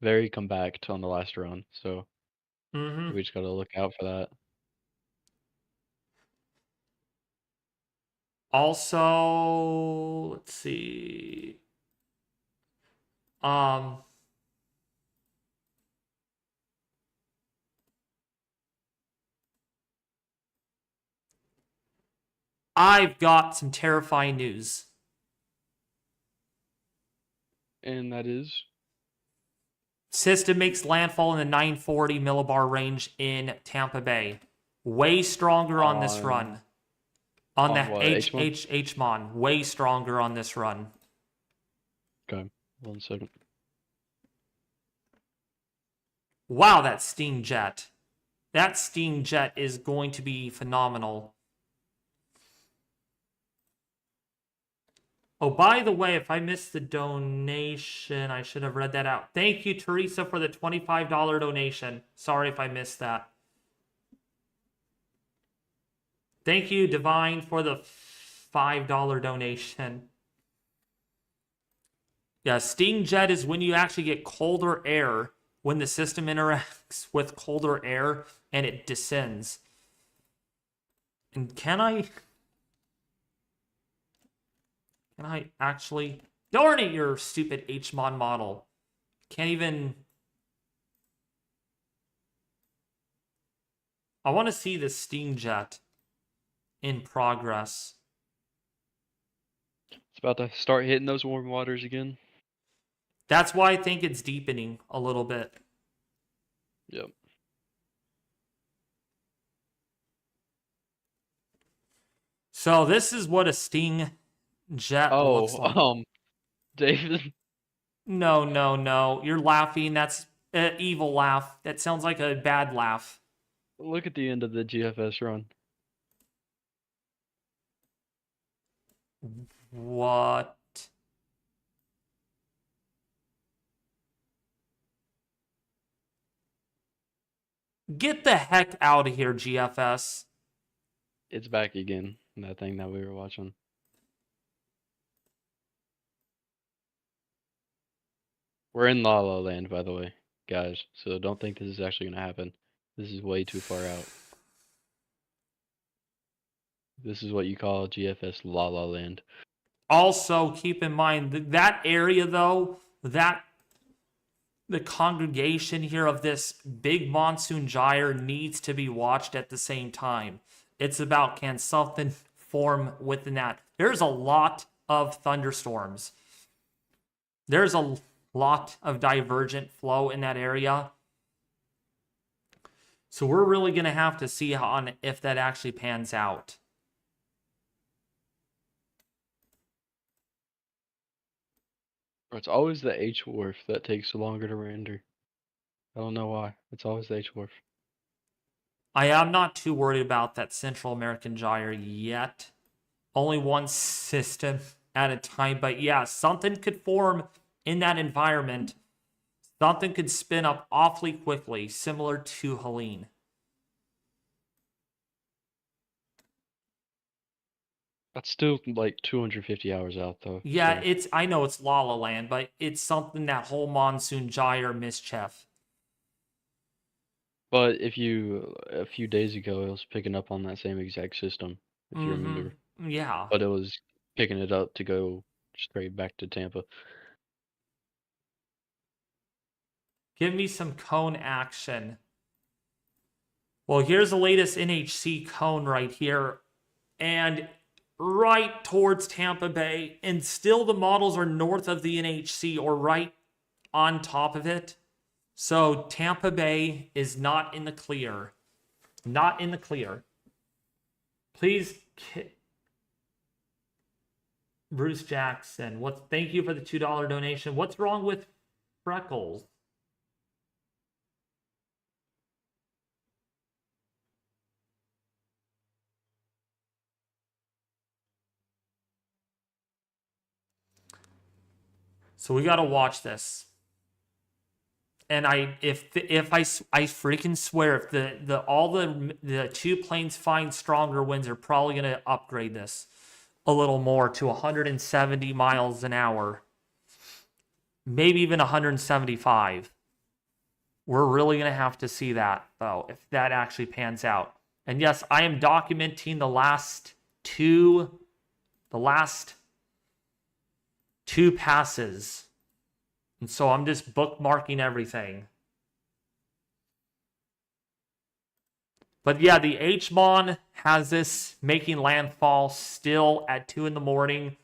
very compact on the last run. So
Mm-hmm.
we just gotta look out for that.
Also, let's see. Um, I've got some terrifying news.
And that is
System makes landfall in the 940 millibar range in Tampa Bay. Way stronger on this
on
run. On
on
the
what H1?
H-Mon. Way stronger on this run.
Okay, 1 second.
Wow, that Sting Jet. That Sting Jet is going to be phenomenal. Oh, by the way, if I missed the donation, I should have read that out. Thank you, Teresa, for the $25 donation. Sorry if I missed that. Thank you, Divine, for the $5 donation. Yeah, Sting Jet is when you actually get colder air, when the system interacts with colder air and it descends. And can I actually... Darn it, your stupid HMON model. Can't even... I want to see the Sting Jet in progress.
It's about to start hitting those warm waters again.
That's why I think it's deepening a little bit.
Yep.
So this is what a Sting Jet looks like.
David.
No, no, no. You're laughing. That's an evil laugh. That sounds like a bad laugh.
Look at the end of the GFS run.
What? Get the heck out of here, GFS.
It's back again. That thing that we were watching. We're in La La Land, by the way, guys. So don't think this is actually gonna happen. This is way too far out. This is what you call GFS La La Land.
Also, keep in mind that area, though, the congregation here of this big monsoon gyre needs to be watched at the same time. It's about, can something form within that? There's a lot of thunderstorms. There's a lot of divergent flow in that area. So we're really going to have to see if that actually pans out.
It's always the H wharf that takes longer to render. I don't know why. It's always the H wharf.
I am not too worried about that Central American gyre yet. Only one system at a time. But yeah, something could form in that environment. Something could spin up awfully quickly, similar to Helene.
That's still like 250 hours out, though.
Yeah,
So.
I know it's La La Land, but it's something that whole monsoon gyre mischief.
But a few days ago, it was picking up on that same exact system, if you remember.
Yeah.
But it was picking it up to go straight back to Tampa.
Give me some cone action. Well, here's the latest NHC cone right here. And right towards Tampa Bay. And still the models are north of the NHC or right on top of it. So Tampa Bay is not in the clear. Not in the clear. Please, Bruce Jackson. Thank you for the $2 donation. What's wrong with Freckles? So we got to watch this. And if I freaking swear, if all the two planes find stronger winds, they're probably gonna upgrade this. a little more to 170 miles an hour, maybe even 175. We're really going to have to see that, though, if that actually pans out. And yes, I am documenting the last two passes. And so I'm just bookmarking everything. But yeah, the H-Mon has this making landfall still at 2 in the morning,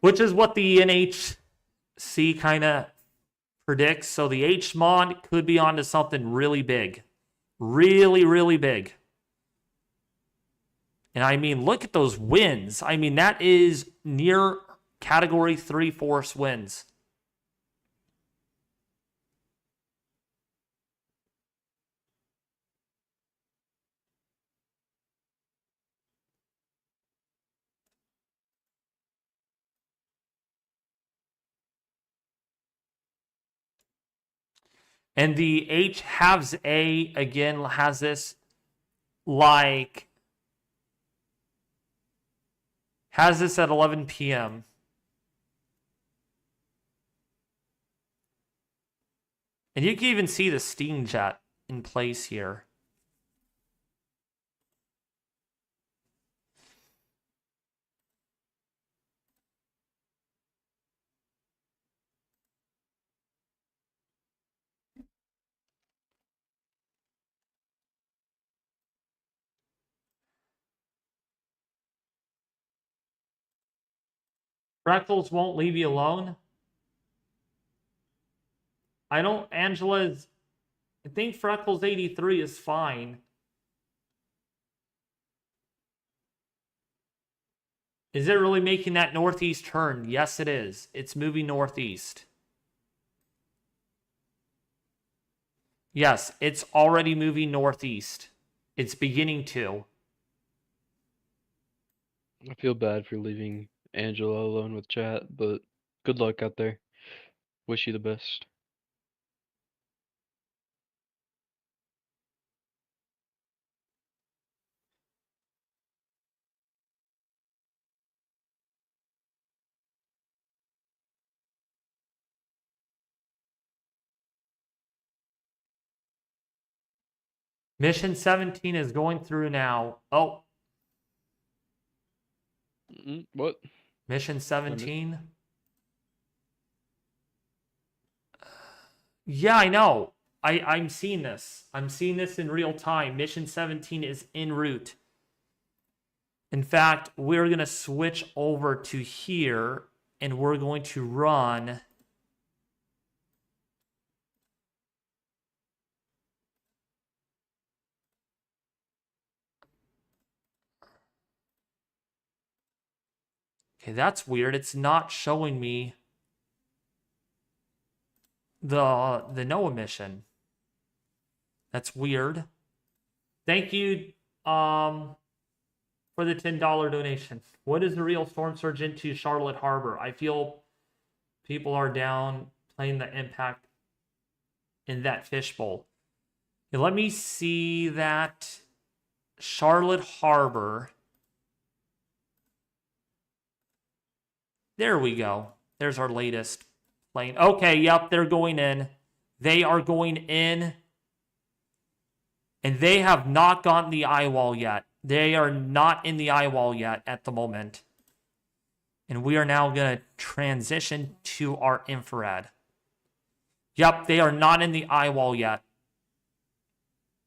which is what the NHC kind of predicts. So the H-Mon could be onto something really big. Really, really big. And I mean, look at those winds. I mean, that is near Category 3 force winds. And the H halves A, again, has this like... has this at 11 p.m. And you can even see the steam jet in place here. Freckles won't leave you alone. I think Freckles 83 is fine. Is it really making that northeast turn? Yes, it is. It's moving northeast. Yes, it's already moving northeast. It's beginning to.
I feel bad for leaving Angela alone with chat, but good luck out there. Wish you the best.
Mission 17 is going through now. Oh.
What?
Mission 17? Yeah, I know. I'm seeing this. I'm seeing this in real time. Mission 17 is en route. In fact, we're going to switch over to here, and we're going to run... Okay, that's weird. It's not showing me the NOAA mission. That's weird. Thank you for the $10 donation. What is the real storm surge into Charlotte Harbor? I feel people are down playing the impact in that fishbowl. Okay, let me see that Charlotte Harbor. There we go. There's our latest plane. Okay, yep, they're going in. They are going in. And they have not gotten the Eyewall yet. They are not in the Eyewall yet at the moment. And we are now going to transition to our infrared. Yep, they are not in the Eyewall yet.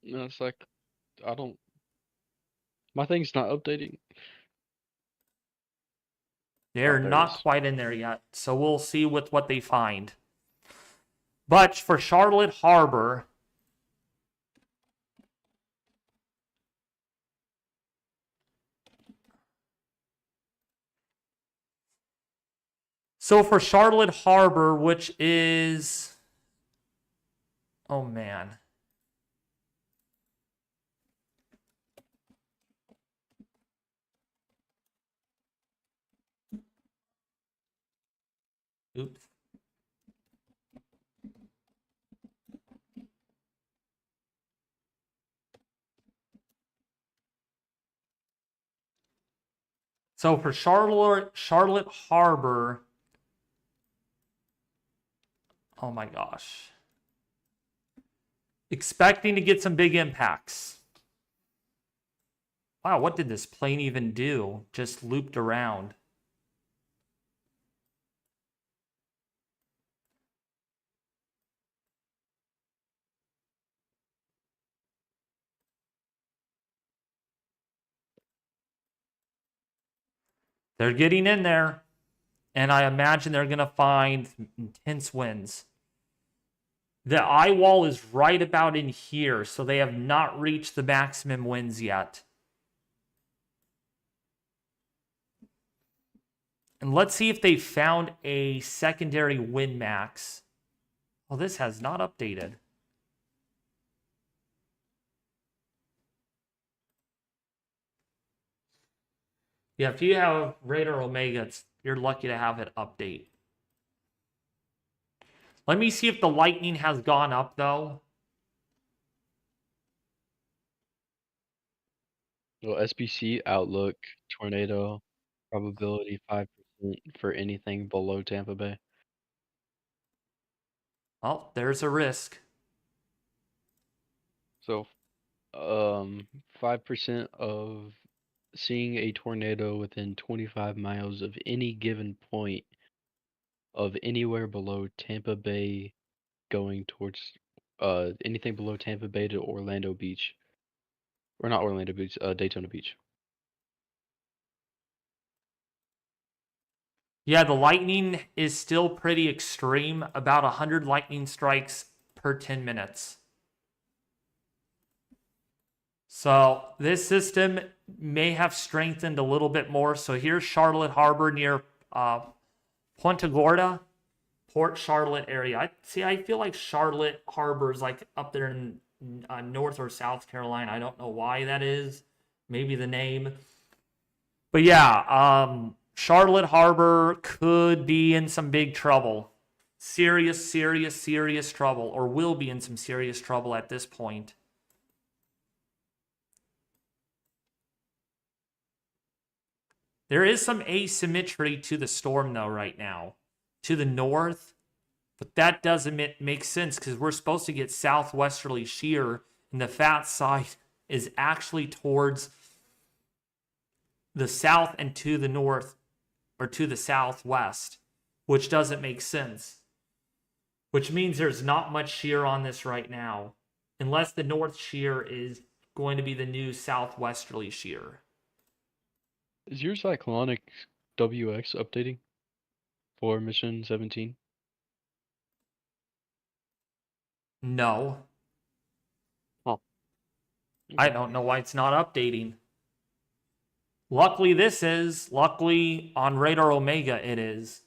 No, it's like, I don't... My thing's not updating.
They're not quite in there yet. So we'll see with what they find. But for Charlotte Harbor... So for Charlotte Harbor, which is... Oh, man. Oops. So for Charlotte Harbor, oh my gosh. Expecting to get some big impacts. Wow, what did this plane even do? Just looped around. They're getting in there. And I imagine they're going to find intense winds. The Eyewall is right about in here, so they have not reached the maximum winds yet. And let's see if they found a secondary wind max. Well, this has not updated. Yeah, if you have Radar Omega, you're lucky to have it update. Let me see if the lightning has gone up, though.
Well, SBC outlook tornado probability 5% for anything below Tampa Bay.
Well, there's a risk.
So, 5% of seeing a tornado within 25 miles of any given point of anywhere below Tampa Bay going towards anything below Tampa Bay to Orlando Beach. Or not Orlando Beach, Daytona Beach.
Yeah, the lightning is still pretty extreme. About 100 lightning strikes per 10 minutes. So this system may have strengthened a little bit more. So here's Charlotte Harbor near Punta Gorda, Port Charlotte area. I feel like Charlotte Harbor is like up there in North or South Carolina. I don't know why that is. Maybe the name. But yeah, Charlotte Harbor could be in some big trouble. Serious trouble, or will be in some serious trouble at this point. There is some asymmetry to the storm, though, right now. To the north, but that doesn't make sense because we're supposed to get southwesterly shear, and the fat side is actually towards the south and to the north, or to the southwest, which doesn't make sense. Which means there's not much shear on this right now, unless the north shear is going to be the new southwesterly shear.
Is your cyclonic WX updating for mission 17?
No.
Oh.
I don't know why it's not updating. Luckily on Radar Omega it is.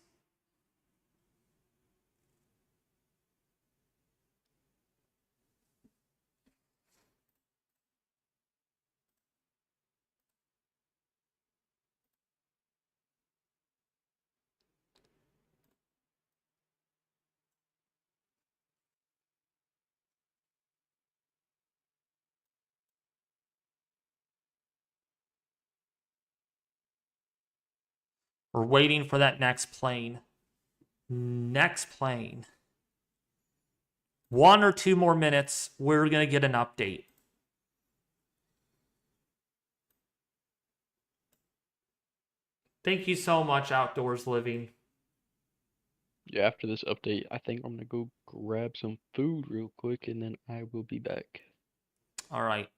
We're waiting for that next plane. Next plane. 1 or 2 more minutes, we're going to get an update. Thank you so much, Outdoors Living.
Yeah, after this update, I think I'm gonna go grab some food real quick and then I will be back.
All right.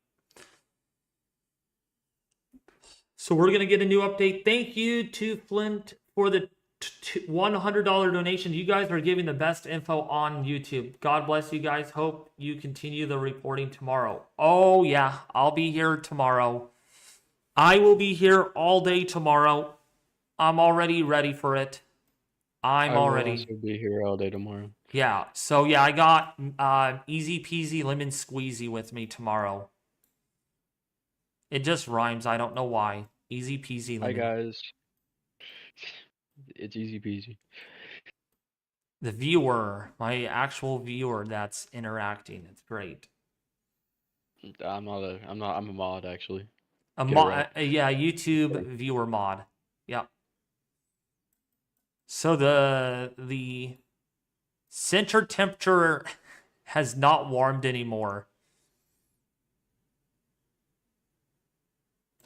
So we're going to get a new update. Thank you to Flint for the $100 donation. You guys are giving the best info on YouTube. God bless you guys. Hope you continue the reporting tomorrow. Oh, yeah. I'll be here tomorrow. I will be here all day tomorrow. I'm already ready for it. I
will also be here all day tomorrow.
Yeah. So, yeah, I got easy peasy lemon squeezy with me tomorrow. It just rhymes. I don't know why. Easy peasy lemon.
Hi, guys. It's easy peasy.
The viewer, my actual viewer that's interacting. It's great.
I'm a mod actually.
Yeah, YouTube viewer mod. Yep. So the center temperature has not warmed anymore.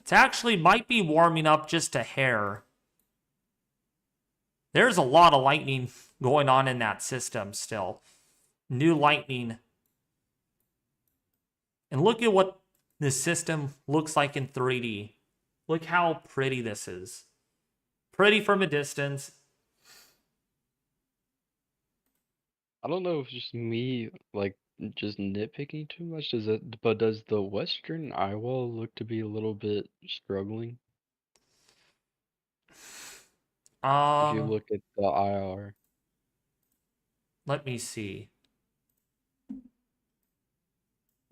It actually might be warming up just a hair. There's a lot of lightning going on in that system still. New lightning. And look at what this system looks like in 3D. Look how pretty this is. Pretty from a distance.
I don't know if it's just me, like, just nitpicking too much. But does the Western Eyewall look to be a little bit struggling? If you look at the IR.
Let me see.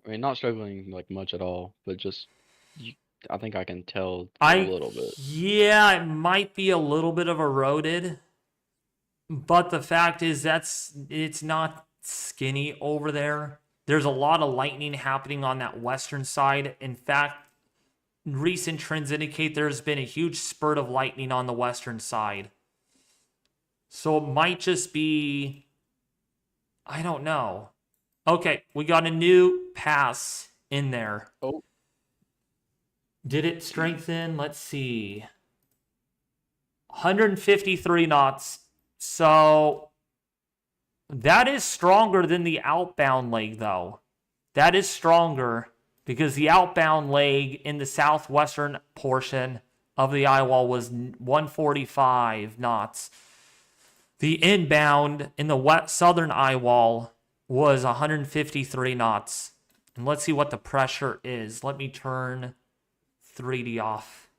I mean, not struggling like much at all, but just you, I think I can tell a little bit.
Yeah, it might be a little bit of eroded, but the fact is it's not skinny over there. There's a lot of lightning happening on that western side. In fact, recent trends indicate there's been a huge spurt of lightning on the western side. So it might just be, I don't know. Okay, we got a new pass in there.
Oh.
Did it strengthen? Let's see. 153 knots. So that is stronger than the outbound leg, though. That is stronger because the outbound leg in the southwestern portion of the Eyewall was 145 knots. The inbound in the southern Eyewall was 153 knots. And let's see what the pressure is. Let me turn 3D off.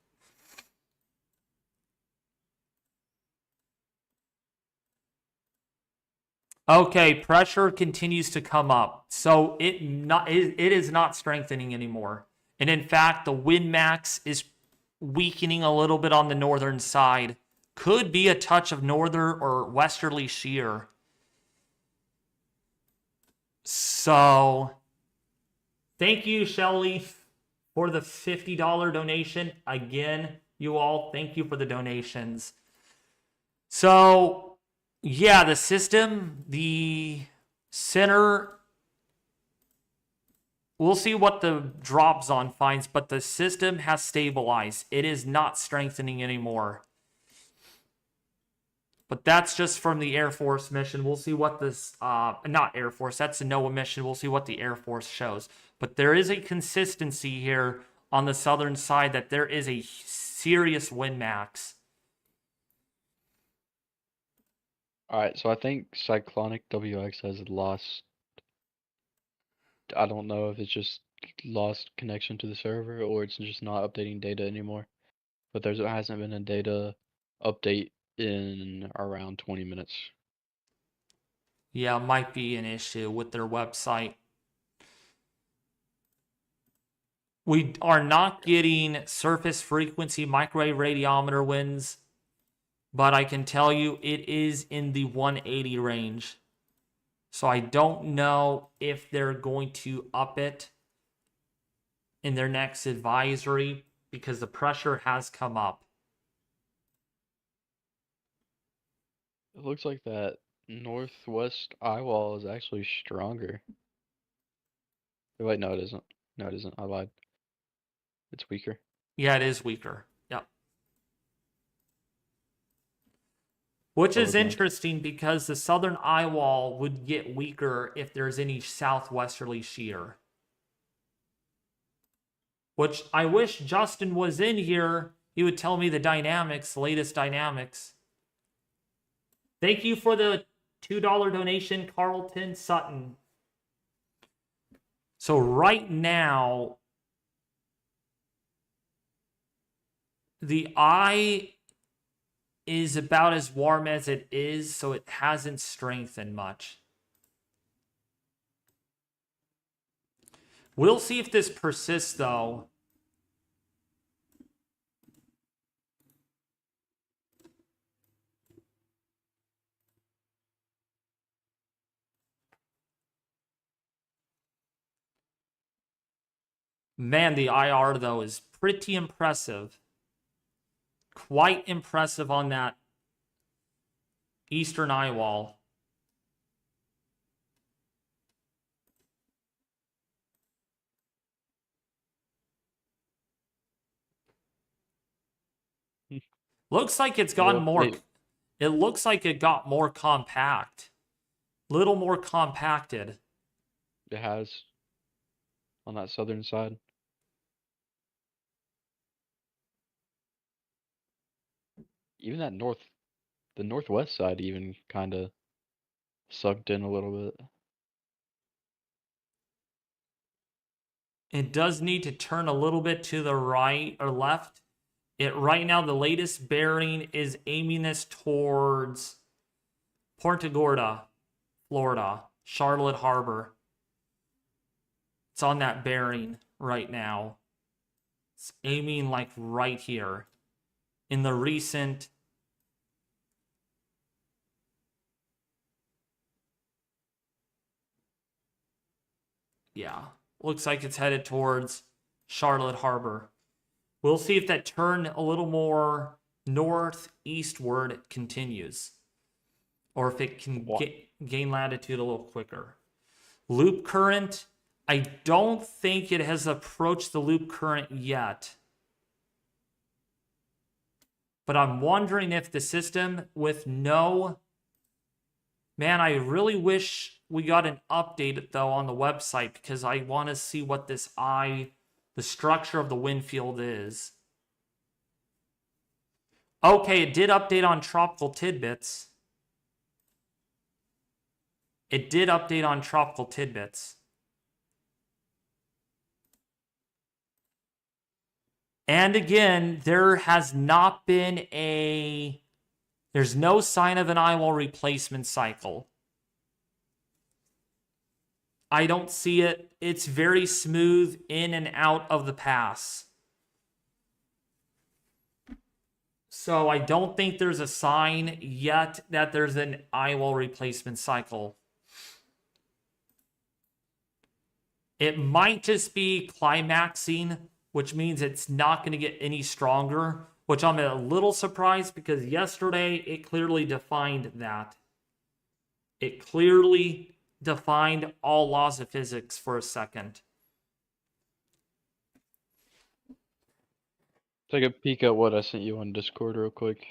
Okay, pressure continues to come up. So it is not strengthening anymore. And in fact, the wind max is weakening a little bit on the northern side. Could be a touch of northern or westerly shear. So, thank you, Shelly, for the $50 donation. Again, you all, thank you for the donations. So, yeah, the system, the center, we'll see what the dropsonde finds, but the system has stabilized. It is not strengthening anymore. But that's just from the Air Force mission. We'll see what this, not Air Force, that's a NOAA mission. We'll see what the Air Force shows. But there is a consistency here on the southern side that there is a serious wind max.
Alright, so I think Cyclonic WX has lost. I don't know if it's just lost connection to the server or it's just not updating data anymore. But there hasn't been a data update in around 20 minutes.
Yeah, might be an issue with their website. We are not getting surface frequency microwave radiometer winds, but I can tell you it is in the 180 range. So I don't know if they're going to up it in their next advisory because the pressure has come up.
It looks like that northwest eyewall is actually stronger. Wait, no, it isn't. No, it isn't. I lied. It's weaker.
Yeah, it is weaker. Yep. Which is interesting because the southern eyewall would get weaker if there's any southwesterly shear. Which I wish Justin was in here. He would tell me the dynamics, latest dynamics. Thank you for the $2 donation, Carlton Sutton. So right now, the eye is about as warm as it is, so it hasn't strengthened much. We'll see if this persists, though. Man, the IR, though, is pretty impressive. Quite impressive on that eastern eyewall. Looks like it's gotten more. It looks like it got more compact. Little more compacted.
It has on that southern side. Even the northwest side even kind of sucked in a little bit.
It does need to turn a little bit to the right or left. Right now, the latest bearing is aiming this towards Punta Gorda, Florida, Charlotte Harbor. It's on that bearing right now. It's aiming like right here. In the recent... Yeah, looks like it's headed towards Charlotte Harbor. We'll see if that turn a little more northeastward continues. Or if it can gain latitude a little quicker. Loop current, I don't think it has approached the loop current yet. But I'm wondering if the system with no... Man, I really wish we got an update, though, on the website, because I want to see what the structure of the wind field is. Okay, it did update on tropical tidbits. It did update on tropical tidbits. And again, there has not been there's no sign of an eyewall replacement cycle. I don't see it. It's very smooth in and out of the pass. So I don't think there's a sign yet that there's an eyewall replacement cycle. It might just be climaxing, which means it's not going to get any stronger, which I'm a little surprised because yesterday it clearly defined that. It clearly defined all laws of physics for a second.
Take a peek at what I sent you on Discord real quick.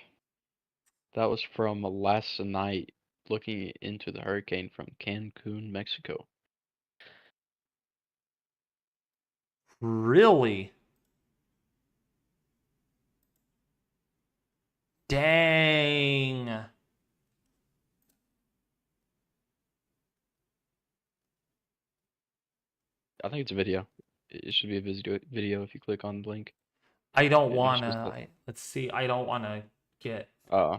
That was from last night, looking into the hurricane from Cancun, Mexico.
Really? Dang.
I think it's a video. It should be a video if you click on the link.
I don't want to... Let's see. I don't want to get...
Yeah,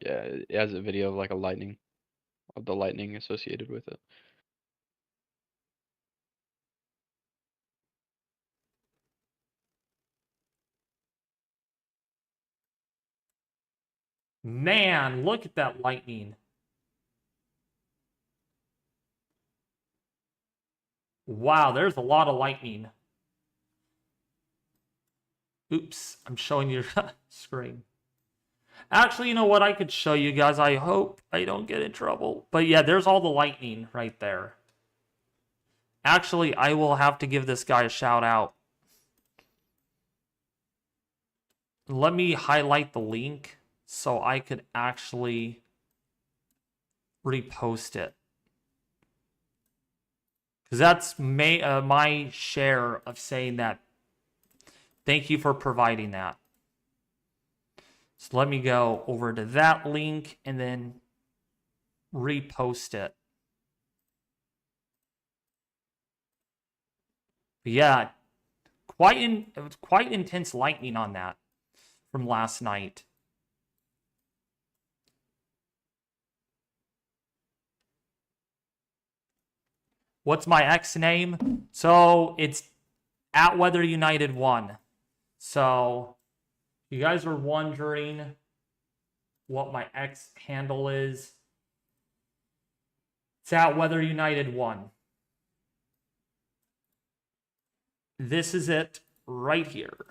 it has a video of like a lightning, of the lightning associated with it.
Man, look at that lightning. Wow, there's a lot of lightning. Oops, I'm showing your screen. Actually, you know what? I could show you guys. I hope I don't get in trouble. But yeah, there's all the lightning right there. Actually, I will have to give this guy a shout out. Let me highlight the link so I could actually repost it. Because that's my share of saying that. Thank you for providing that. So let me go over to that link and then repost it. But yeah, it was quite intense lightning on that from last night. What's my X name? So it's at Weather United 1. So you guys are wondering what my X handle is. It's at Weather United 1. This is it right here.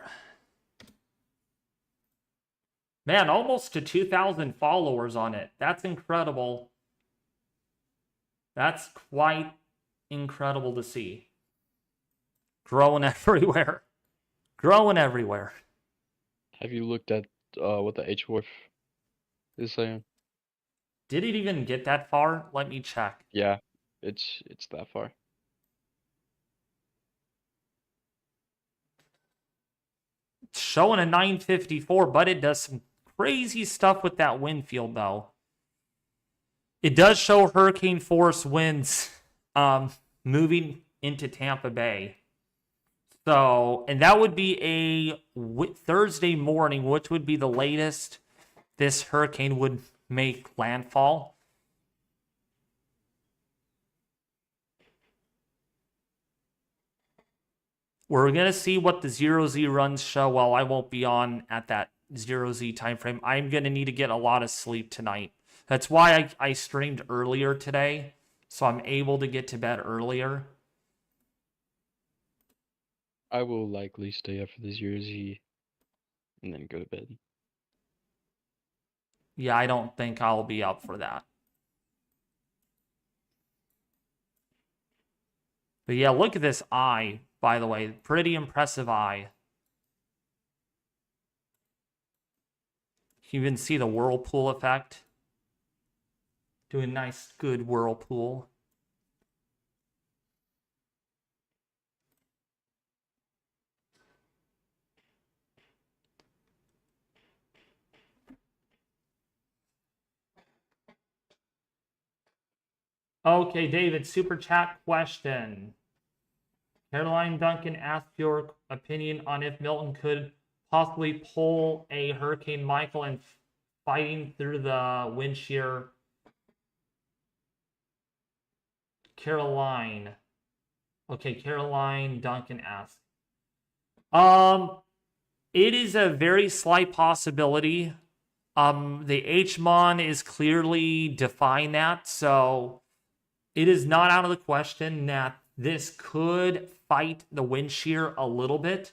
Man, almost to 2,000 followers on it. That's incredible. That's quite incredible to see. Growing everywhere. Growing everywhere.
Have you looked at what the H-Wolf is saying?
Did it even get that far? Let me check.
Yeah, it's that far.
It's showing a 954, but it does some crazy stuff with that wind field, though. It does show hurricane force winds moving into Tampa Bay. So, and that would be a Thursday morning, which would be the latest this hurricane would make landfall. We're going to see what the 0Z runs show. Well, I won't be on at that 0Z time frame. I'm going to need to get a lot of sleep tonight. That's why I streamed earlier today, so I'm able to get to bed earlier.
I will likely stay up for this Jersey and then go to bed.
Yeah, I don't think I'll be up for that. But yeah, look at this eye, by the way. Pretty impressive eye. You can see the whirlpool effect. Doing nice, good whirlpool. Okay, David, super chat question. Caroline Duncan asked your opinion on if Milton could possibly pull a Hurricane Michael and fighting through the wind shear. Caroline. Okay, Caroline Duncan asked. It is a very slight possibility. The HMON is clearly defying that, so it is not out of the question that this could fight the wind shear a little bit.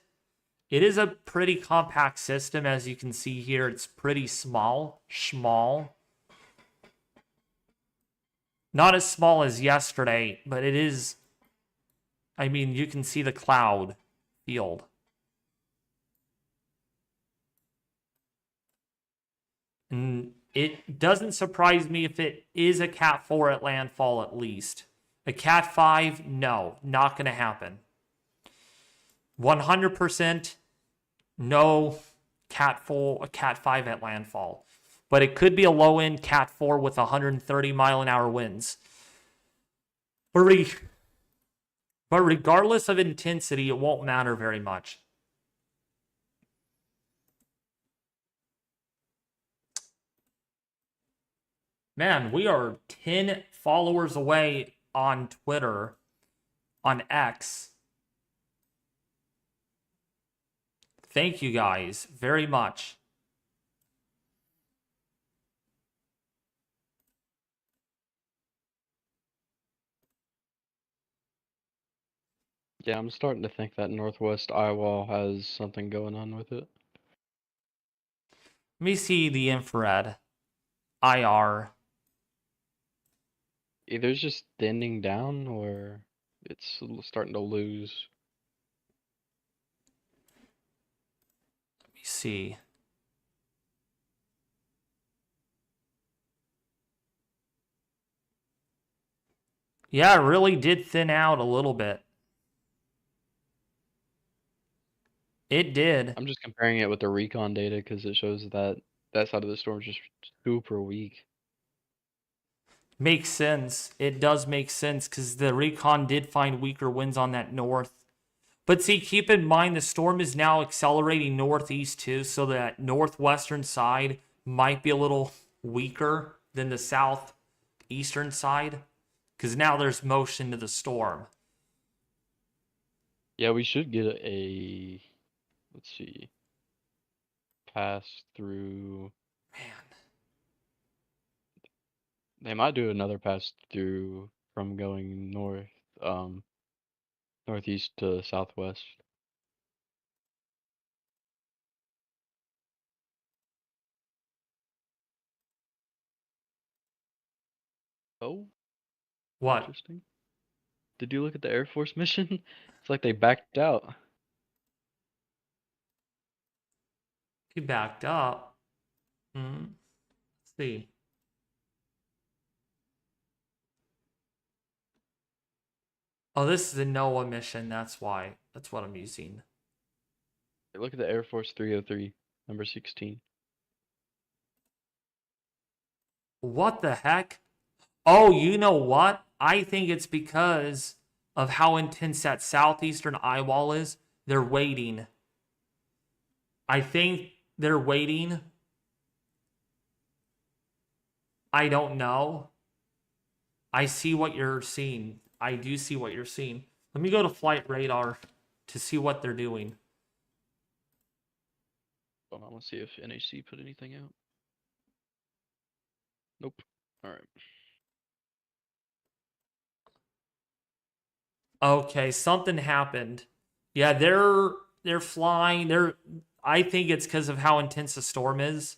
It is a pretty compact system, as you can see here. It's pretty small. Not as small as yesterday, but it is. I mean, you can see the cloud field. And it doesn't surprise me if it is a Cat 4 at landfall at least. A Cat 5, no, not going to happen. 100% no Cat 4, a Cat 5 at landfall. But it could be a low-end Cat 4 with 130 mile an hour winds. But regardless of intensity, it won't matter very much. Man, we are 10 followers away on Twitter, on X. Thank you guys very much.
Yeah, I'm starting to think that Northwest Eyewall has something going on with it.
Let me see the infrared. IR.
Either it's just thinning down or it's starting to lose.
Let me see. Yeah, it really did thin out a little bit. It did.
I'm just comparing it with the Recon data because it shows that that side of the storm is just super weak.
Makes sense. It does make sense because the Recon did find weaker winds on that north. But see, keep in mind the storm is now accelerating northeast too, so that northwestern side might be a little weaker than the southeastern side because now there's motion to the storm.
Yeah, we should get a let's see, pass through.
Man,
They might do another pass through from going northeast to southwest. Oh,
What?
interesting. Did you look at the Air Force mission? It's like they backed out.
He backed up. Let's see. Oh, this is a NOAA mission. That's why. That's what I'm using.
Look at the Air Force 303, number 16.
What the heck? Oh, you know what? I think it's because of how intense that southeastern eyewall is. They're waiting. I think they're waiting. I don't know. I see what you're seeing. I do see what you're seeing. Let me go to flight radar to see what they're doing.
Hold on, let's see if NHC put anything out. Nope. All right.
Okay, something happened. Yeah, they're flying. I think it's because of how intense the storm is.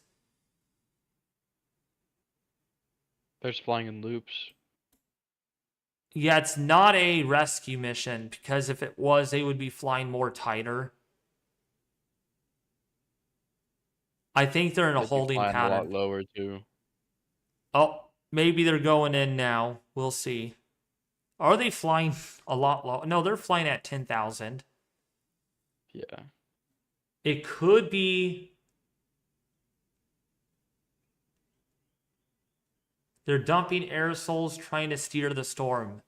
They're just flying in loops.
Yeah, it's not a rescue mission because if it was, they would be flying more tighter. I think they're in a
They'd be
holding
flying a lot
pattern.
lower too.
Oh, maybe they're going in now. We'll see. Are they flying a lot low? No, they're flying at 10,000.
Yeah.
It could be they're dumping aerosols trying to steer the storm.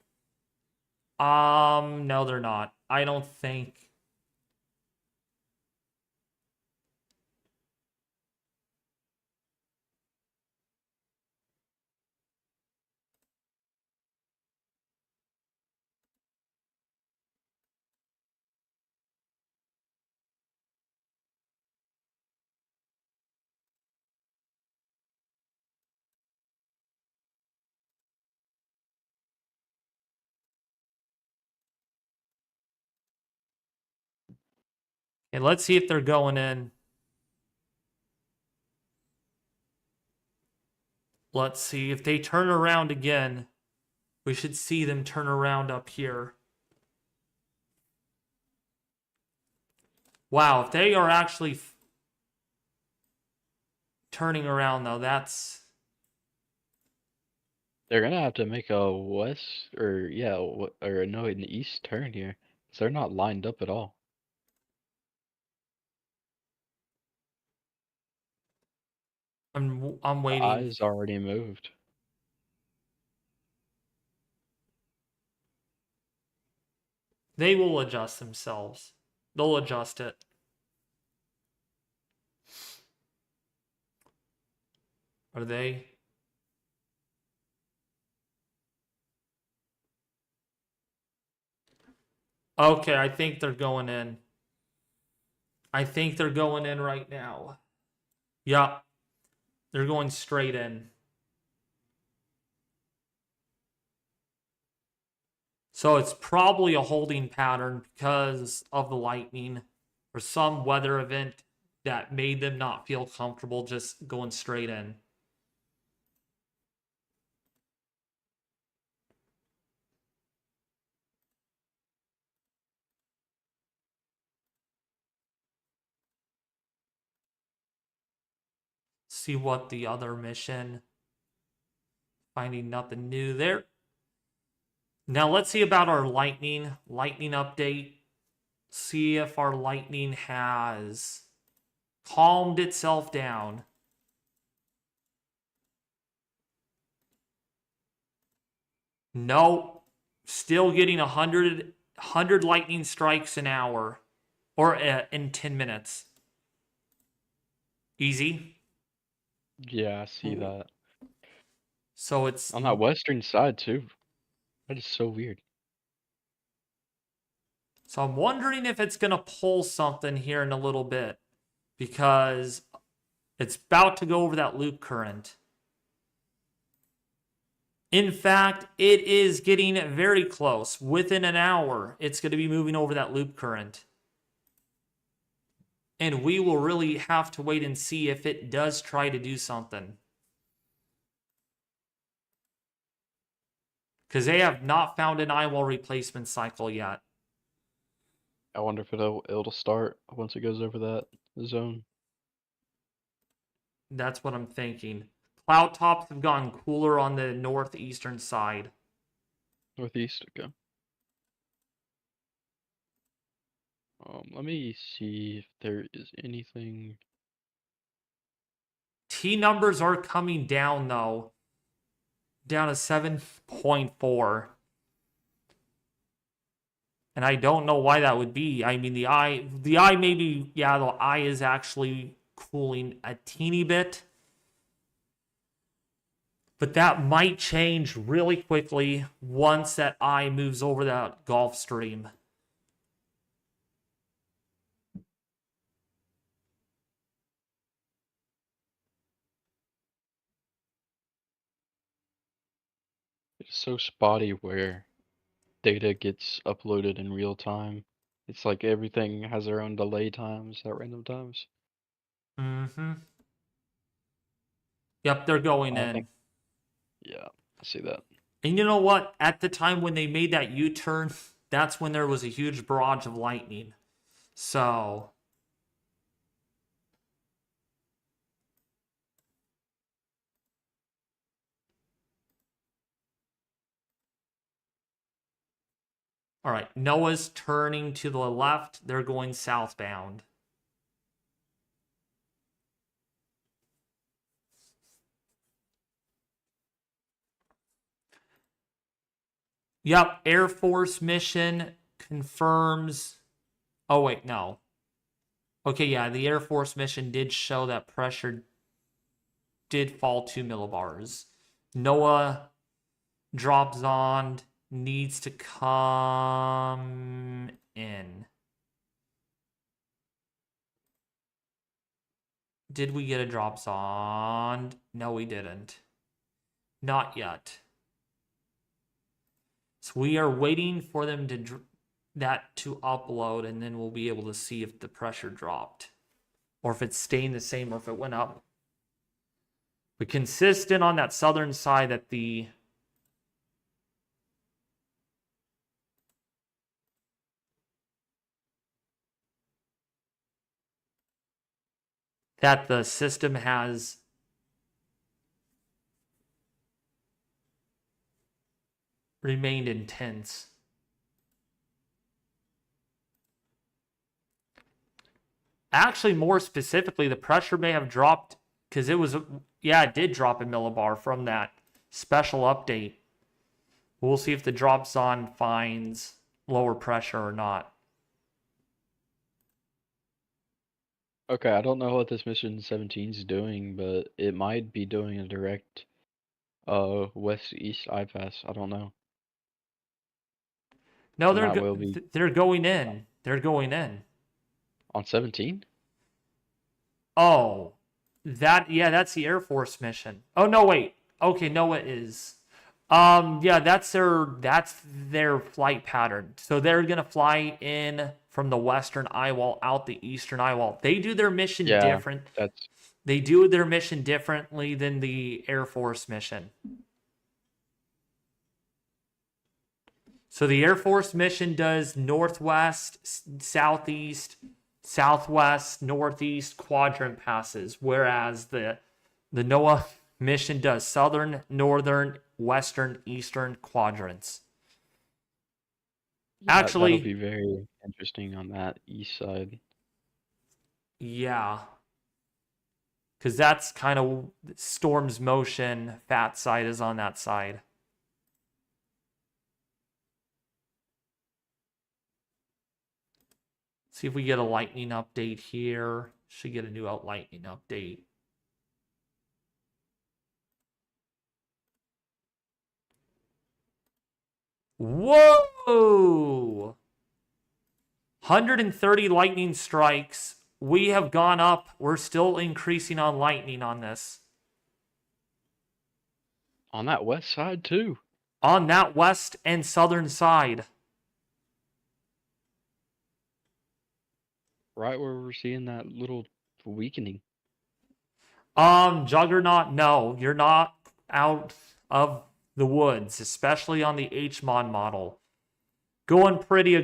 No, they're not. I don't think. And let's see if they're going in. Let's see if they turn around again. We should see them turn around up here. Wow, if they are actually turning around though, that's
They're gonna have to make a west or yeah, or no, an east turn here. So they're not lined up at all.
I'm
The
waiting.
eyes already moved.
They will adjust themselves. They'll adjust it. Are they? Okay, I think they're going in. I think they're going in right now. Yeah, they're going straight in. So it's probably a holding pattern because of the lightning or some weather event that made them not feel comfortable just going straight in. See what the other mission. Finding nothing new there. Now let's see about our lightning update. See if our lightning has calmed itself down. No, still getting 100 lightning strikes an hour or in 10 minutes. Easy.
Yeah, I see that.
So it's
On that western side too. That is so weird.
so I'm wondering if it's going to pull something here in a little bit because it's about to go over that loop current. In fact, it is getting very close. Within an hour, it's going to be moving over that loop current. And we will really have to wait and see if it does try to do something. Because they have not found an eyewall replacement cycle yet.
I wonder if it'll start once it goes over that zone.
That's what I'm thinking. Cloud tops have gotten cooler on the northeastern side.
Northeast, okay. Let me see if there is anything.
T numbers are coming down though. Down to 7.4. And I don't know why that would be. I mean, the eye maybe, yeah, the eye is actually cooling a teeny bit. But that might change really quickly once that eye moves over that Gulf Stream.
It's so spotty where data gets uploaded in real time. It's like everything has their own delay times at random times.
Mm-hmm. Yep, they're going
I
in.
think, yeah, I see that.
And you know what? At the time when they made that U-turn, that's when there was a huge barrage of lightning. So... All right, NOAA's turning to the left. They're going southbound. Yep, Air Force mission confirms. Oh, wait, no. Okay, yeah, the Air Force mission did show that pressure did fall 2 millibars. NOAA dropsonde needs to come in. Did we get a dropsonde? No, we didn't. Not yet. So we are waiting for them to upload, and then we'll be able to see if the pressure dropped, or if it's staying the same, or if it went up. But consistent on that southern side that the system has remained intense. Actually, more specifically, the pressure may have dropped because it was, yeah, it did drop a millibar from that special update. We'll see if the dropsonde finds lower pressure or not.
Okay, I don't know what this mission 17 is doing, but it might be doing a direct west-east eye pass. I don't know.
No,
And that will be
they're going in. They're going in.
on 17?
Oh, that's the Air Force mission. Oh no, wait. Okay, no, it is. Yeah, that's their flight pattern. So they're gonna fly in from the western eyewall out the eastern eyewall. They do their mission different. They do their mission differently than the Air Force mission. So the Air Force mission does northwest, southeast, southwest, northeast quadrant passes, whereas the NOAA mission does southern, northern, western, eastern quadrants.
Yeah,
Actually,
that'll be very interesting on that east side.
Yeah. Because that's kind of Storm's motion. Fat side is on that side. See if we get a lightning update here. Should get a new lightning update. Whoa! 130 lightning strikes. We have gone up. We're still increasing on lightning on this.
On that west side, too.
On that west and southern side.
Right where we're seeing that little weakening.
Juggernaut, no. You're not out of the woods, especially on the HMON model. Going pretty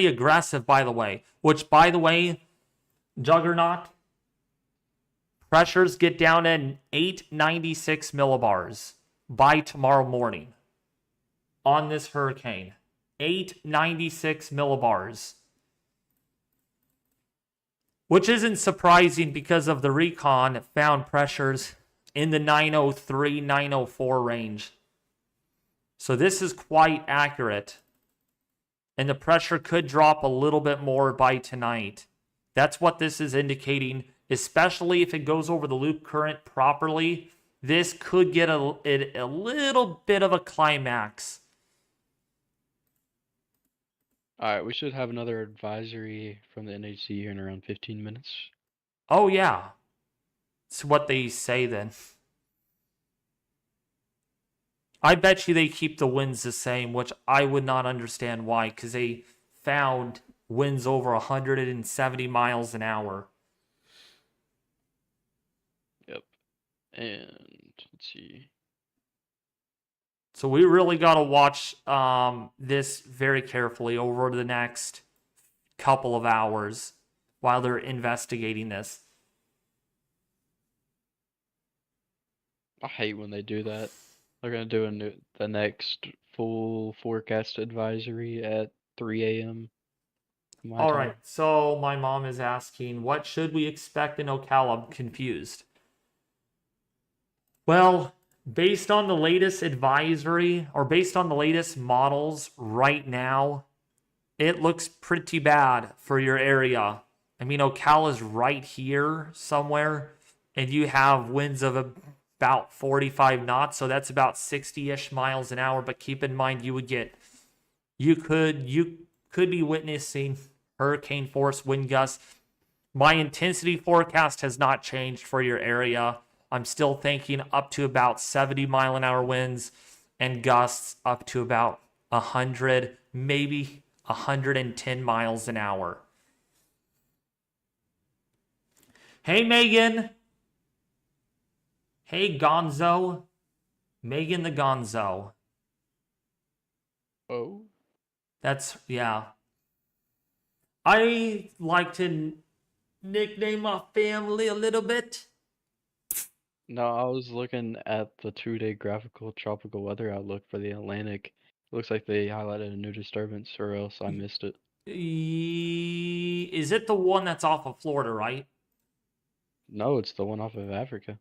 aggressive, by the way. Which, by the way, Juggernaut, pressures get down to 896 millibars by tomorrow morning on this hurricane. 896 millibars. Which isn't surprising because of the Recon found pressures in the 903, 904 range. So this is quite accurate. And the pressure could drop a little bit more by tonight. That's what this is indicating, especially if it goes over the loop current properly. This could get a little bit of a climax.
All right, we should have another advisory from the NHC here in around 15 minutes.
Oh, yeah. It's what they say then. I bet you they keep the winds the same, which I would not understand why, because they found winds over 170 miles an hour.
Yep. And let's see.
So we really got to watch this very carefully over the next couple of hours while they're investigating this.
I hate when they do that. They're gonna do the next full forecast advisory at 3 a.m.
All right, so my mom is asking, what should we expect in Ocala? I'm confused. Well, based on the latest advisory, or based on the latest models right now, it looks pretty bad for your area. I mean, Ocala's right here somewhere, and you have winds of about 45 knots, so that's about 60-ish miles an hour. But keep in mind, you could be witnessing hurricane force wind gusts. My intensity forecast has not changed for your area. I'm still thinking up to about 70 mile an hour winds and gusts up to about 100, maybe 110 miles an hour. Hey, Megan. Hey, Gonzo. Megan the Gonzo.
Oh?
That's, yeah. I like to nickname my family a little bit.
No, I was looking at the 2-day graphical tropical weather outlook for the Atlantic. It looks like they highlighted a new disturbance, or else I missed it.
Is it the one that's off of Florida, right?
No, it's the one off of Africa.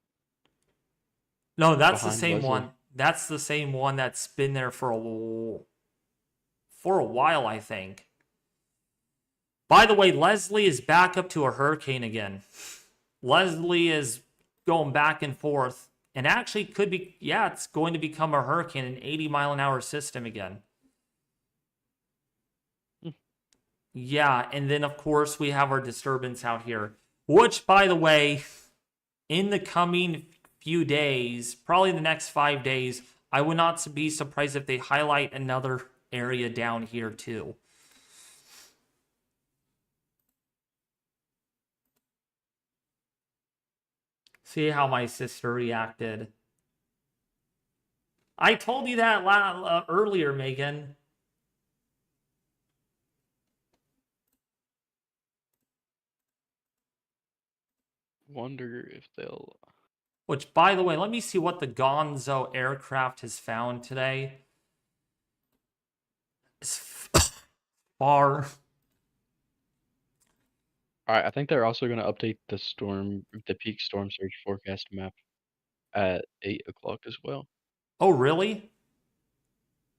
No, that's the
Behind
same
Leslie.
one. That's the same one that's been there for a while, I think. By the way, Leslie is back up to a hurricane again. Leslie is going back and forth, and actually could be, yeah, it's going to become a hurricane, an 80 mile an hour system again. Yeah, and then of course we have our disturbance out here, which, by the way, in the coming few days, probably the next 5 days, I would not be surprised if they highlight another area down here too. See how my sister reacted. I told you that earlier, Megan.
Wonder if they'll...
Which, by the way, let me see what the Gonzo aircraft has found today. It's far.
Alright, I think they're also going to update the peak storm surge forecast map at 8 o'clock as well.
Oh, really?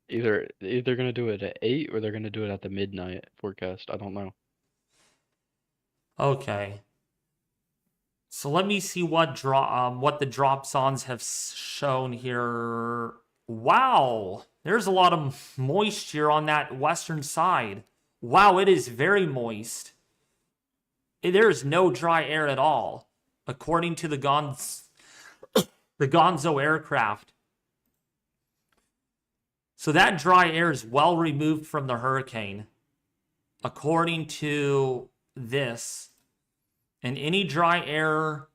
Either they're going to do it at 8 or they're going to do it at the midnight forecast. I don't know.
Okay. So let me see what the dropsondes have shown here. Wow, there's a lot of moisture on that western side. Wow, it is very moist. There is no dry air at all, according to the Gonzo aircraft. So that dry air is well removed from the hurricane, according to this. And any dry air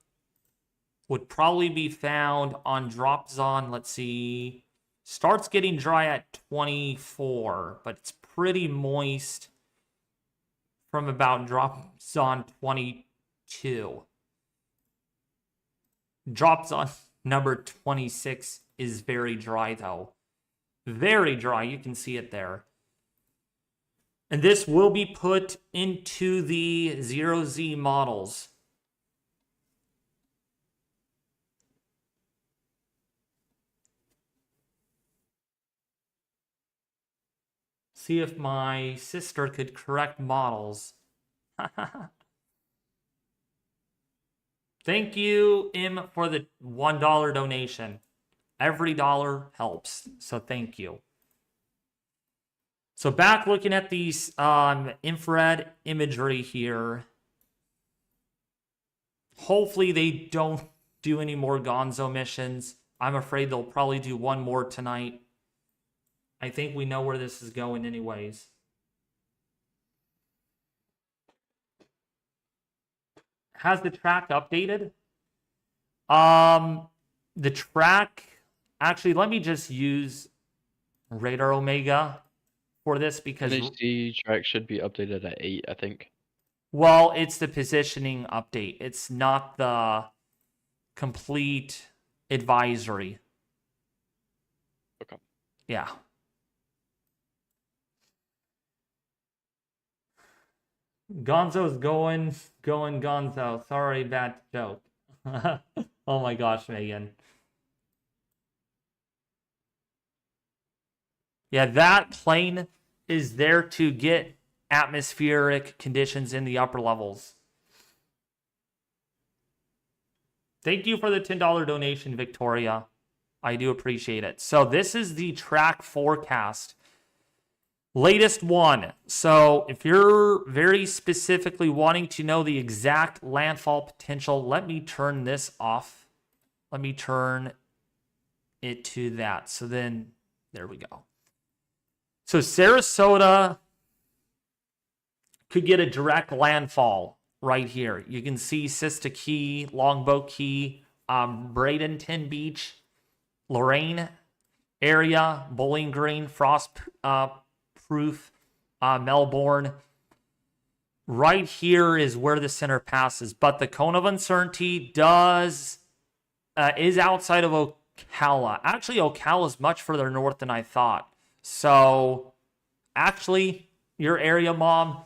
would probably be found on dropsonde. Let's see. Starts getting dry at 24, but it's pretty moist from about dropsonde 22. Dropsonde number 26 is very dry, though. Very dry. You can see it there. And this will be put into the 0Z models. See if my sister could correct models. Thank you, Im, for the $1 donation. Every dollar helps, so thank you. So back looking at these infrared imagery here. Hopefully they don't do any more Gonzo missions. I'm afraid they'll probably do one more tonight. I think we know where this is going anyways. Has the track updated? The track... Actually, let me just use Radar Omega for this because...
NHD track should be updated at 8, I think.
Well, it's the positioning update. It's not the complete advisory.
Okay.
Yeah. Gonzo's going Gonzo. Sorry, bad joke. Oh my gosh, Megan. Yeah, that plane is there to get atmospheric conditions in the upper levels. Thank you for the $10 donation, Victoria. I do appreciate it. So this is the track forecast. Latest one. So if you're very specifically wanting to know the exact landfall potential, let me turn this off. Let me turn it to that. So then, there we go. So Sarasota could get a direct landfall right here. You can see Siesta Key, Longboat Key, Bradenton Beach, Lorraine area, Bowling Green, Frost Proof, Melbourne. Right here is where the center passes, but the cone of uncertainty is outside of Ocala. Actually, Ocala is much further north than I thought. So, actually, your area, Mom,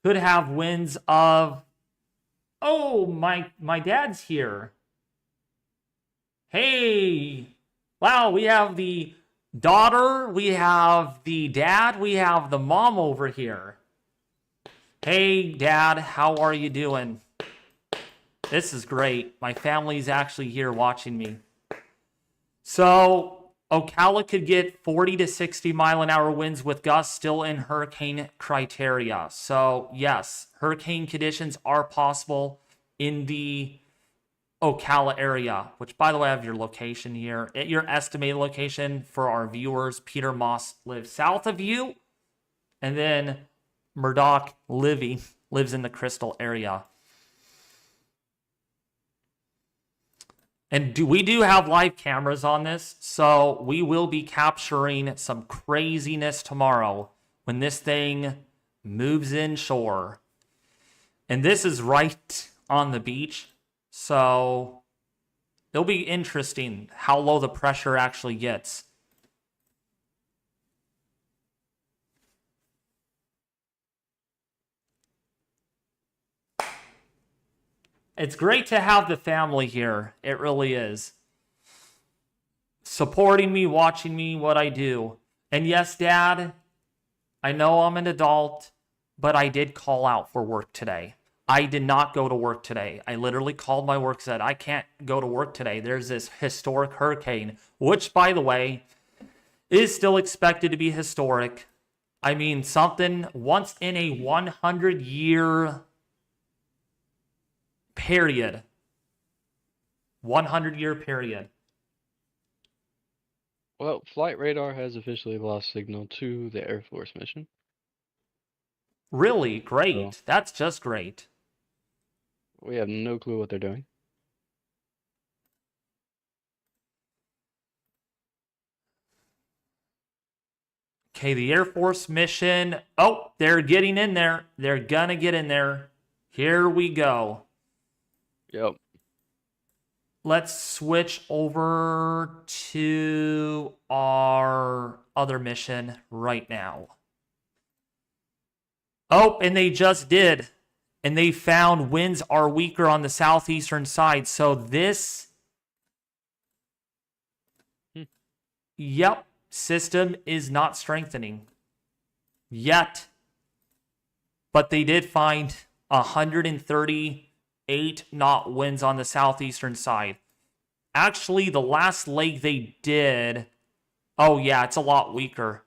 could have winds of... Oh, my dad's here. Hey! Wow, we have the daughter, we have the dad, we have the mom over here. Hey, Dad, how are you doing? This is great. My family's actually here watching me. So... Ocala could get 40 to 60 mile an hour winds with gusts still in hurricane criteria. So, yes, hurricane conditions are possible in the Ocala area, which, by the way, I have your location here. Your estimated location for our viewers. Peter Moss lives south of you, and then Murdoch Livy lives in the Crystal area. And we do have live cameras on this, so we will be capturing some craziness tomorrow when this thing moves inshore. And this is right on the beach, so it'll be interesting how low the pressure actually gets. It's great to have the family here. It really is. Supporting me, watching me, what I do. And yes, Dad, I know I'm an adult, but I did call out for work today. I did not go to work today. I literally called my work, said, I can't go to work today. There's this historic hurricane, which, by the way, is still expected to be historic. I mean, something once in a 100-year period. 100-year period.
Well, Flight Radar has officially lost signal to the Air Force mission.
Really? Great. That's just great.
We have no clue what they're doing.
Okay, the Air Force mission. Oh, they're getting in there. They're gonna get in there. Here we go.
Yep.
Let's switch over to our other mission right now. Oh, and they just did. And they found winds are weaker on the southeastern side. So this, yep, system is not strengthening yet. But they did find 138 knot winds on the southeastern side. Actually, the last leg they did, oh yeah, it's a lot weaker.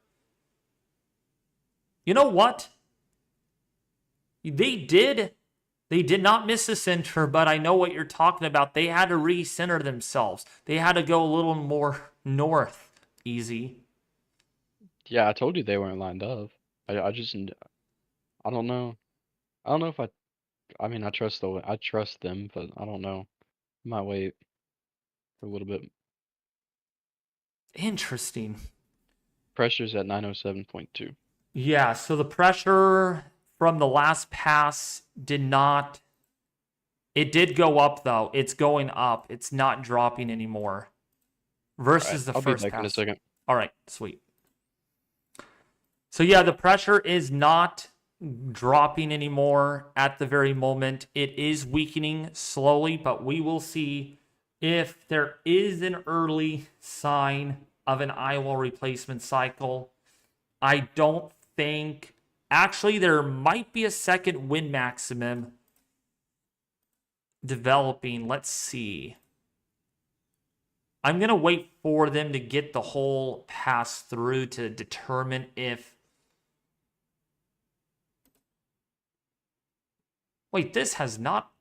You know what? They did not miss the center, but I know what you're talking about. They had to recenter themselves. They had to go a little more north. Easy.
Yeah, I told you they weren't lined up. I don't know. I don't know if I mean, I trust them, but I don't know. Might wait for a little bit.
Interesting.
Pressure's at 907.2.
Yeah, so the pressure from the last pass did not... It did go up, though. It's going up. It's not dropping anymore. Versus the
I'll
first
be back
pass.
in a second.
All right, sweet. So yeah, the pressure is not dropping anymore at the very moment. It is weakening slowly, but we will see if there is an early sign of an Eyewall replacement cycle. I don't think... Actually, there might be a second wind maximum developing. Let's see. I'm going to wait for them to get the whole pass through to determine if... Wait, this has not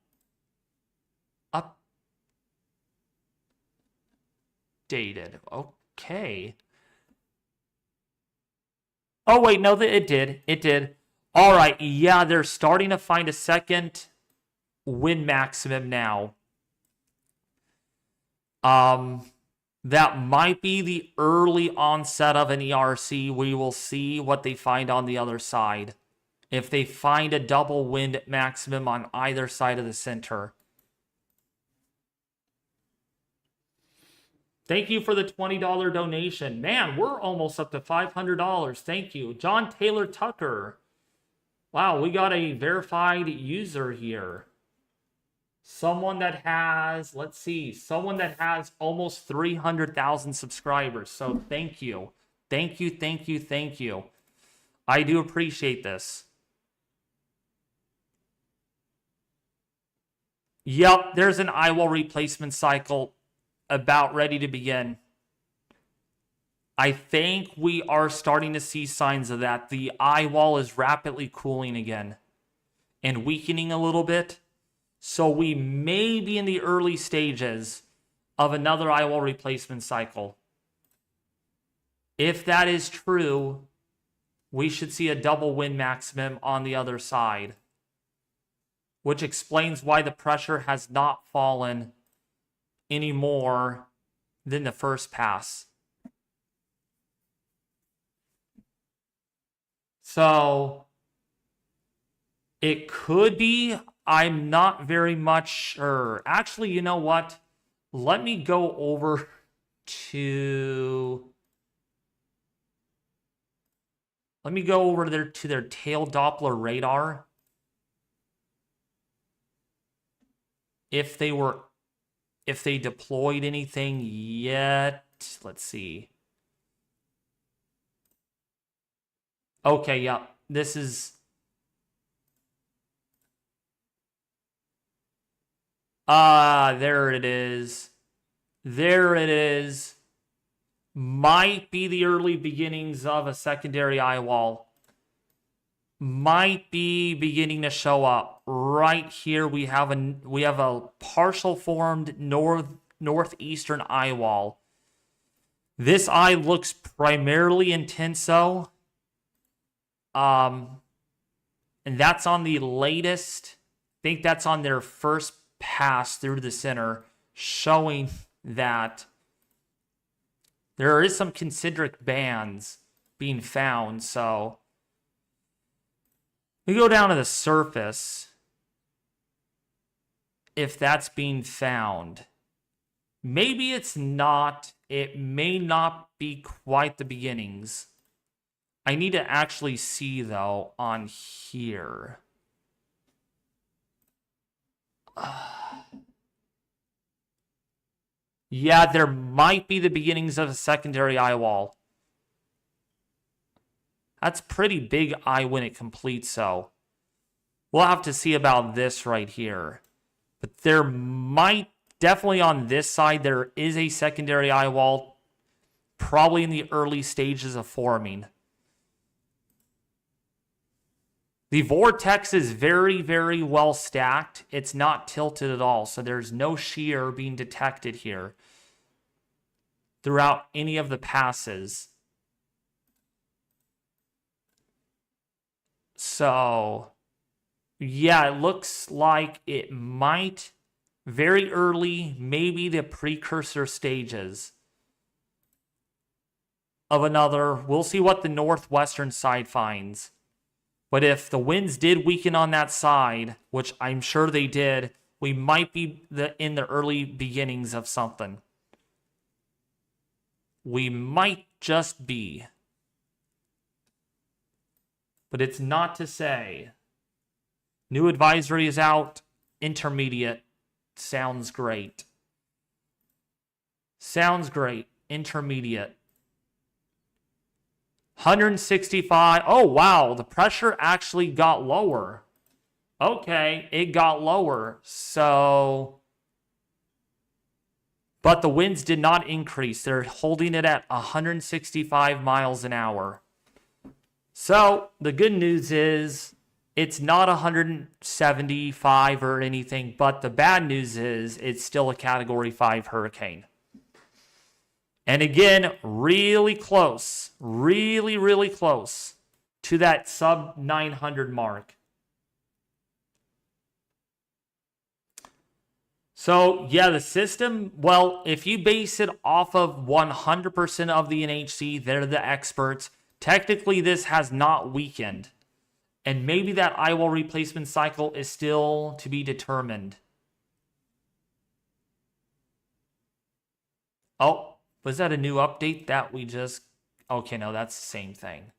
updated. Okay. Oh, wait, no, it did. It did. All right, yeah, they're starting to find a second wind maximum now. That might be the early onset of an ERC. We will see what they find on the other side. If they find a double wind maximum on either side of the center. Thank you for the $20 donation. Man, we're almost up to $500. Thank you. John Taylor Tucker. Wow, we got a verified user here. Someone that has, let's see, someone that has almost 300,000 subscribers. So thank you. Thank you, thank you, thank you. I do appreciate this. Yep, there's an Eyewall replacement cycle about ready to begin. I think we are starting to see signs of that. The Eyewall is rapidly cooling again and weakening a little bit. So we may be in the early stages of another Eyewall replacement cycle. If that is true, we should see a double wind maximum on the other side, which explains why the pressure has not fallen any more than the first pass. So it could be, I'm not very much sure. Actually, you know what? Let me go over to... Let me go over there to their tail Doppler radar. If they deployed anything yet. Let's see. Okay, yeah. This is... there it is. There it is. Might be the early beginnings of a secondary Eyewall. Might be beginning to show up. Right here we have a partial formed northeastern Eyewall. This eye looks primarily intenso. And that's on the latest. I think that's on their first pass through the center, showing that there is some concentric bands being found. So we go down to the surface. If that's being found, maybe it's not. It may not be quite the beginnings. I need to actually see, though, on here. Yeah, there might be the beginnings of a secondary eyewall. That's pretty big eye when it completes, so we'll have to see about this right here. But there might, definitely on this side, there is a secondary eyewall, probably in the early stages of forming. The vortex is very, very well stacked. It's not tilted at all, so there's no shear being detected here throughout any of the passes. So, yeah, it looks like it might very early, maybe the precursor stages of another. We'll see what the northwestern side finds. But if the winds did weaken on that side, which I'm sure they did, we might be in the early beginnings of something. We might just be. But it's not to say. New advisory is out. Intermediate. Sounds great. Sounds great. Intermediate. 165. Oh, wow. The pressure actually got lower. Okay, it got lower. So, but the winds did not increase. They're holding it at 165 miles an hour. So, the good news is it's not 175 or anything, but the bad news is it's still a Category 5 hurricane. And again, really close, really, really close to that sub 900 mark. So, yeah, the system, well, if you base it off of 100% of the NHC, they're the experts. Technically, this has not weakened. And maybe that eyewall replacement cycle is still to be determined. Oh, was that a new update that we just... Okay, no, that's the same thing.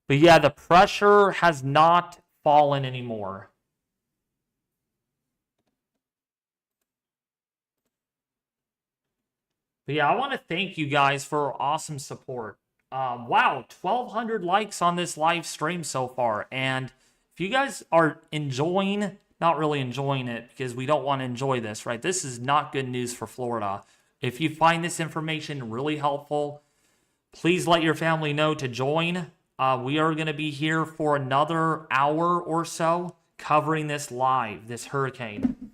But yeah, the pressure has not fallen anymore. But yeah, I want to thank you guys for awesome support. Wow, 1,200 likes on this live stream so far. And if you guys are enjoying, not really enjoying it because we don't want to enjoy this, right? This is not good news for Florida. If you find this information really helpful, please let your family know to join. We are going to be here for another hour or so covering this live, this hurricane.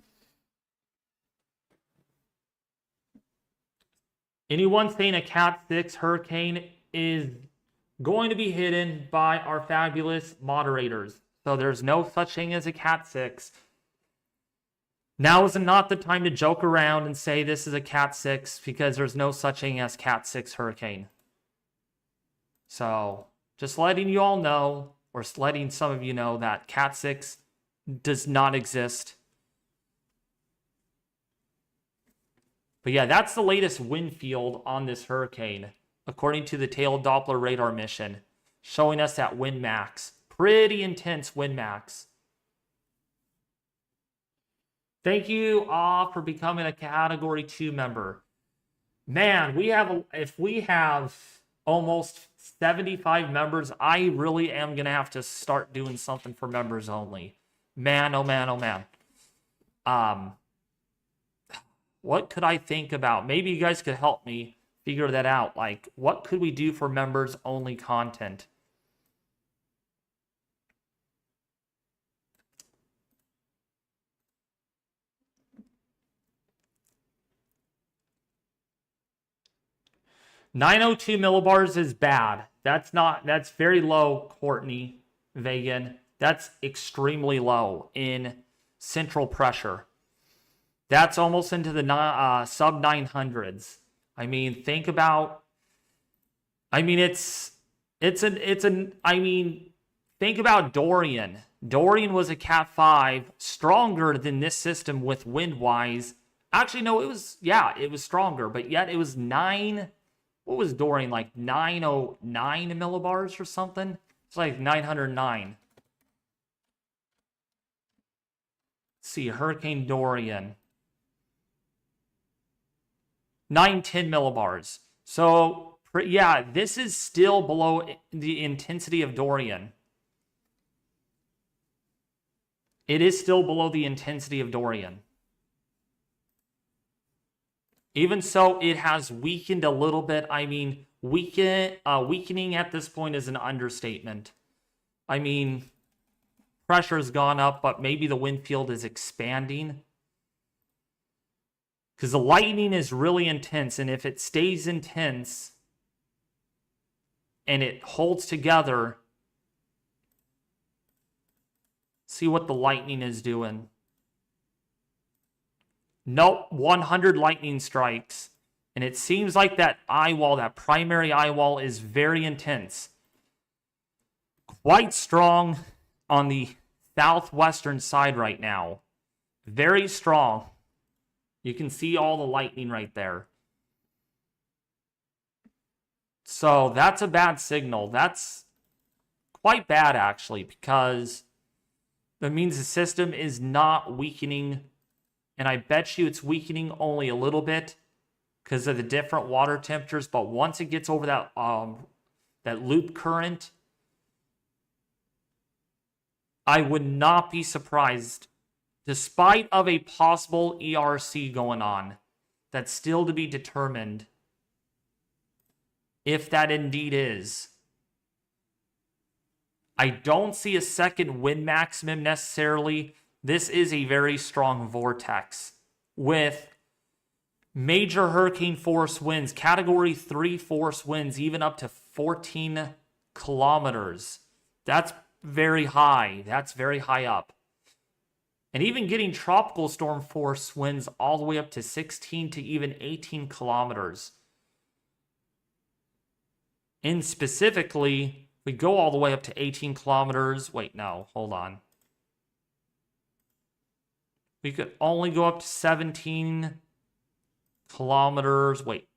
Anyone saying a Cat 6 hurricane is going to be hidden by our fabulous moderators. So there's no such thing as a Cat 6. Now is not the time to joke around and say this is a Cat 6 because there's no such thing as Cat 6 hurricane. So just letting you all know, or letting some of you know that Cat 6 does not exist. But yeah, that's the latest wind field on this hurricane, according to the tail Doppler radar mission, showing us that wind max. Pretty intense wind max. Thank you all for becoming a Category 2 member. Man, if we have almost 75 members, I really am going to have to start doing something for members only. Man, oh man, oh man. What could I think about? Maybe you guys could help me figure that out. Like, what could we do for members only content? $902 millibars is bad. That's very low, Courtney Vagan. That's extremely low in central pressure. That's almost into the sub 900s. I mean, think about I mean, I mean, think about Dorian. Dorian was a Cat 5, stronger than this system with wind-wise. Actually, no, it was stronger, but yet it was 9, what was Dorian, like 909 millibars or something? It's like 909. Let's see, Hurricane Dorian. 910 millibars. So, yeah, this is still below the intensity of Dorian. It is still below the intensity of Dorian. Even so, it has weakened a little bit. I mean, weakening at this point is an understatement. I mean, pressure has gone up, but maybe the wind field is expanding. Because the lightning is really intense, and if it stays intense and it holds together, see what the lightning is doing. Nope, 100 lightning strikes. And it seems like that eyewall, that primary eyewall, is very intense. Quite strong on the southwestern side right now. Very strong. You can see all the lightning right there. So that's a bad signal. That's quite bad, actually, because that means the system is not weakening. And I bet you it's weakening only a little bit because of the different water temperatures. But once it gets over that loop current, I would not be surprised, despite of a possible ERC going on, that's still to be determined if that indeed is. I don't see a second wind maximum necessarily. This is a very strong vortex with major hurricane force winds, category 3 force winds, even up to 14 kilometers. That's very high. That's very high up. And even getting tropical storm force winds all the way up to 16 to even 18 kilometers. And specifically, we go all the way up to 18 kilometers. Wait, no, hold on. We could only go up to 17 kilometers. Wait.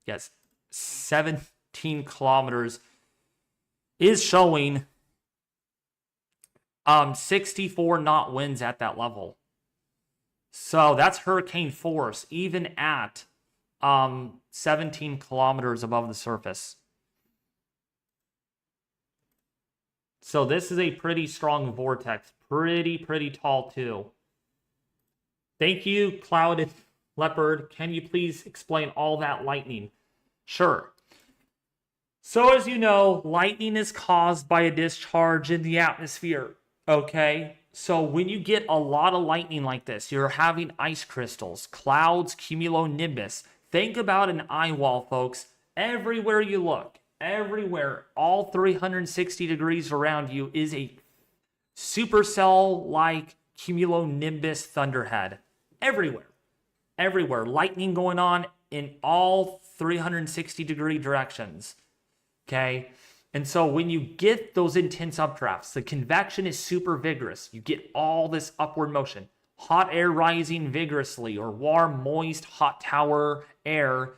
Yes, 17 kilometers is showing 64 knot winds at that level. So that's hurricane force, even at 17 kilometers above the surface. So this is a pretty strong vortex. Pretty tall too. Thank you, Clouded Leopard. Can you please explain all that lightning? Sure. So as you know, lightning is caused by a discharge in the atmosphere. Okay? So when you get a lot of lightning like this, you're having ice crystals, clouds, cumulonimbus. Think about an eyewall, folks. Everywhere you look, everywhere, all 360 degrees around you is a supercell-like cumulonimbus thunderhead. Everywhere. Lightning going on in all 360 degree directions. Okay? And so when you get those intense updrafts, the convection is super vigorous. You get all this upward motion. Hot air rising vigorously, or warm, moist, hot tower air.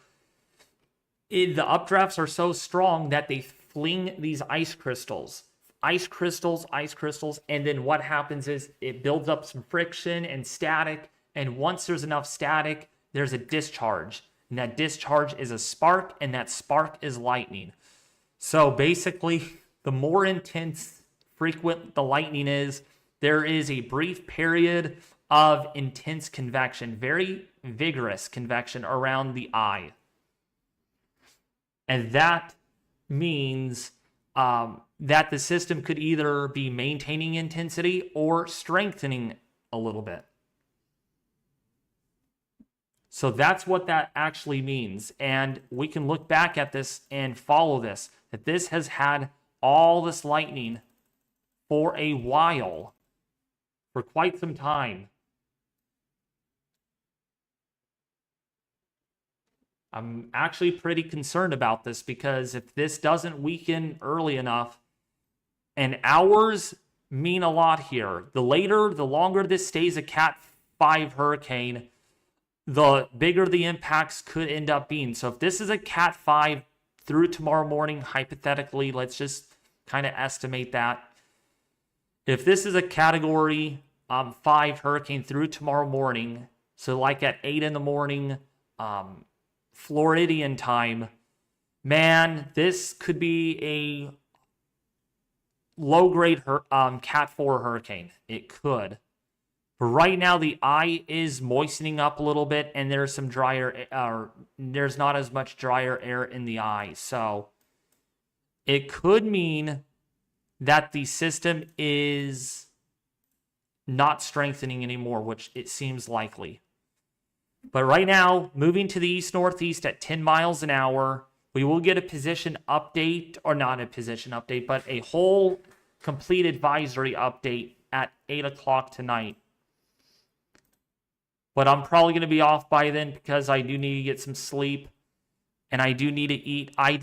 The updrafts are so strong that they fling these ice crystals, and then what happens is it builds up some friction and static, and once there's enough static, there's a discharge, and that discharge is a spark, and that spark is lightning. So basically, the more intense, frequent the lightning is, there is a brief period of intense convection, very vigorous convection around the eye. And that means that the system could either be maintaining intensity or strengthening a little bit. So that's what that actually means. And we can look back at this and follow this, that this has had all this lightning for a while, for quite some time. I'm actually pretty concerned about this because if this doesn't weaken early enough, and hours mean a lot here. The longer this stays a Cat 5 hurricane, the bigger the impacts could end up being. So if this is a Cat 5 through tomorrow morning, hypothetically, let's just kind of estimate that. If this is a Category 5 hurricane through tomorrow morning, so like at 8 in the morning, Floridian time, man, this could be a low-grade Cat 4 hurricane. It could. But right now, the eye is moistening up a little bit, and there's some there's not as much drier air in the eye. So it could mean that the system is not strengthening anymore, which it seems likely. But right now, moving to the east-northeast at 10 miles an hour, we will get a position update, or not a position update, but a whole complete advisory update at 8 o'clock tonight. But I'm probably going to be off by then because I do need to get some sleep, and I do need to eat. I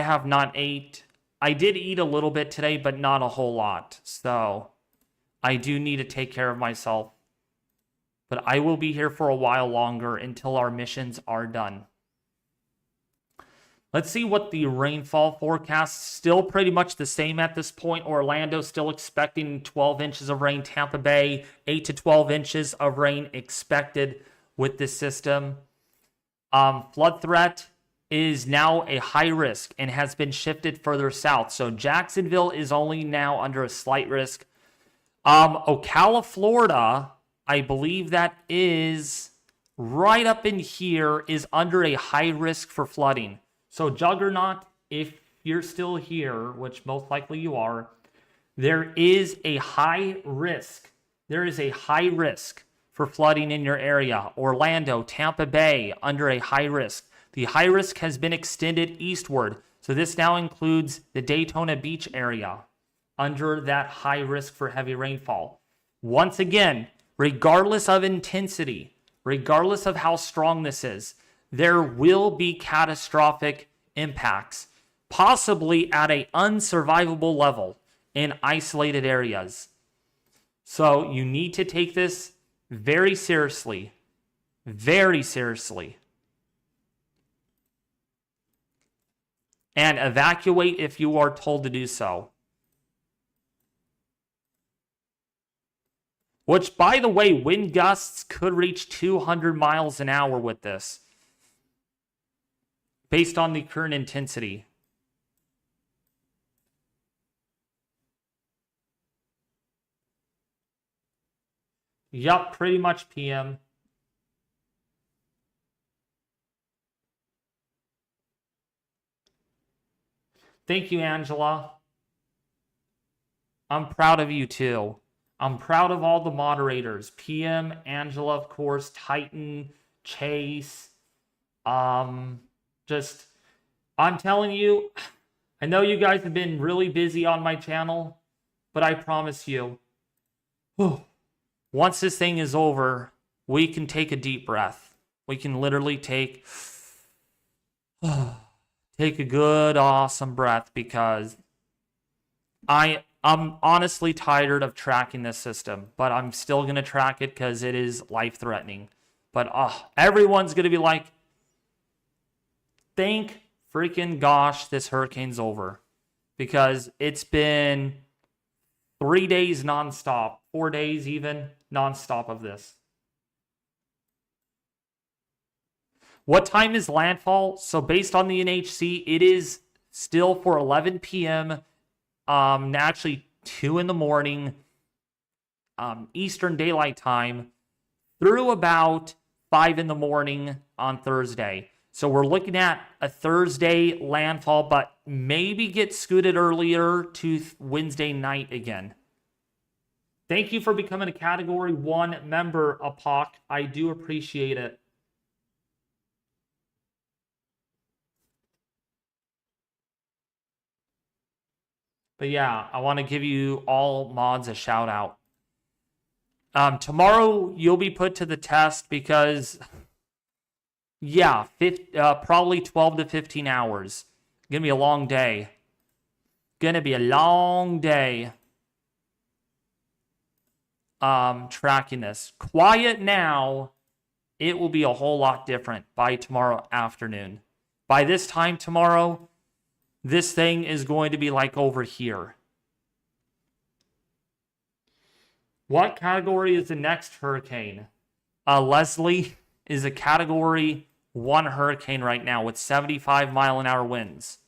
have not ate. I did eat a little bit today, but not a whole lot. So I do need to take care of myself. But I will be here for a while longer until our missions are done. Let's see what the rainfall forecast. Still pretty much the same at this point. Orlando still expecting 12 inches of rain. Tampa Bay, 8 to 12 inches of rain expected with this system. Flood threat is now a high risk and has been shifted further south. So Jacksonville is only now under a slight risk. Ocala, Florida, I believe that is right up in here, is under a high risk for flooding. So Juggernaut, if you're still here, which most likely you are, there is a high risk. There is a high risk for flooding in your area. Orlando, Tampa Bay, under a high risk. The high risk has been extended eastward. So this now includes the Daytona Beach area under that high risk for heavy rainfall. Once again, regardless of intensity, regardless of how strong this is, there will be catastrophic impacts, possibly at an unsurvivable level in isolated areas. So you need to take this very seriously, very seriously. And evacuate if you are told to do so. Which, by the way, wind gusts could reach 200 miles an hour with this, based on the current intensity. Yup, pretty much PM. Thank you, Angela. I'm proud of you too. I'm proud of all the moderators. PM, Angela, of course, Titan, Chase. I'm telling you, I know you guys have been really busy on my channel, but I promise you, once this thing is over, we can take a deep breath. We can literally take a good, awesome breath, because I'm honestly tired of tracking this system, but I'm still going to track it because it is life-threatening. But everyone's going to be like, thank freaking gosh this hurricane's over, because it's been 3 days nonstop, 4 days even nonstop of this. What time is landfall? So based on the NHC, it is still for 11 p.m., actually 2 in the morning, Eastern Daylight Time, through about 5 in the morning on Thursday. So we're looking at a Thursday landfall, but maybe get scooted earlier to Wednesday night again. Thank you for becoming a Category 1 member, Apoc. I do appreciate it. But yeah, I want to give you all mods a shout out. Tomorrow, you'll be put to the test because Yeah, probably 12 to 15 hours. Gonna be a long day. Gonna be a long day. Tracking this. Quiet now. It will be a whole lot different by tomorrow afternoon. By this time tomorrow, this thing is going to be like over here. What category is the next hurricane? Leslie is a category 1 hurricane right now with 75-mile-an-hour winds.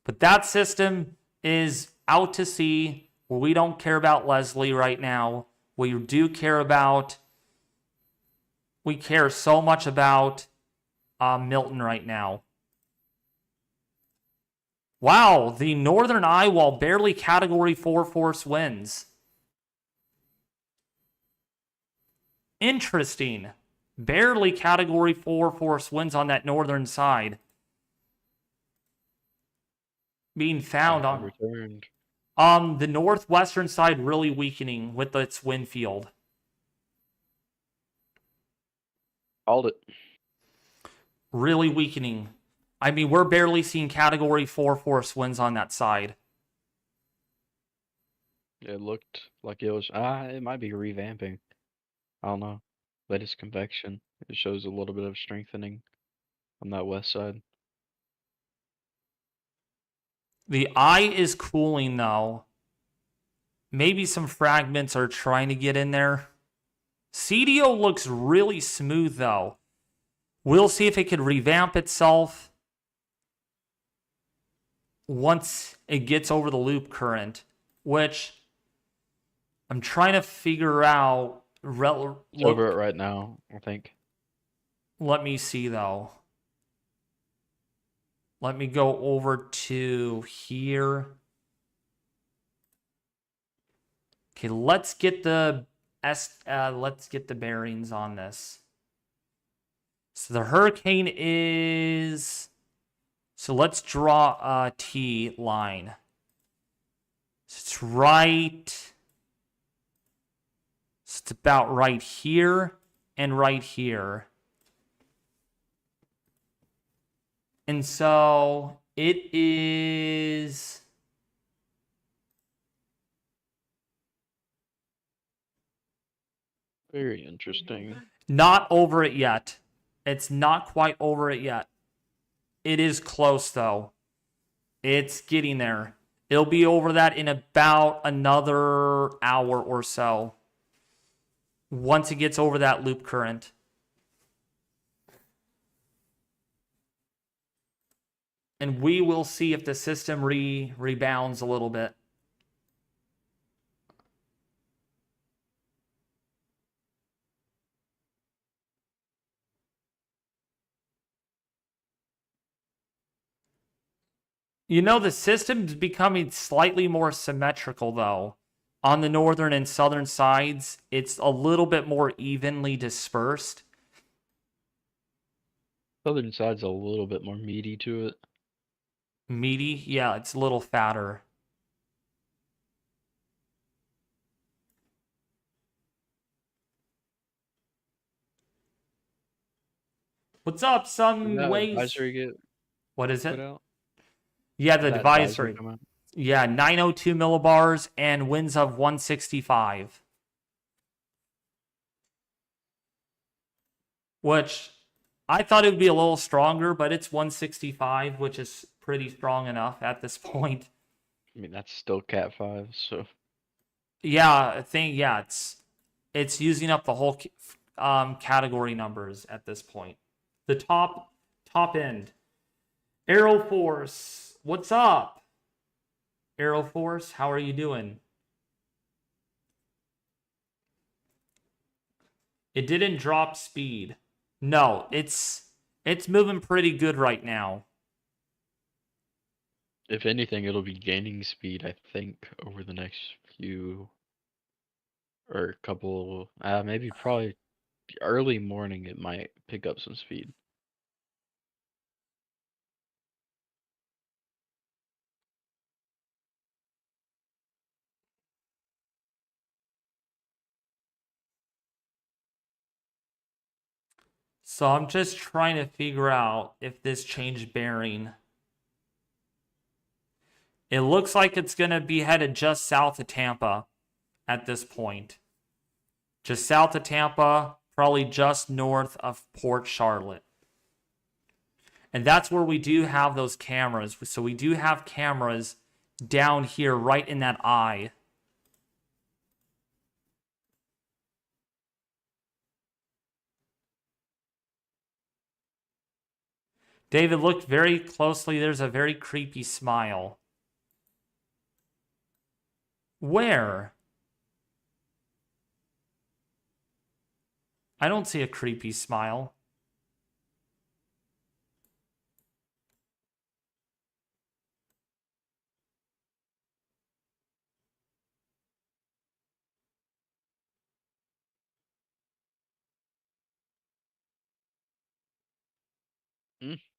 But that system is out to sea. We don't care about Leslie right now. We care so much about Milton right now. Wow, the northern Eyewall barely category 4 force winds. Interesting. Barely category 4 force winds on that northern side. Being found on
returned.
The northwestern side really weakening with its wind field.
Called it.
Really weakening. I mean, we're barely seeing category 4 force winds on that side.
It looked like it was. It might be revamping. I don't know. Latest convection. It shows a little bit of strengthening on that west side.
The eye is cooling though. Maybe some fragments are trying to get in there. CDO looks really smooth though. We'll see if it could revamp itself once it gets over the loop current, which I'm trying to figure out.
It's over it right now, I think.
Let me see though. Let me go over to here. Okay, let's get the bearings on this. So the hurricane is. So let's draw a T line. It's right. It's about right here and right here. And so it is.
Very interesting.
Not over it yet. It's not quite over it yet. It is close though. It's getting there. It'll be over that in about another hour or so. Once it gets over that loop current. And we will see if the system rebounds a little bit. You know, the system's becoming slightly more symmetrical, though. On the northern and southern sides, it's a little bit more evenly dispersed.
Southern side's a little bit more meaty to it.
Meaty? Yeah, it's a little fatter. What's up, Sun Waves?
Advisory get
What is
put
it?
out?
Yeah, the
That
advisory.
come out?
Yeah, 902 millibars and winds of 165. Which I thought it would be a little stronger, but it's 165, which is pretty strong enough at this point.
I mean, that's still Cat 5, so.
Yeah, I think it's using up the whole category numbers at this point. The top end. Aero Force, what's up? Aero Force, how are you doing? It didn't drop speed. No, it's moving pretty good right now.
If anything, it'll be gaining speed, I think, over the next few or couple, maybe probably early morning, it might pick up some speed.
So I'm just trying to figure out if this changed bearing. It looks like it's going to be headed just south of Tampa at this point. Just south of Tampa, probably just north of Port Charlotte. And that's where we do have those cameras. So we do have cameras down here right in that eye. David looked very closely. There's a very creepy smile. Where? I don't see a creepy smile.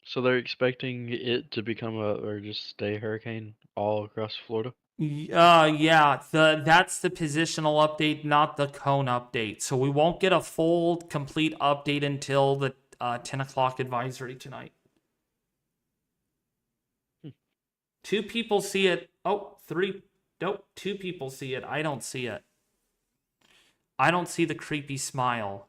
So they're expecting it to become or just stay a hurricane all across Florida?
Yeah, that's the positional update, not the cone update. So we won't get a full, complete update until the 10 o'clock advisory tonight. Two people see it. Oh, three. Nope, two people see it. I don't see it. I don't see the creepy smile.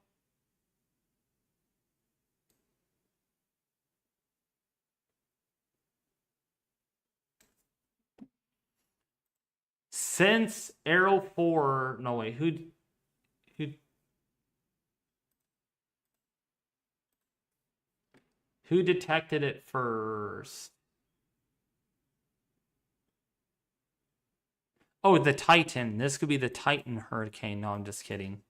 Since Arrow 4, no way, who who detected it first? Oh, the Titan. This could be the Titan hurricane. No, I'm just kidding.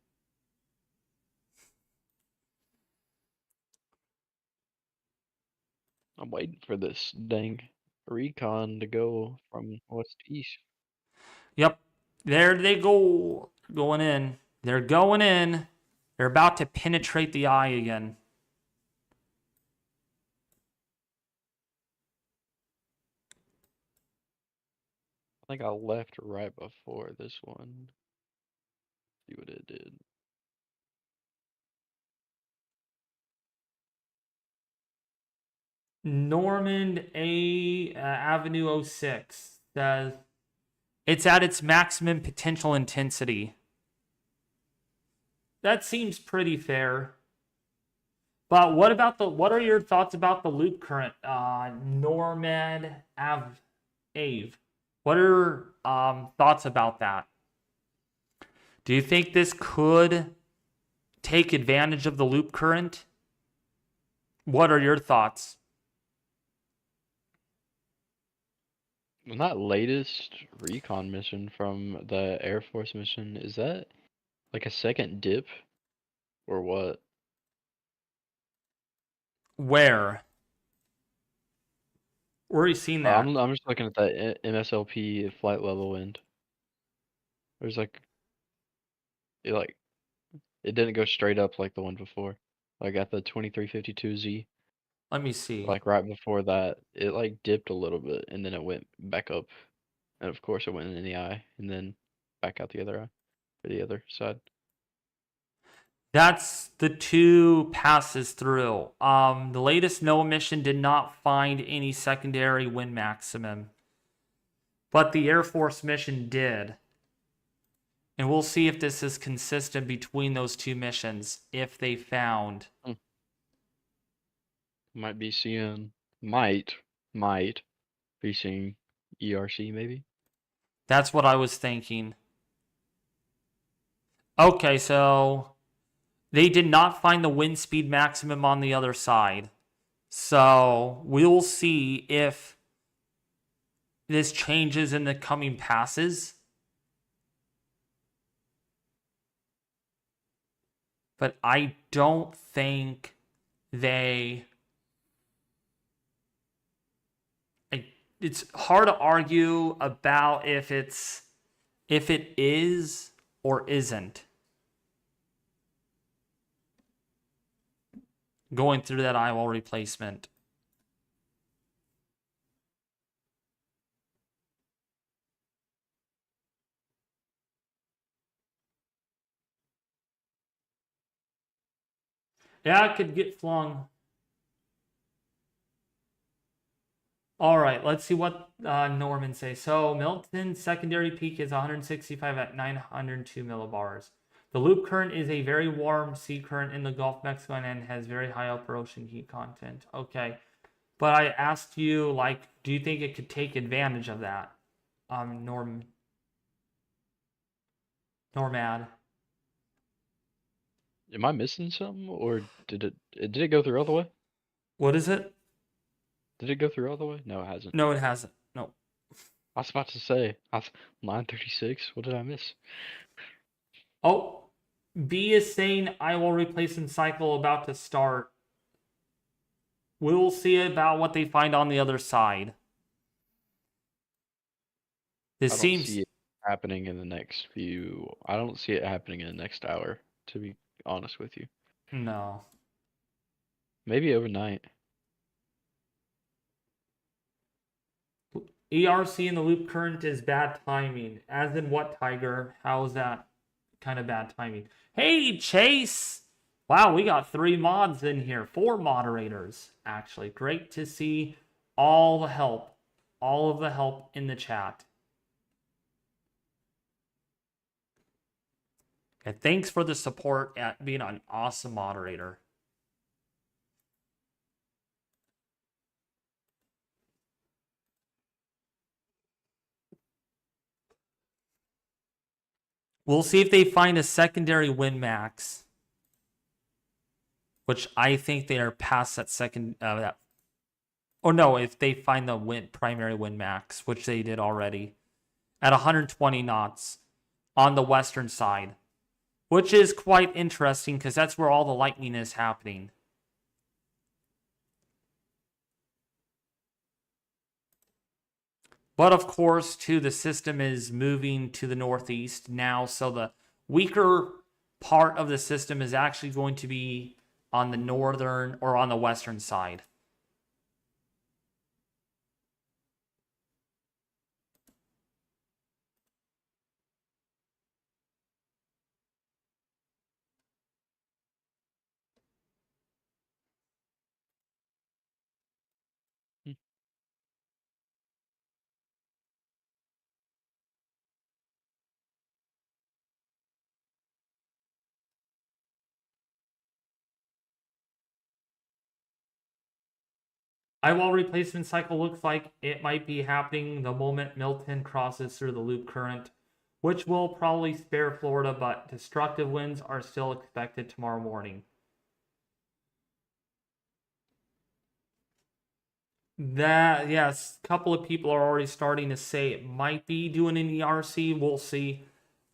I'm waiting for this dang Recon to go from west to east.
Yep. There they go. Going in. They're going in. They're about to penetrate the eye again.
I think I left right before this one. See what it did.
Normand A Avenue 06 says it's at its maximum potential intensity. That seems pretty fair. But what are your thoughts about the loop current? Normand Ave. What are thoughts about that? Do you think this could take advantage of the loop current? What are your thoughts?
And that latest Recon mission from the Air Force mission, is that like a second dip or what?
Where? Where are you seeing that?
I'm just looking at that MSLP flight level wind. There's like it didn't go straight up like the one before. Like at the 2352Z,
Let me see.
like right before that, it like dipped a little bit and then it went back up. And of course it went in the eye and then back out the other eye, or the other side.
That's the two passes through. The latest NOAA mission did not find any secondary wind maximum, but the Air Force mission did. And we'll see if this is consistent between those two missions, if they found.
Might be seeing, might be seeing ERC maybe.
That's what I was thinking. Okay, so they did not find the wind speed maximum on the other side. So we'll see if this changes in the coming passes. But I don't think they. It's hard to argue about if it is or isn't. Going through that Eyewall replacement. Yeah, it could get flung. All right, let's see what Norman says. So Milton's secondary peak is 165 at 902 millibars. The loop current is a very warm sea current in the Gulf of Mexico and has very high upper ocean heat content. Okay, but I asked you, like, do you think it could take advantage of that? Normad.
Am I missing something, or did it go through all the way?
What is it?
Did it go through all the way? No, it hasn't.
No, it hasn't. No.
I was about to say, line 36. What did I miss?
Oh, B is saying Eyewall replacement cycle about to start. We'll see about what they find on the other side. This
I don't
seems
see it happening in the next few. I don't see it happening in the next hour, to be honest with you.
no.
Maybe overnight.
ERC in the loop current is bad timing. As in what, Tiger? How is that kind of bad timing? Hey, Chase! Wow, we got 3 mods in here. 4 moderators, actually. Great to see all the help. All of the help in the chat. And thanks for the support at being an awesome moderator. We'll see if they find a secondary win max, which I think they are past that second. Or no, if they find the primary win max, which they did already, at 120 knots on the western side, which is quite interesting because that's where all the lightning is happening. But of course, too, the system is moving to the northeast now, so the weaker part of the system is actually going to be on the northern or on the western side. Eyewall replacement cycle looks like it might be happening the moment Milton crosses through the loop current, which will probably spare Florida, but destructive winds are still expected tomorrow morning. That, yes, a couple of people are already starting to say it might be doing an ERC. We'll see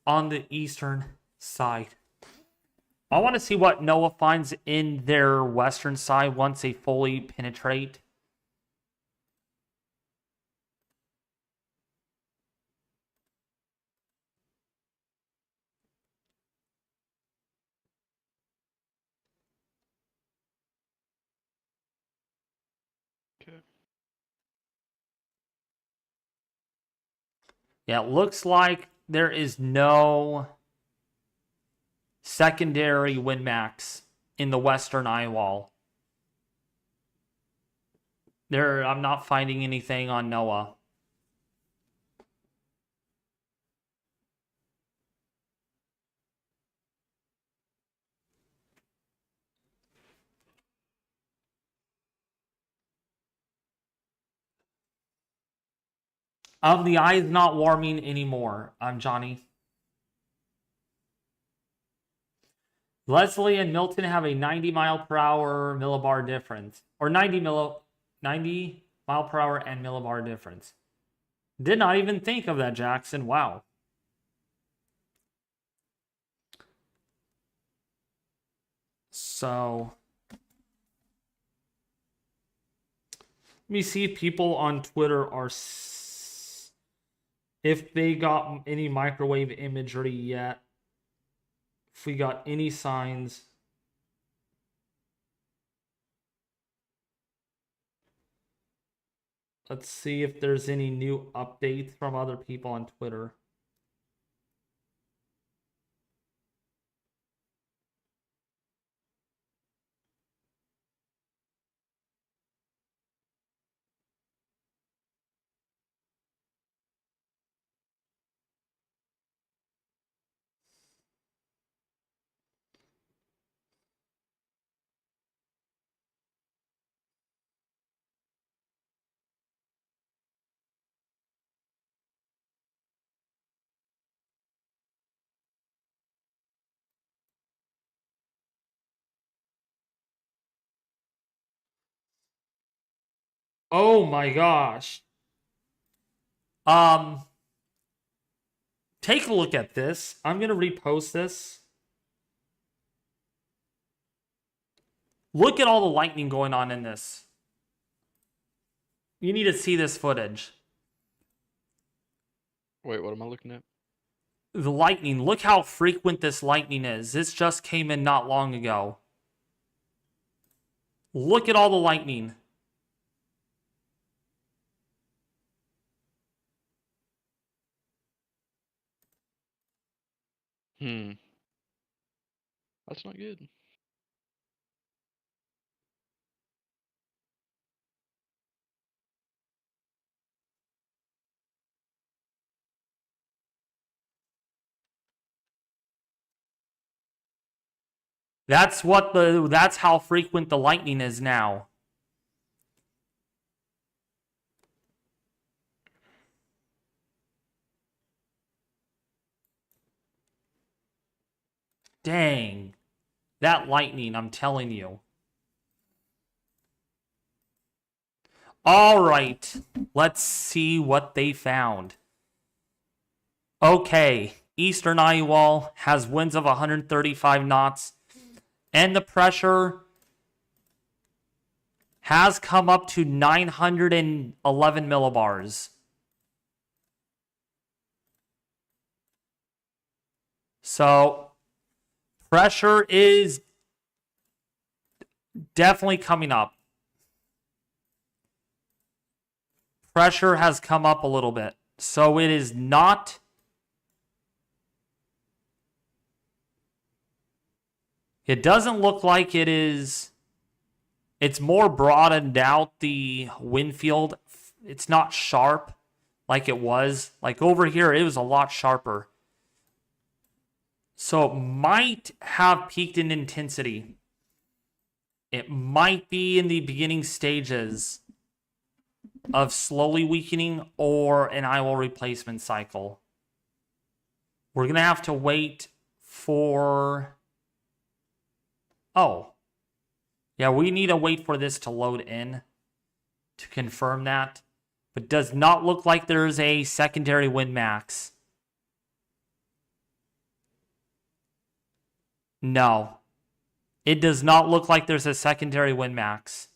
on the eastern side. I want to see what NOAA finds in their western side once they fully penetrate.
Okay.
Yeah, it looks like there is no secondary wind max in the western eyewall. I'm not finding anything on NOAA. The eye is not warming anymore. I'm Johnny. Leslie and Milton have a 90 mile per hour millibar difference, or 90 mile per hour and millibar difference. Did not even think of that, Jackson. Wow. So, let me see if people on Twitter are, if they got any microwave imagery yet. If we got any signs. Let's see if there's any new updates from other people on Twitter. Oh my gosh. Um, take a look at this. I'm gonna repost this. Look at all the lightning going on in this. You need to see this footage.
Wait, what am I looking at?
The lightning. Look how frequent this lightning is. This just came in not long ago. Look at all the lightning.
That's not good.
That's how frequent the lightning is now. Dang. That lightning, I'm telling you. All right. Let's see what they found. Okay. Eastern Eyewall has winds of 135 knots. And the pressure has come up to 911 millibars. So, pressure is definitely coming up. Pressure has come up a little bit. So, it is not... It doesn't look like it is... It's more broadened out, the wind field. It's not sharp like it was. Like over here, it was a lot sharper. So it might have peaked in intensity. It might be in the beginning stages of slowly weakening or an eyewall replacement cycle. We're going to have to wait for... Oh. Yeah, we need to wait for this to load in to confirm that. But does not look like there's a secondary wind max. No. It does not look like there's a secondary wind max.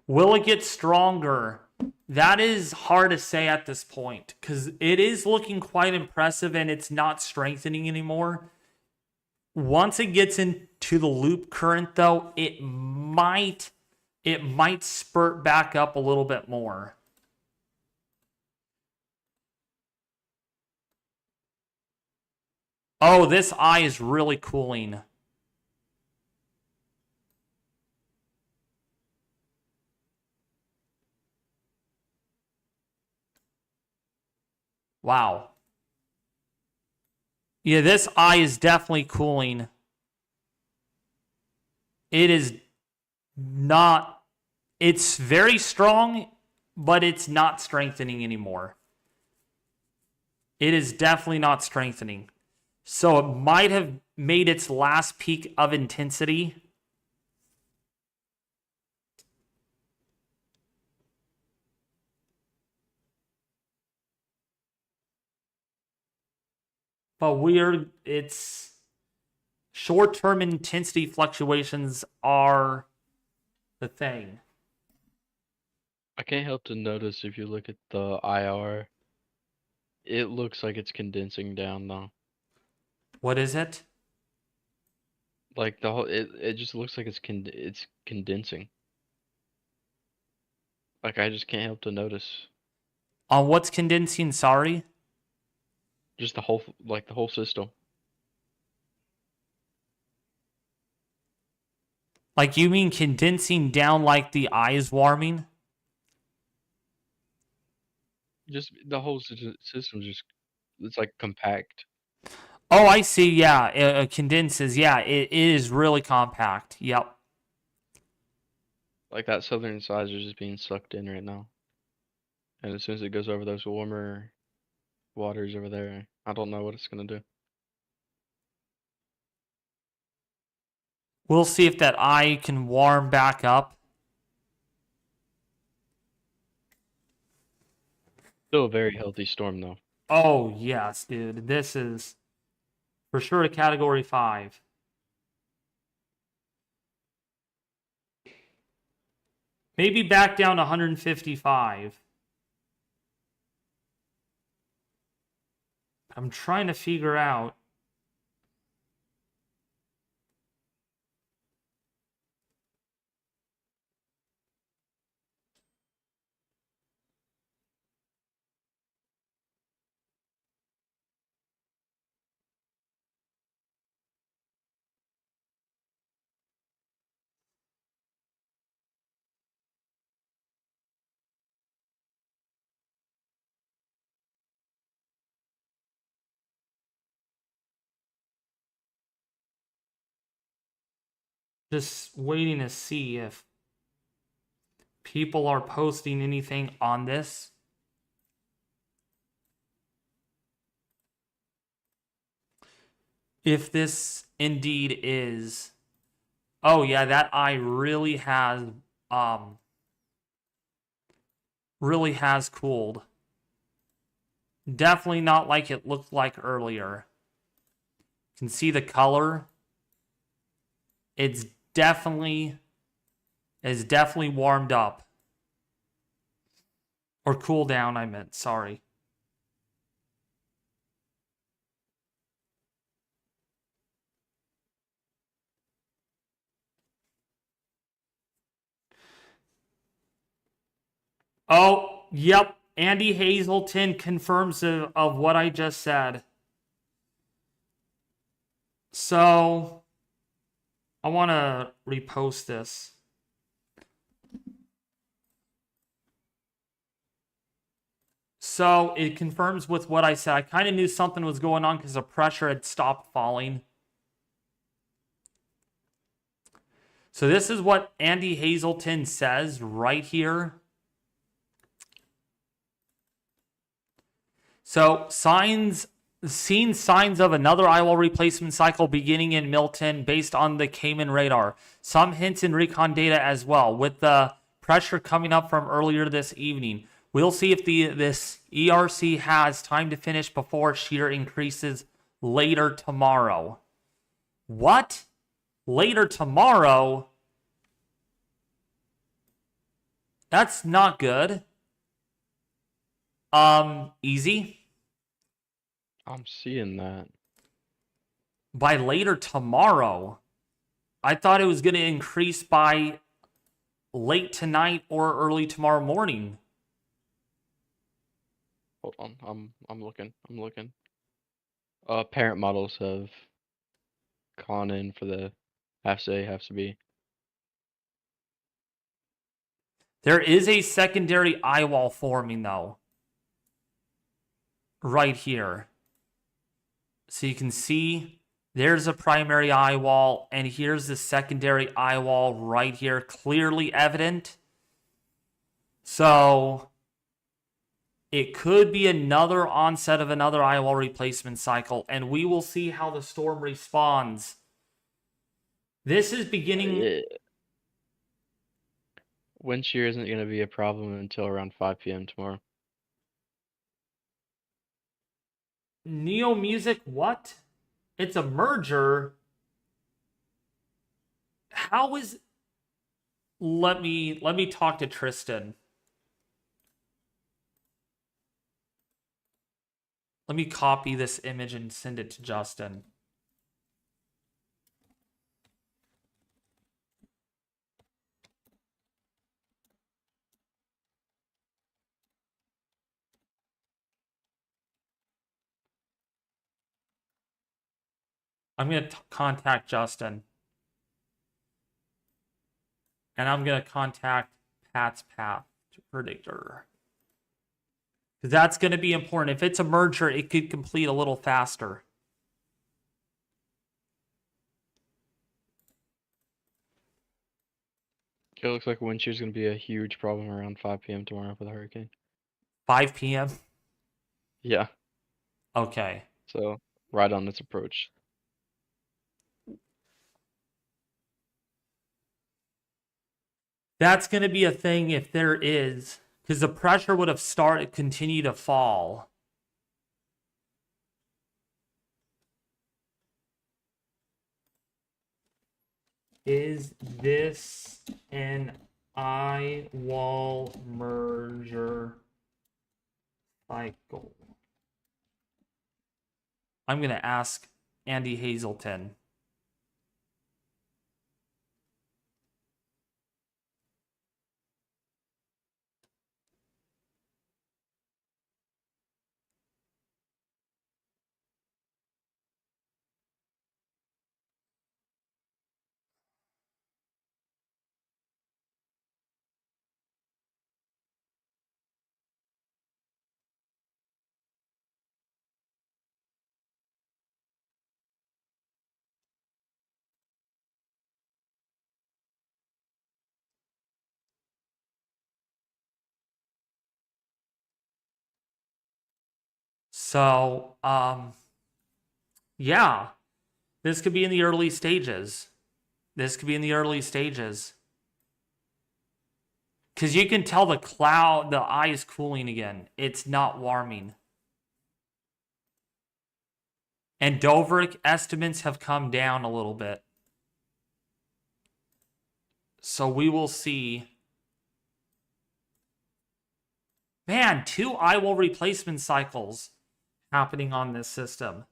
Will it get stronger? That is hard to say at this point because it is looking quite impressive and it's not strengthening anymore. Once it gets into the loop current, though, it might spurt back up a little bit more. Oh, this eye is really cooling. Wow. Yeah, this eye is definitely cooling. It is not... It's very strong, but it's not strengthening anymore. It is definitely not strengthening. So it might have made its last peak of intensity. But it's short-term intensity fluctuations are the thing.
I can't help to notice if you look at the IR, it looks like it's condensing down though.
What is it?
Like the whole, it just looks like it's condensing. Like I just can't help to notice.
On what's condensing, sorry?
Just the whole system.
Like you mean condensing down like the eye is warming?
Just the whole system just, it's like compact.
Oh, I see. Yeah, it condenses. Yeah, it is really compact. Yep.
Like that southern sides are just being sucked in right now. And as soon as it goes over those warmer waters over there, I don't know what it's gonna do.
We'll see if that eye can warm back up.
Still a very healthy storm though.
Oh, yes, dude. This is for sure a Category 5. Maybe back down to 155. I'm trying to figure out. Just waiting to see if people are posting anything on this. If this indeed is, oh yeah, that eye really has cooled. Definitely not like it looked like earlier. You can see the color. It's definitely warmed up. Or cooled down, I meant, sorry. Oh, yep. Andy Hazelton confirms of what I just said. So, I want to repost this. So, it confirms with what I said. I kind of knew something was going on because the pressure had stopped falling. So, this is what Andy Hazelton says right here. So, seen signs of another eyewall replacement cycle beginning in Milton based on the Cayman radar. Some hints in Recon data as well, with the pressure coming up from earlier this evening. We'll see if this ERC has time to finish before shear increases later tomorrow. What? Later tomorrow? That's not good. Easy.
I'm seeing that.
By later tomorrow. I thought it was going to increase by late tonight or early tomorrow morning.
Hold on, I'm looking. Parent models have gone in for the half A, half B.
There is a secondary eyewall forming though. Right here. So you can see there's a primary eyewall and here's the secondary eyewall right here, clearly evident. So it could be another onset of another eyewall replacement cycle, and we will see how the storm responds. This is beginning.
Wind shear isn't going to be a problem until around 5 p.m. tomorrow.
Neo Music, what? It's a merger. How is... Let me talk to Tristan. Let me copy this image and send it to Justin. I'm going to contact Justin. And I'm going to contact Pat's path predictor. Because that's going to be important. If it's a merger, it could complete a little faster.
it looks like wind shear is going to be a huge problem around 5 p.m. tomorrow for the hurricane.
5 p.m.?
Yeah,
Okay.
so right on its approach.
That's going to be a thing if there is, because the pressure would have continue to fall. Is this an Eyewall merger cycle? I'm going to ask Andy Hazelton. So, yeah, this could be in the early stages. This could be in the early stages. Because you can tell the eye is cooling again. It's not warming. And Dover estimates have come down a little bit. So we will see. Man, 2 Eyewall replacement cycles happening on this system.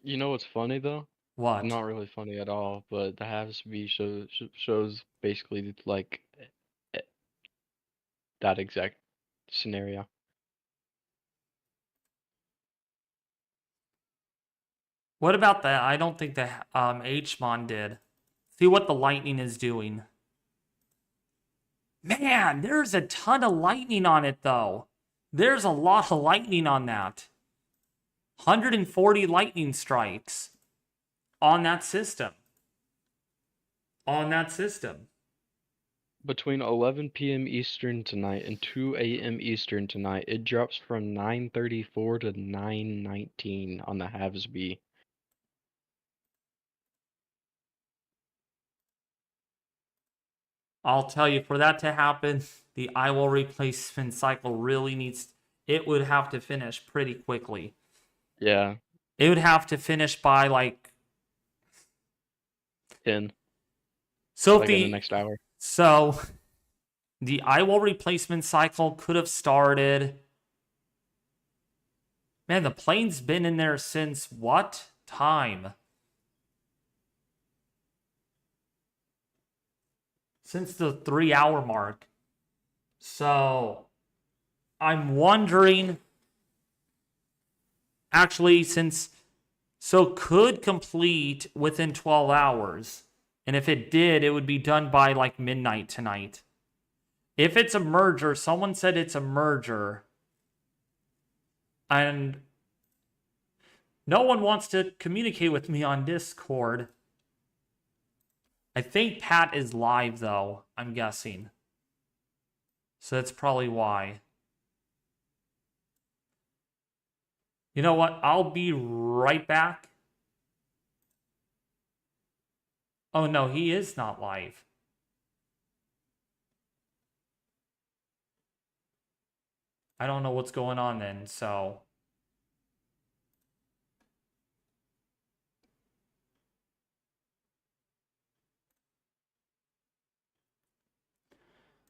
You know what's funny though?
What?
Not really funny at all, but the halves-B shows basically like eh, that exact scenario.
What about that? I don't think the HMON did. See what the lightning is doing. Man, there's a ton of lightning on it, though. There's a lot of lightning on that. 140 lightning strikes on that system.
Between 11 p.m. Eastern tonight and 2 a.m. Eastern tonight, it drops from 934 to 919 on the halves-B.
I'll tell you, for that to happen, the Eyewall replacement cycle really needs... It would have to finish pretty quickly.
Yeah.
It would have to finish by, like...
10.
So
like in the next hour.
So, the Eyewall replacement cycle could have started... Man, the plane's been in there since what time? Since the 3-hour mark. So, I'm wondering... Actually, could complete within 12 hours. And if it did, it would be done by like midnight tonight. If it's a merger, someone said it's a merger. And no one wants to communicate with me on Discord. I think Pat is live, though, I'm guessing. So that's probably why. You know what? I'll be right back. Oh, no, he is not live. I don't know what's going on then, so...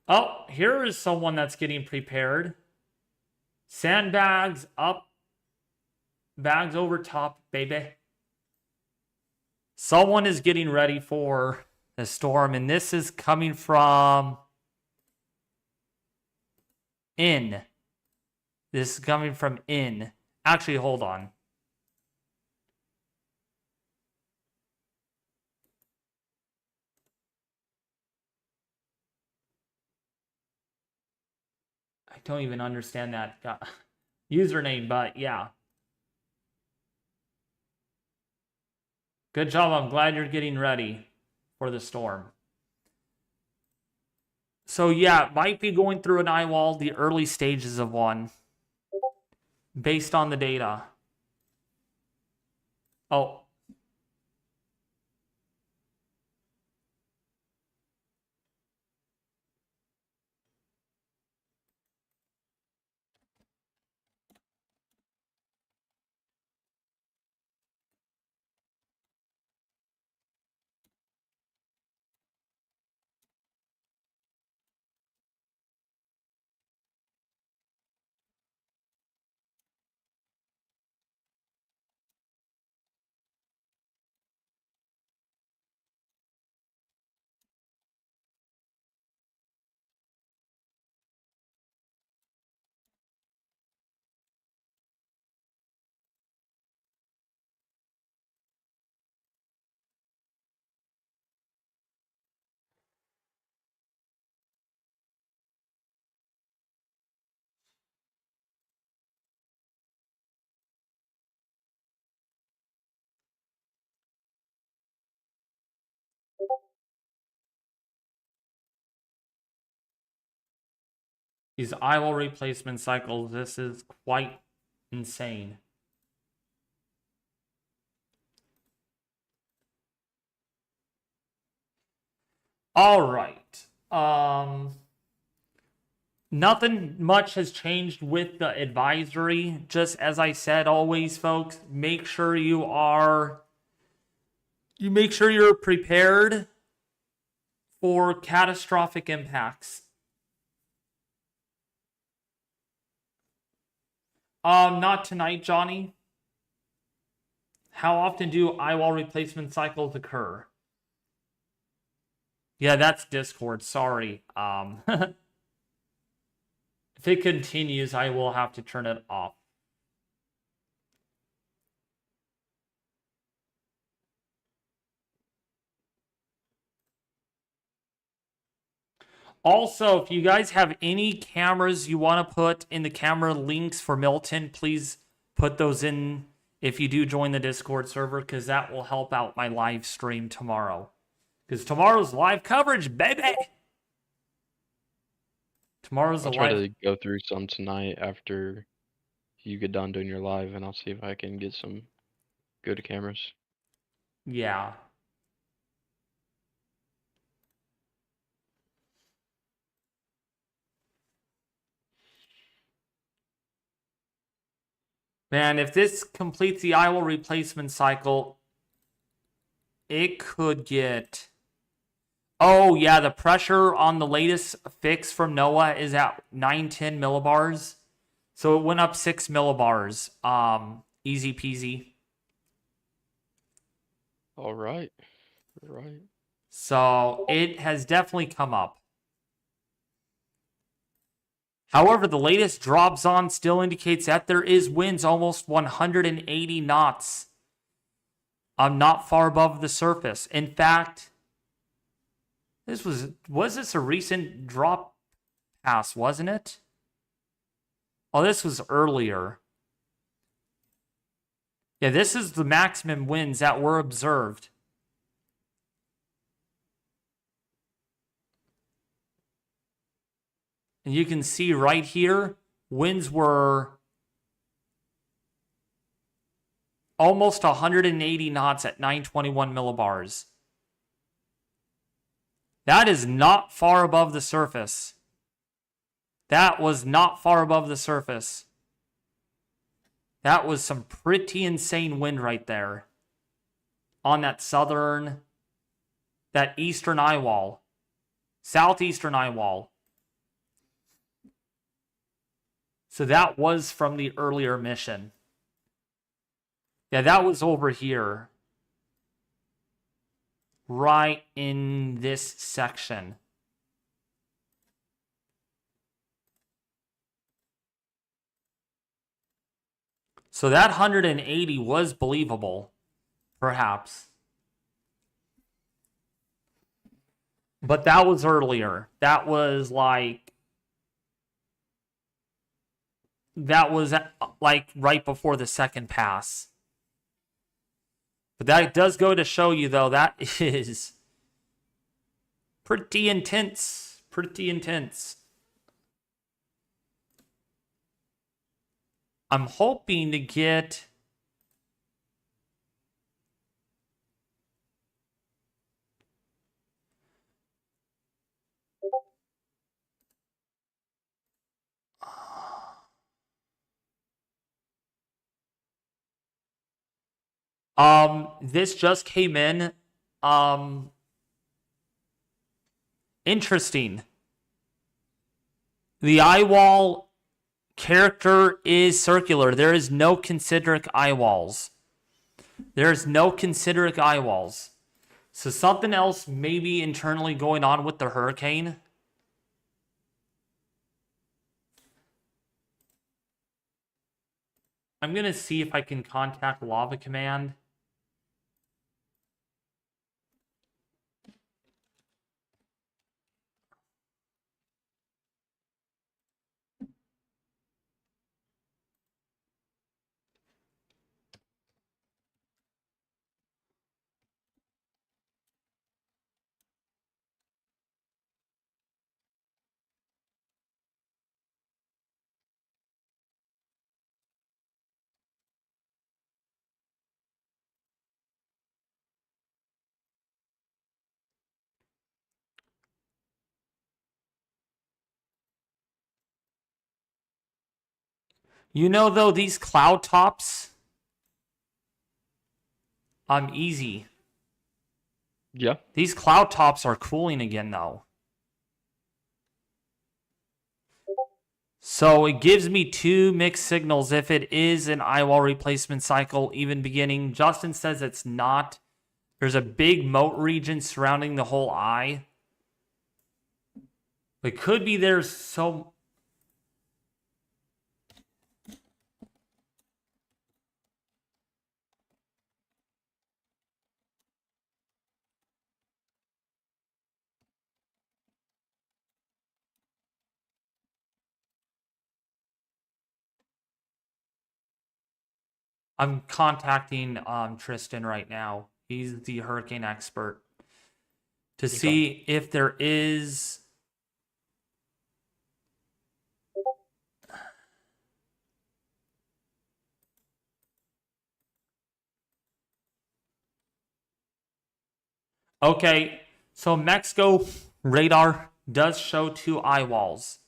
Oh, here is someone that's getting prepared. Sandbags up. Bags over top, baby. Someone is getting ready for the storm, and this is coming from in. This is coming from in. Actually, hold on. I don't even understand that username, but yeah. Good job. I'm glad you're getting ready for the storm. So yeah, it might be going through an eyewall, the early stages of one, based on the data. Oh, these eyewall replacement cycles, this is quite insane. All right. Nothing much has changed with the advisory. Just as I said, always, folks, make sure you're prepared for catastrophic impacts. Not tonight, Johnny. How often do eyewall replacement cycles occur? Yeah, that's Discord. Sorry. If it continues, I will have to turn it off. Also, if you guys have any cameras you want to put in the camera links for Milton, please put those in if you do join the Discord server, because that will help out my live stream tomorrow. Because tomorrow's live coverage, baby! Tomorrow's
I'll
a
try
live...
to go through some tonight after you get done doing your live, and I'll see if I can get some good cameras.
Yeah. Man, if this completes the Eyewall replacement cycle, it could get... Oh, yeah, the pressure on the latest fix from NOAA is at 910 millibars. So it went up 6 millibars. Easy peasy.
All right. All right.
So it has definitely come up. However, the latest dropsonde still indicates that there is winds almost 180 knots. Not far above the surface. In fact, was this a recent drop pass, wasn't it? Oh, this was earlier. Yeah, this is the maximum winds that were observed. And you can see right here, winds were almost 180 knots at 921 millibars. That is not far above the surface. That was not far above the surface. That was some pretty insane wind right there. On that eastern eyewall. Southeastern eyewall. So that was from the earlier mission. Yeah, that was over here. Right in this section. So that 180 was believable, perhaps. But that was earlier. That was like right before the second pass. But that does go to show you, though, that is pretty intense pretty intense. I'm hoping to get... This just came in. Interesting. The Eyewall character is circular. There is no concentric eyewalls. There's no concentric eyewalls. So something else may be internally going on with the hurricane. I'm going to see if I can contact Lava Command. You know, though, these cloud tops, easy.
Yeah.
These cloud tops are cooling again, though. So it gives me two mixed signals if it is an eyewall replacement cycle, even beginning. Justin says it's not. There's a big moat region surrounding the whole eye. It could be there's so... I'm contacting Tristan right now. He's the hurricane expert. To see if there is... Okay, so Mexico radar does show two eye walls.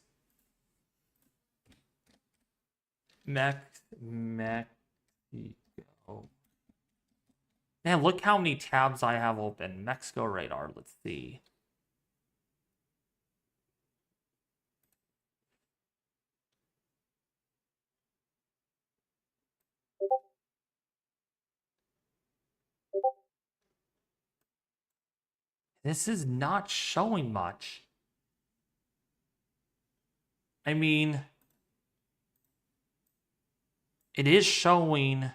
Mexico. Man, look how many tabs I have open. Mexico radar, let's see. This is not showing much. I mean, it is showing...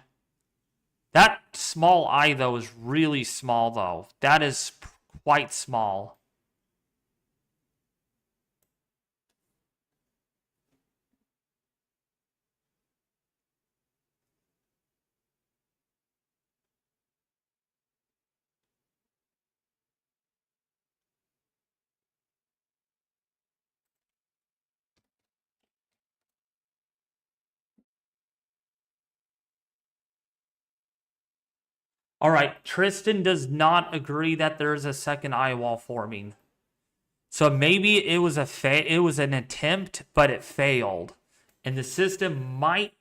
That small eye, though, is really small, though. That is quite small. All right, Tristan does not agree that there's a second eye wall forming. So maybe it was an attempt, but it failed. And the system might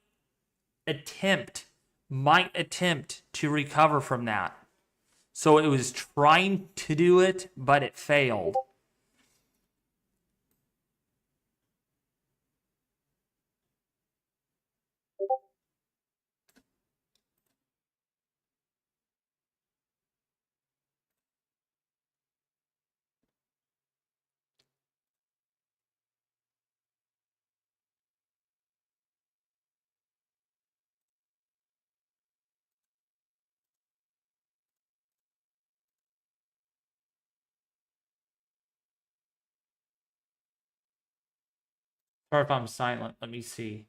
attempt to recover from that. So it was trying to do it, but it failed. Sorry if I'm silent. Let me see.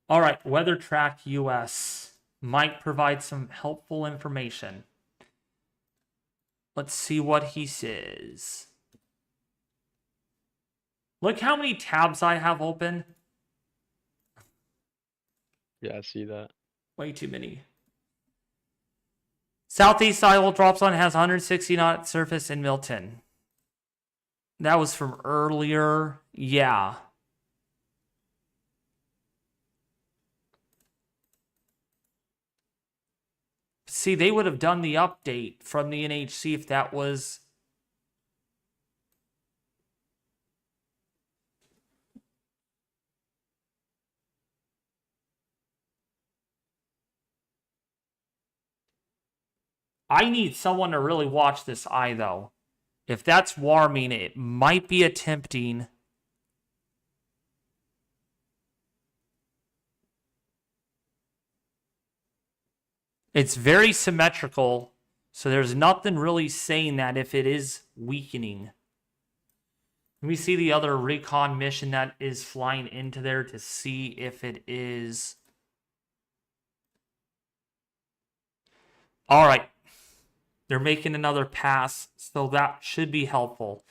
All right, Weather Track US might provide some helpful information. Let's see what he says. Look how many tabs I have open.
Yeah, I see that.
Way too many. Southeast Eyewall dropsonde has 160 knot surface in Milton. That was from earlier. Yeah. See, they would have done the update from the NHC if that was... I need someone to really watch this eye, though. If that's warming, it might be attempting... It's very symmetrical, so there's nothing really saying that if it is weakening. Let me see the other Recon mission that is flying into there to see if it is... All right. They're making another pass, so that should be helpful.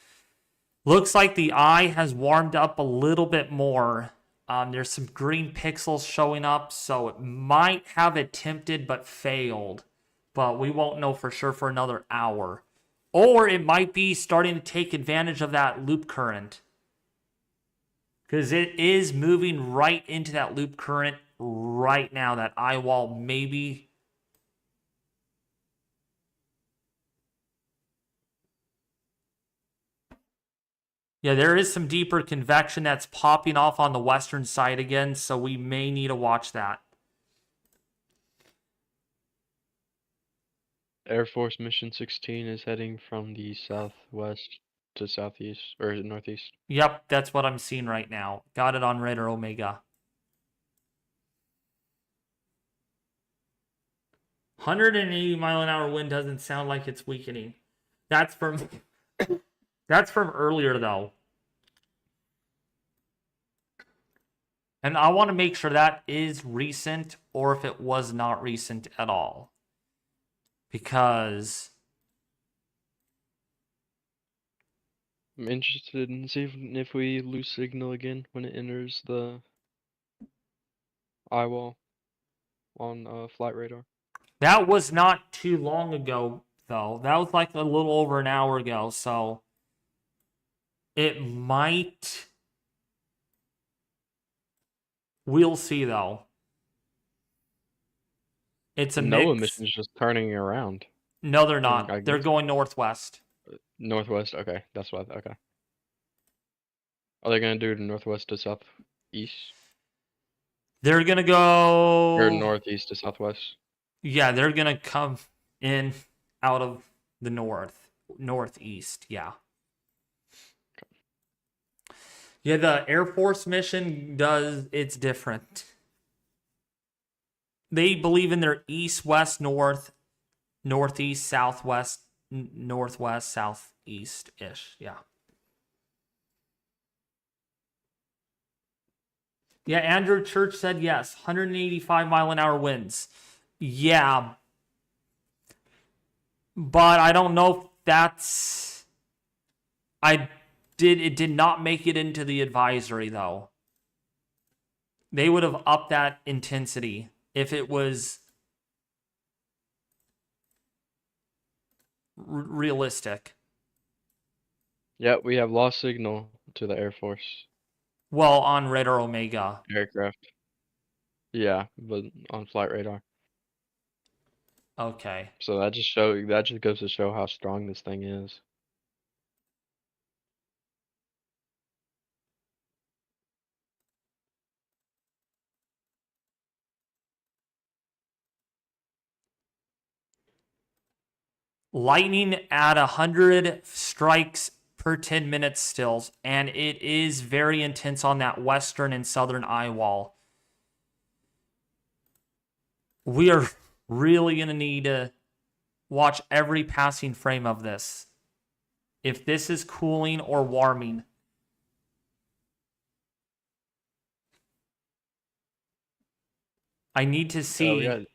Looks like the eye has warmed up a little bit more. There's some green pixels showing up, so it might have attempted but failed. But we won't know for sure for another hour. Or it might be starting to take advantage of that loop current. Because it is moving right into that loop current right now. That eyewall maybe... Yeah, there is some deeper convection that's popping off on the western side again, so we may need to watch that.
Air Force Mission 16 is heading from the southwest to southeast, or northeast.
Yep, that's what I'm seeing right now. Got it on Radar Omega. 180-mile-an-hour wind doesn't sound like it's weakening. That's from earlier, though. And I want to make sure that is recent or if it was not recent at all. Because...
I'm interested in seeing if we lose signal again when it enters the eyewall on flight radar.
That was not too long ago, though. That was like a little over an hour ago, so... It might... We'll see, though. It's a
NOAA
mix.
mission's just turning around.
No, they're not. They're going northwest.
Northwest, okay. That's what, okay. Are they gonna do northwest to southeast?
They're going to go...
Or northeast to southwest?
Yeah, they're going to come in out of the northeast, yeah. Yeah, the Air Force mission it's different. They believe in their east, west, north, northeast, southwest, northwest, southeast-ish, yeah. Yeah, Andrew Church said yes, 185-mile-an-hour winds. Yeah, but I don't know if that's... It did not make it into the advisory, though. They would have upped that intensity if it was realistic.
Yeah, we have lost signal to the Air Force.
Well, on Radar Omega.
Aircraft. Yeah, but on flight radar.
Okay.
So that just goes to show how strong this thing is.
Lightning at 100 strikes per 10 minutes stills, and it is very intense on that western and southern eyewall. We are really going to need to watch every passing frame of this. If this is cooling or warming. I need to see...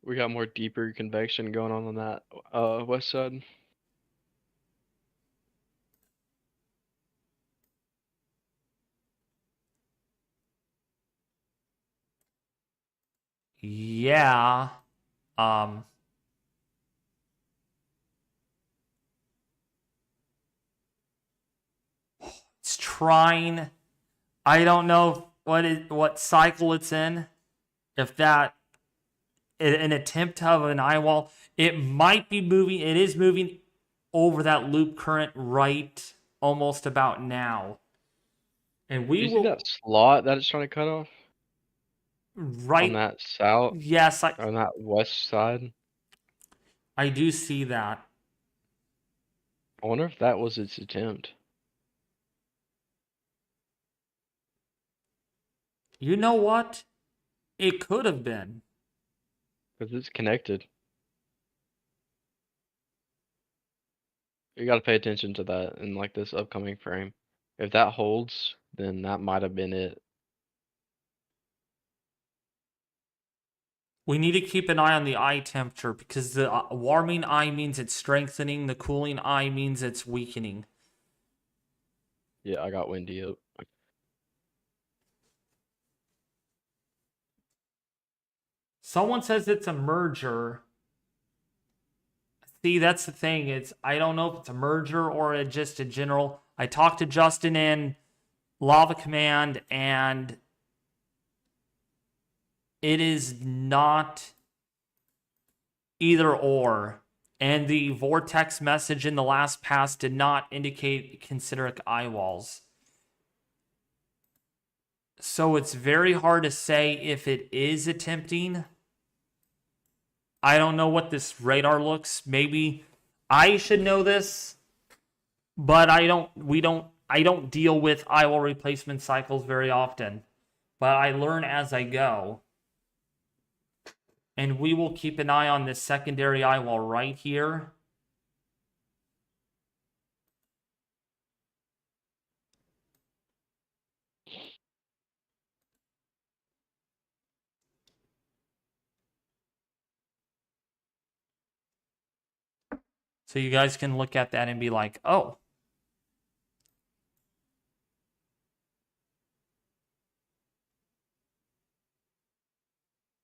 We got more deeper convection going on that west side.
Yeah. Um, it's trying. I don't know what cycle it's in. If that an attempt of an eyewall, it might be moving. It is moving over that loop current right almost about now. And
Do
we
you see
will
that slot that it's trying to cut off on
right.
that south,
Yes,
on that west side?
I do see that.
I wonder if that was its attempt.
You know what? It could have been.
Because it's connected. You got to pay attention to that in like this upcoming frame. If that holds, then that might have been it.
We need to keep an eye on the eye temperature because the warming eye means it's strengthening, the cooling eye means it's weakening.
Yeah, I got windy up.
Someone says it's a merger. See, that's the thing. I don't know if it's a merger or just a general. I talked to Justin in Lava Command, and it is not either or. And the vortex message in the last pass did not indicate concentric eye walls. So it's very hard to say if it is attempting. I don't know what this radar looks. Maybe I should know this, but I don't deal with eyewall replacement cycles very often. But I learn as I go. And we will keep an eye on this secondary eyewall right here. So you guys can look at that and be like, oh.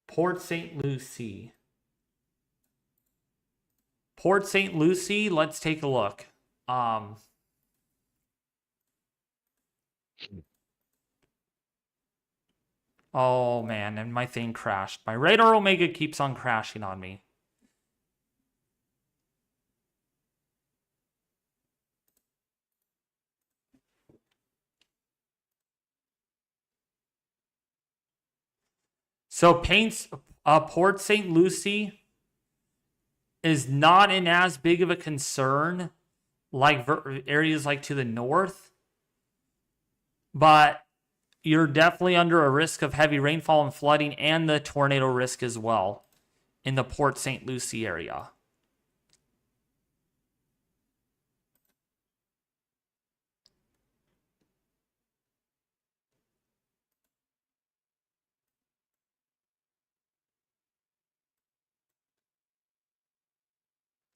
Port St. Lucie. Port St. Lucie, let's take a look. Oh man, and my thing crashed. My radar Omega keeps on crashing on me. So Port St. Lucie is not in as big of a concern like areas like to the north, but you're definitely under a risk of heavy rainfall and flooding and the tornado risk as well in the Port St. Lucie area.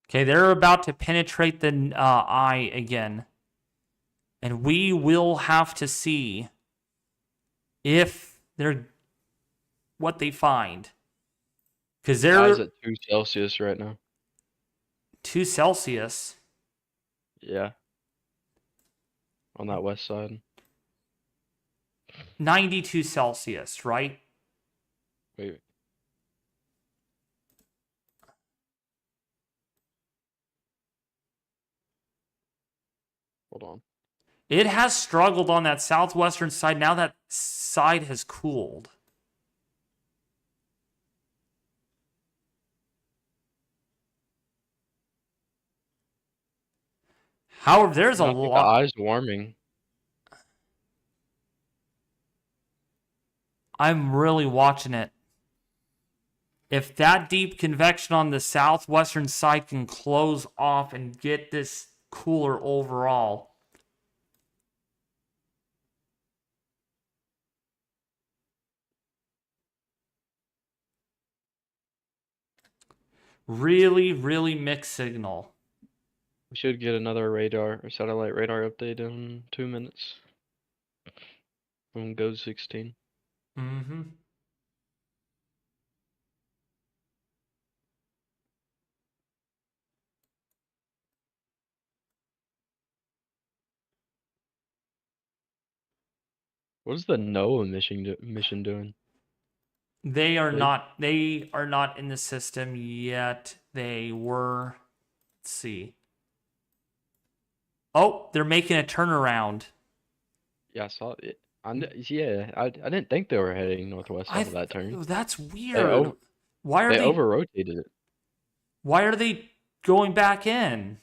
Okay, they're about to penetrate the eye again. And we will have to see if they're what they find. Because
Eyes
they're
at 2 Celsius right now.
2 Celsius.
Yeah. On that west side.
92 Celsius, right?
Wait. Hold on.
It has struggled on that southwestern side. Now that side has cooled. However, there's a
I think the
lot.
eye's warming.
I'm really watching it. If that deep convection on the southwestern side can close off and get this cooler overall. Really, really mixed signal.
We should get another radar or satellite radar update in 2 minutes. On Go 16.
Mm-hmm.
What is the NOAA mission doing?
They are
They
not. They are not in the system yet. They were. Let's see. Oh, they're making a turnaround.
Yeah, I saw it. Yeah, I didn't think they were heading northwest
I.
off of that turn.
That's
They
weird.
over
Why are
they
they?
over rotated it.
Why are they going back in?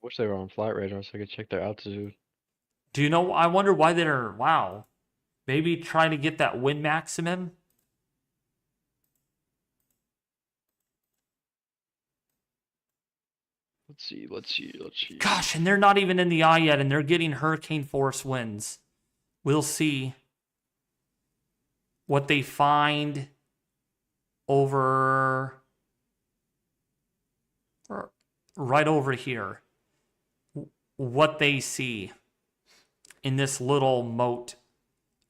Wish they were on flight radar so I could check their altitude.
Do you know? I wonder why they're. Wow. Maybe trying to get that wind maximum.
Let's see, let's see, let's see.
Gosh, and they're not even in the eye yet, and they're getting hurricane force winds. We'll see what they find over right over here. What they see in this little moat.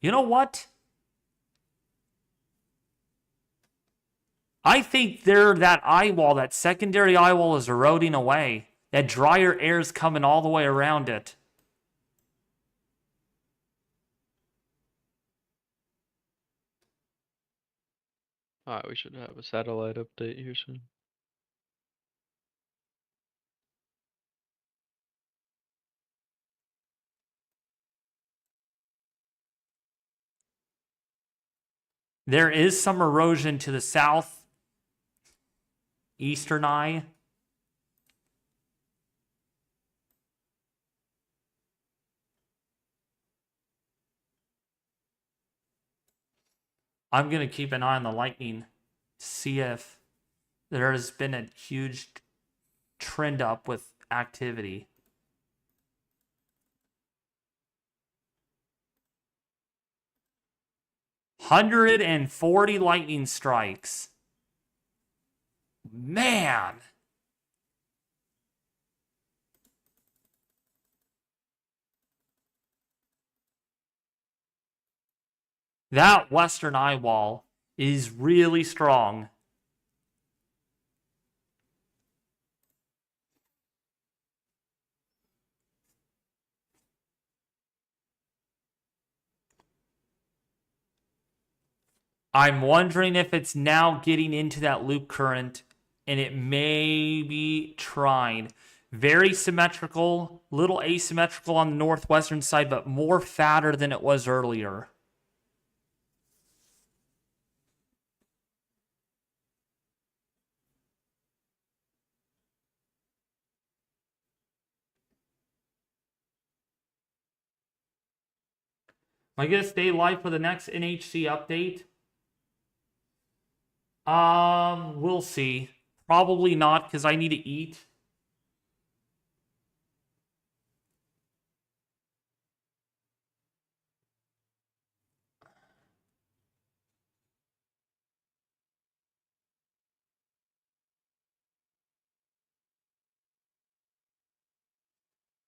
You know what? I think that eyewall, that secondary eyewall, is eroding away. That drier air is coming all the way around it.
Alright, we should have a satellite update here soon.
There is some erosion to the south eastern eye. I'm going to keep an eye on the lightning, see if there has been a huge trend up with activity. $140 lightning strikes. Man. That western eyewall is really strong. I'm wondering if it's now getting into that loop current and it may be trying. Very symmetrical, little asymmetrical on the northwestern side, but more fatter than it was earlier. Am I going to stay live for the next NHC update? We'll see. Probably not because I need to eat.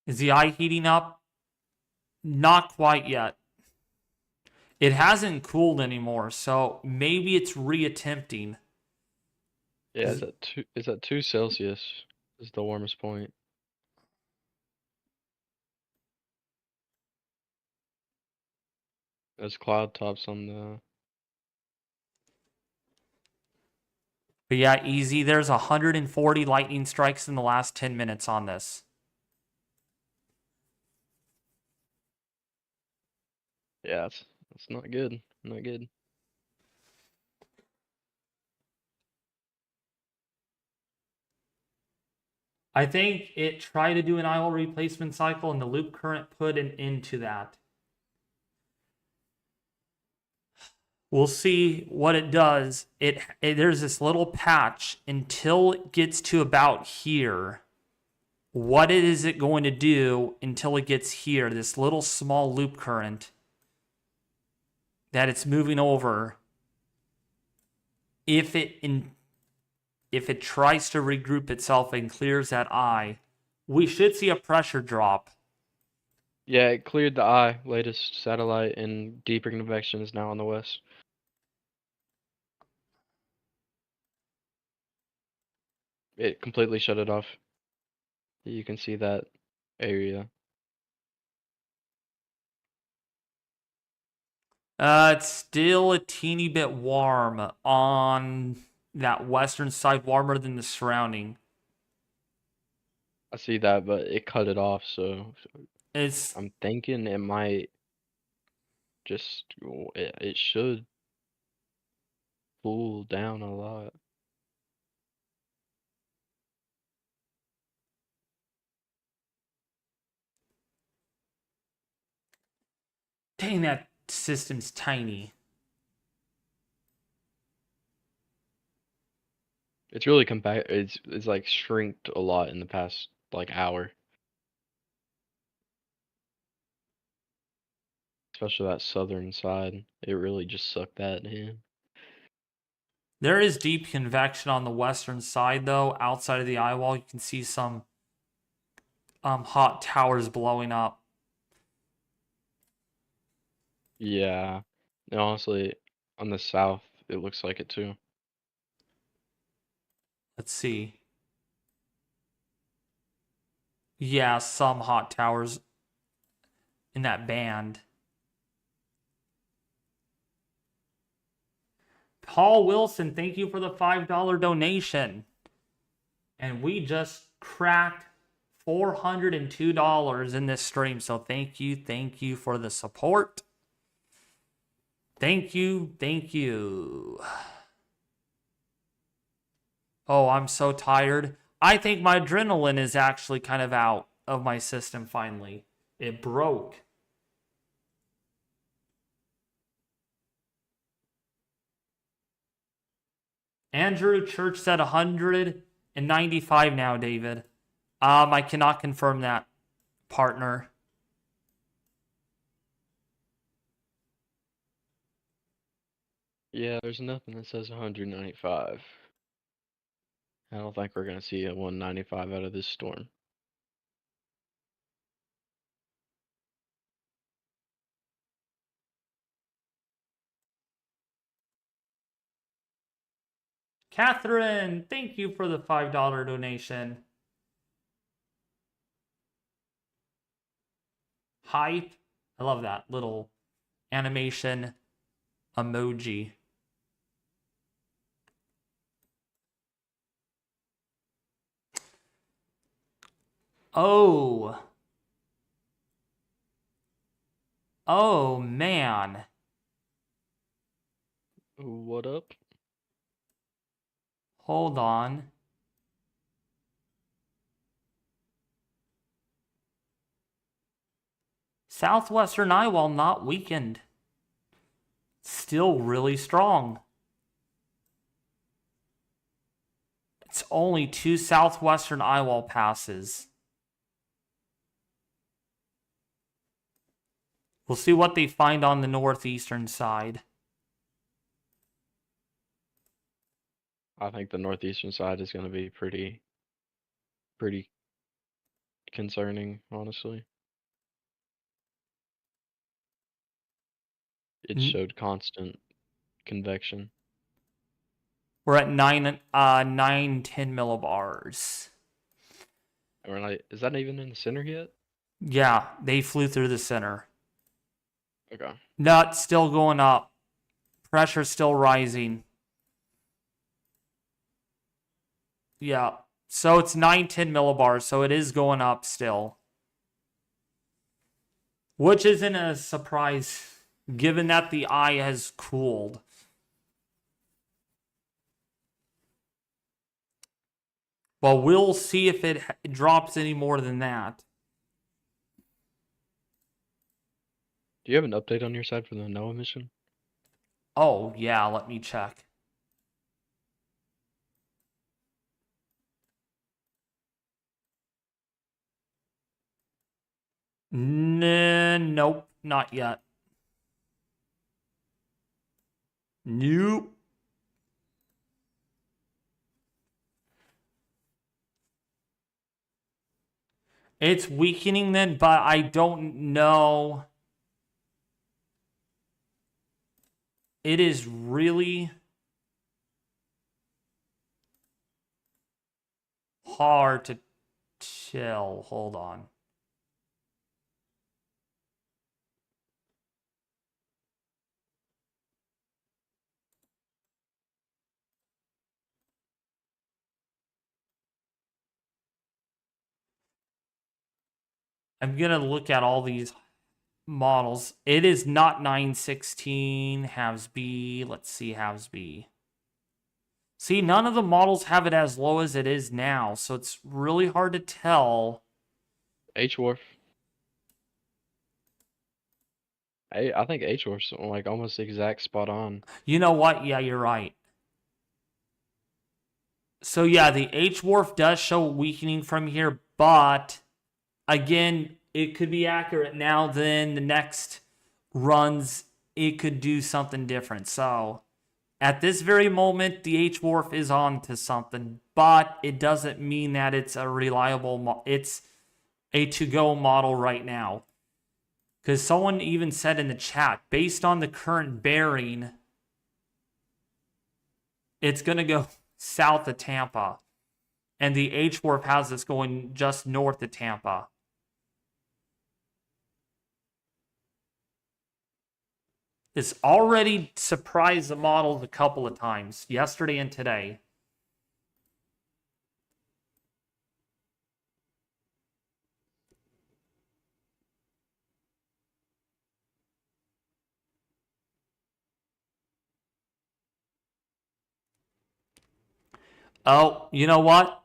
Is the eye heating up? Not quite yet. It hasn't cooled anymore, so maybe it's reattempting.
Yeah, it's at 2 Celsius is the warmest point. There's cloud tops on the
But yeah, easy. There's 140 lightning strikes in the last 10 minutes on this.
yeah, that's not good. Not good.
I think it tried to do an Eyewall replacement cycle and the loop current put an end to that. We'll see what it does. There's this little patch until it gets to about here. What is it going to do until it gets here? This little small loop current that it's moving over. If it tries to regroup itself and clears that eye, we should see a pressure drop.
Yeah, it cleared the eye. Latest satellite and deeper convection is now on the west. It completely shut it off. You can see that area?
It's still a teeny bit warm on that western side, warmer than the surrounding.
I see that, but it cut it off, so
It's
I'm thinking it might just it should cool down a lot.
dang, that system's tiny.
It's really compact. It's like shrinked a lot in the past like hour, especially that southern side. It really just sucked that in.
There is deep convection on the western side, though. Outside of the eyewall, you can see some hot towers blowing up.
Yeah, and honestly, on the south, it looks like it too.
Let's see. Yeah, some hot towers in that band. Paul Wilson, thank you for the $5 donation. And we just cracked $402 in this stream. So thank you for the support. Thank you. Oh, I'm so tired. I think my adrenaline is actually kind of out of my system finally. It broke. Andrew Church said 195 now, David. I cannot confirm that, partner.
Yeah, there's nothing that says 195. I don't think we're gonna see a 195 out of this storm.
Catherine, thank you for the $5 donation. Hype. I love that little animation emoji. Oh. Oh, man.
What up?
Hold on. Southwestern Eyewall not weakened. Still really strong. It's only 2 Southwestern Eyewall passes. We'll see what they find on the northeastern side.
I think the northeastern side is gonna be pretty concerning, honestly. It showed constant convection.
We're at 910 millibars.
Or like, is that even in the center yet?
Yeah, they flew through the center.
Okay.
Nut still going up. Pressure still rising. Yeah. So it's 910 millibars, so it is going up still. Which isn't a surprise given that the eye has cooled. Well, we'll see if it drops any more than that.
Do you have an update on your side for the NOAA mission?
Oh, yeah, let me check. Nope, not yet. Nope. It's weakening then, but I don't know. It is really hard to tell. Hold on. I'm going to look at all these models. It is not 916 halves B. Let's see halves B. See, none of the models have it as low as it is now, so it's really hard to tell.
H-Wharf. I think H-Wharf's like almost exact spot on.
You know what? Yeah, you're right. So yeah, the H-Wharf does show weakening from here, but again, it could be accurate now. Then the next runs, it could do something different. So at this very moment, the H-Wharf is on to something, but it doesn't mean that it's a reliable, it's a to-go model right now. Because someone even said in the chat, based on the current bearing, it's going to go south of Tampa. And the H-Wharf has this going just north of Tampa. It's already surprised the models a couple of times, yesterday and today. Oh, you know what?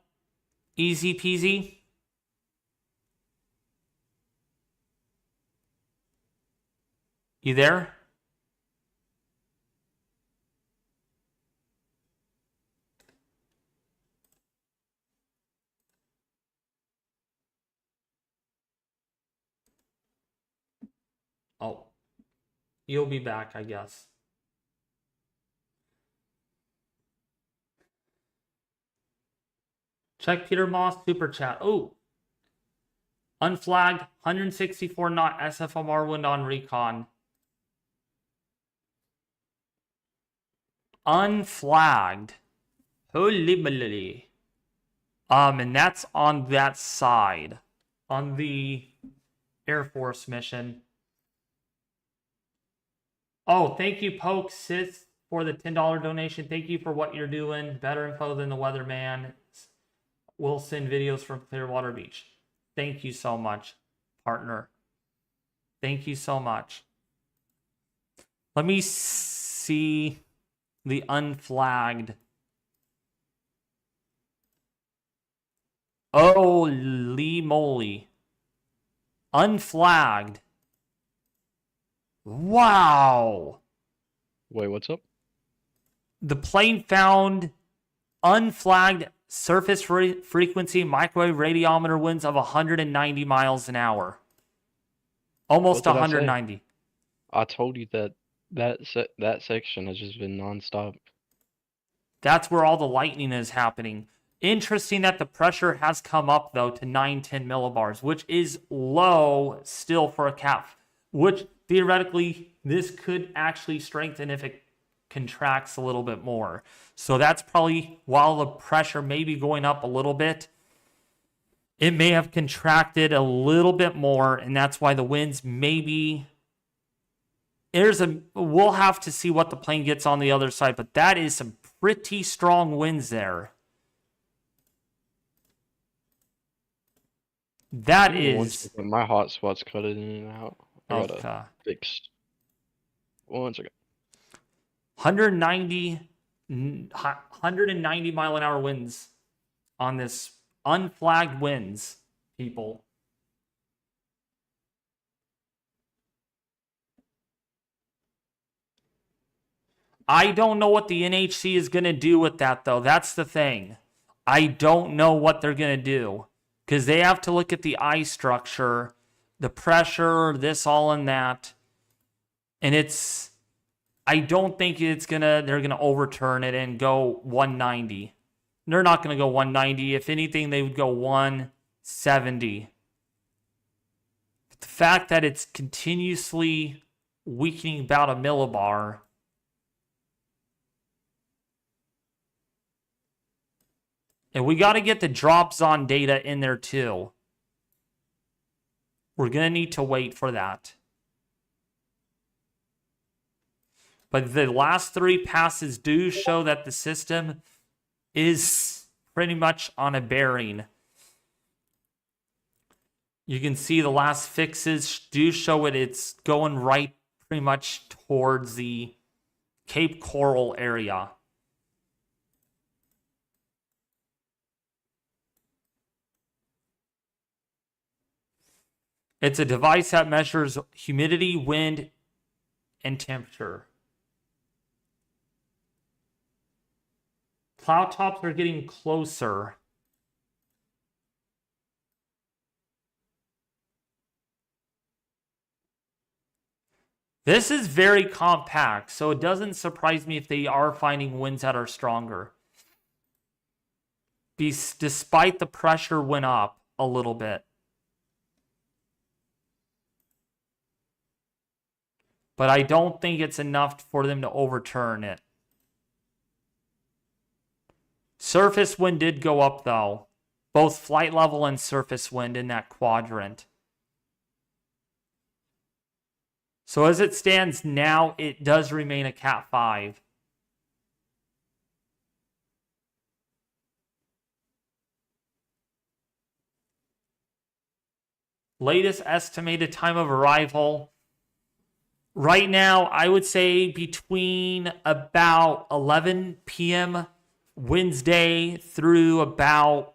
Easy peasy. You there? Oh, you'll be back, I guess. Check Peter Moss super chat. Oh, unflagged 164 knot SFMR wind on Recon. Unflagged. Holy moly. And that's on that side, on the Air Force mission. Oh, thank you, Poke Sith, for the $10 donation. Thank you for what you're doing. Better info than the weatherman. We'll send videos from Clearwater Beach. Thank you so much, partner. Thank you so much. Let me see the unflagged. Holy moly. Unflagged. Wow.
Wait, what's up?
The plane found unflagged surface frequency microwave radiometer winds of 190 miles an hour. Almost
What did I say?
190.
I told you that section has just been nonstop.
That's where all the lightning is happening. Interesting that the pressure has come up, though, to 910 millibars, which is low still for a cap, which theoretically this could actually strengthen if it contracts a little bit more. So that's probably, while the pressure may be going up a little bit, it may have contracted a little bit more, and that's why the winds maybe... We'll have to see what the plane gets on the other side, but that is some pretty strong winds there. That is...
My hotspot's cut in and out. I
Okay.
gotta fix. 1 second.
190 mile an hour winds on this unflagged winds, people. I don't know what the NHC is going to do with that, though. That's the thing. I don't know what they're going to do because they have to look at the ice structure, the pressure, this, all, and that. And I don't think they're going to overturn it and go 190. They're not going to go 190. If anything, they would go 170. But the fact that it's continuously weakening about a millibar. And we got to get the dropsonde data in there too. We're going to need to wait for that. But the last 3 passes do show that the system is pretty much on a bearing. You can see the last fixes do show it's going right pretty much towards the Cape Coral area. It's a device that measures humidity, wind, and temperature. Cloud tops are getting closer. This is very compact, so it doesn't surprise me if they are finding winds that are stronger. Despite the pressure went up a little bit. But I don't think it's enough for them to overturn it. Surface wind did go up, though. Both flight level and surface wind in that quadrant. So as it stands now, it does remain a Cat 5. Latest estimated time of arrival. Right now, I would say between about 11 p.m. Wednesday through about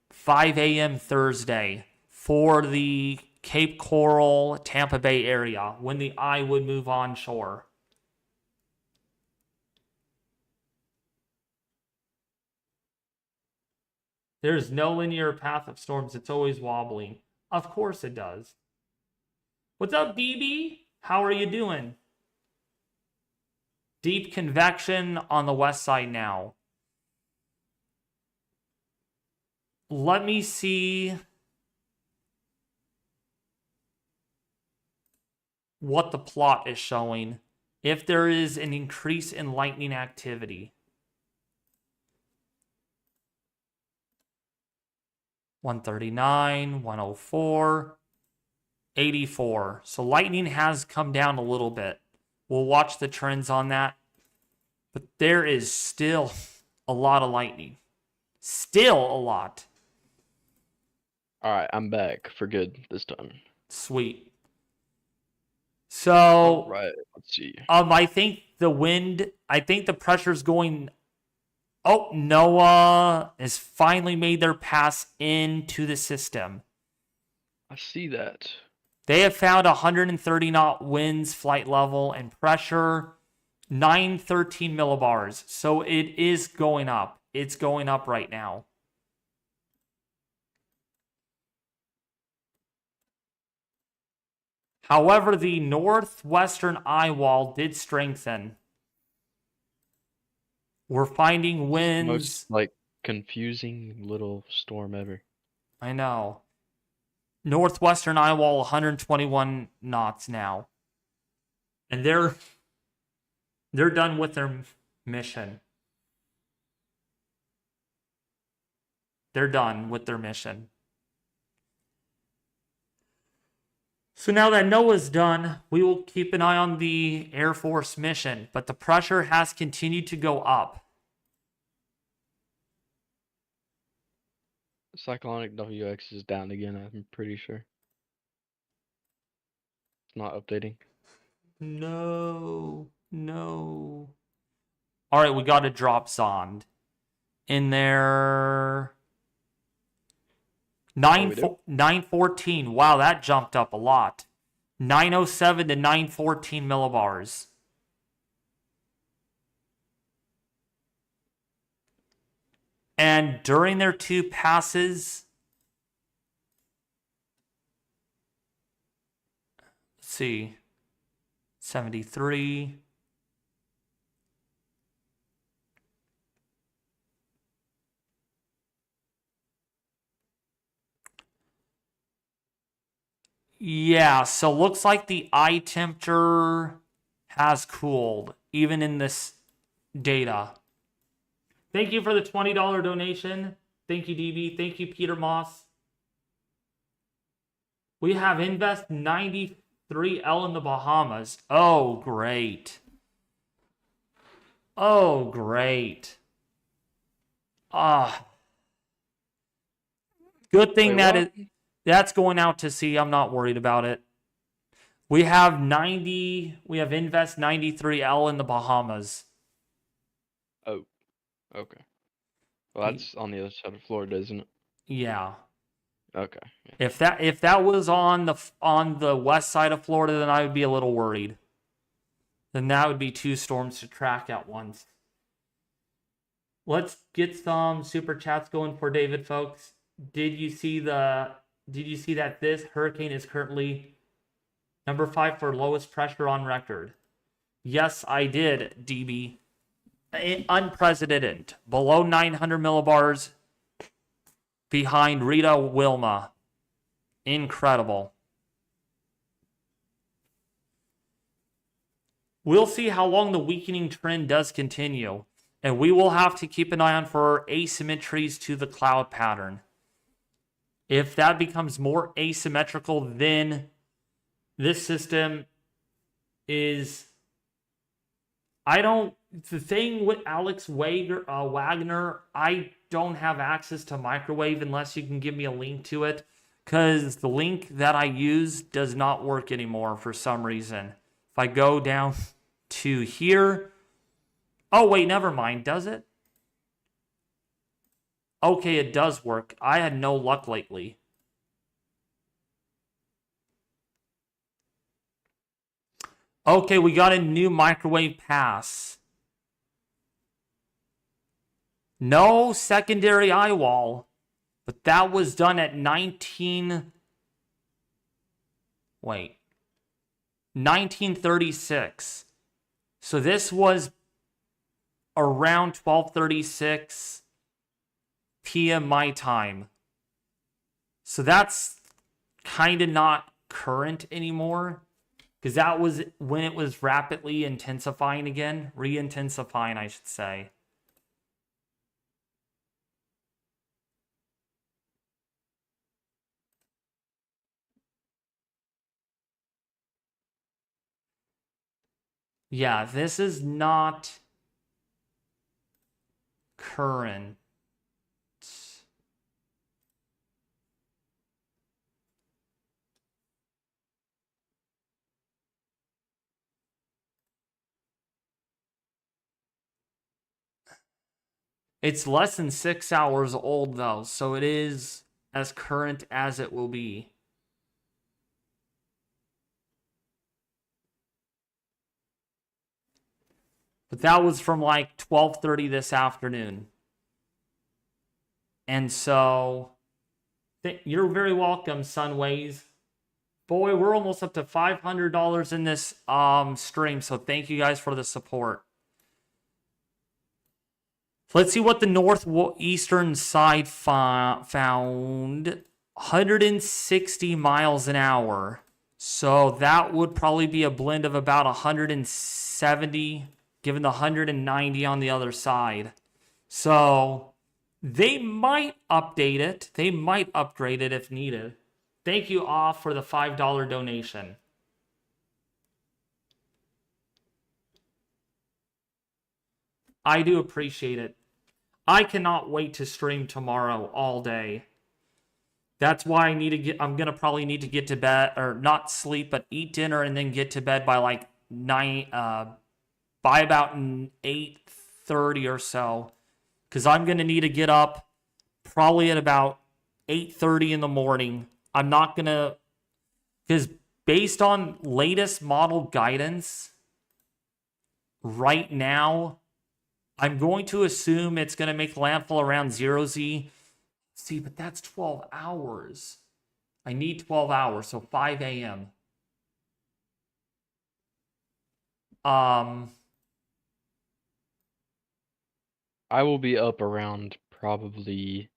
5 a.m. Thursday for the Cape Coral, Tampa Bay area when the eye would move onshore. There's no linear path of storms. It's always wobbling. Of course it does. What's up, DB? How are you doing? Deep convection on the west side now. Let me see what the plot is showing. If there is an increase in lightning activity. 139, 104, 84. So lightning has come down a little bit. We'll watch the trends on that. But there is still a lot of lightning. Still a lot.
All right, I'm back for good this time.
Sweet. So,
All right, let's see.
I think the pressure's going. Oh, NOAA has finally made their pass into the system.
I see that.
They have found 130 knot winds, flight level, and pressure, 913 millibars. So it is going up. It's going up right now. However, the northwestern eyewall did strengthen. We're finding winds.
Most confusing little storm ever.
I know. Northwestern eyewall 121 knots now. And they're done with their mission. They're done with their mission. So now that NOAA's done, we will keep an eye on the Air Force mission, but the pressure has continued to go up.
Cyclonic WX is down again, I'm pretty sure. It's not updating.
No. All right, we got a dropsonde in there. 914. Wow, that jumped up a lot. 907 to 914 millibars. And during their two passes, let's see, 73. Yeah, so looks like the eye temperature has cooled, even in this data. Thank you for the $20 donation. Thank you, DB. Thank you, Peter Moss. We have Invest 93L in the Bahamas. Oh, great. Oh, great. Good thing that it... That's going out to sea. I'm not worried about it. We have Invest 93L in the Bahamas.
Oh, okay. Well, that's on the other side of Florida, isn't it?
Yeah.
Okay. Yeah.
If that was on the west side of Florida, then I would be a little worried. Then that would be 2 storms to track at once. Let's get some super chats going for David, folks. Did you see that this hurricane is currently number 5 for lowest pressure on record? Yes, I did, DB. Unprecedented. Below 900 millibars. Behind Rita Wilma. Incredible. We'll see how long the weakening trend does continue. And we will have to keep an eye on for asymmetries to the cloud pattern. If that becomes more asymmetrical, then this system is... The thing with Alex Wagner, I don't have access to microwave unless you can give me a link to it. Because the link that I use does not work anymore for some reason. If I go down to here... Oh, wait, never mind. Does it? Okay, it does work. I had no luck lately. Okay, we got a new microwave pass. No secondary eyewall. But that was done at 1936. So this was around 12:36 p.m. my time. So that's kind of not current anymore. Because that was when it was rapidly intensifying again. Re-intensifying, I should say. Yeah, this is not current. It's less than 6 hours old, though, so it is as current as it will be. But that was from like 12:30 this afternoon. And so, you're very welcome, Sunways. Boy, we're almost up to $500 in this stream, so thank you guys for the support. Let's see what the northeastern side found. 160 miles an hour. So that would probably be a blend of about 170, given the 190 on the other side. So they might update it. They might upgrade it if needed. Thank you, Off, for the $5 donation. I do appreciate it. I cannot wait to stream tomorrow all day. That's why I'm going to probably need to get to bed, or not sleep, but eat dinner and then get to bed by like by about 8:30 or so. Because I'm going to need to get up probably at about 8:30 in the morning. I'm not going to, because based on latest model guidance, right now, I'm going to assume it's going to make landfall around 0Z. See, but that's 12 hours. I need 12 hours, so 5 a.m.
I will be up around probably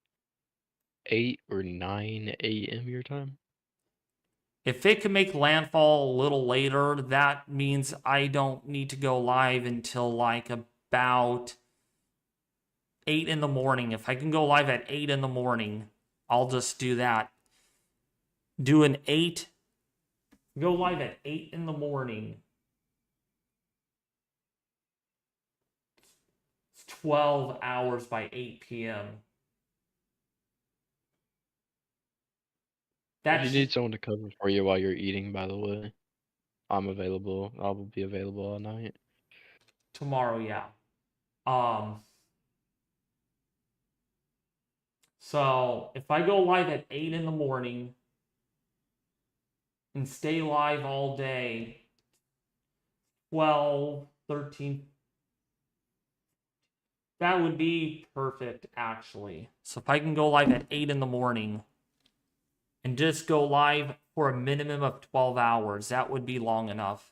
8 or 9 a.m. your time.
If it can make landfall a little later, that means I don't need to go live until like about 8 in the morning. If I can go live at 8 in the morning, I'll just do that. Do an 8. Go live at 8 in the morning. It's 12 hours by 8 p.m.
If you need someone to cover for you while you're eating, by the way, I'm available. I will be available all night.
Tomorrow, yeah. So if I go live at 8 in the morning and stay live all day, 12, 13, that would be perfect, actually. So if I can go live at 8 in the morning and just go live for a minimum of 12 hours, that would be long enough.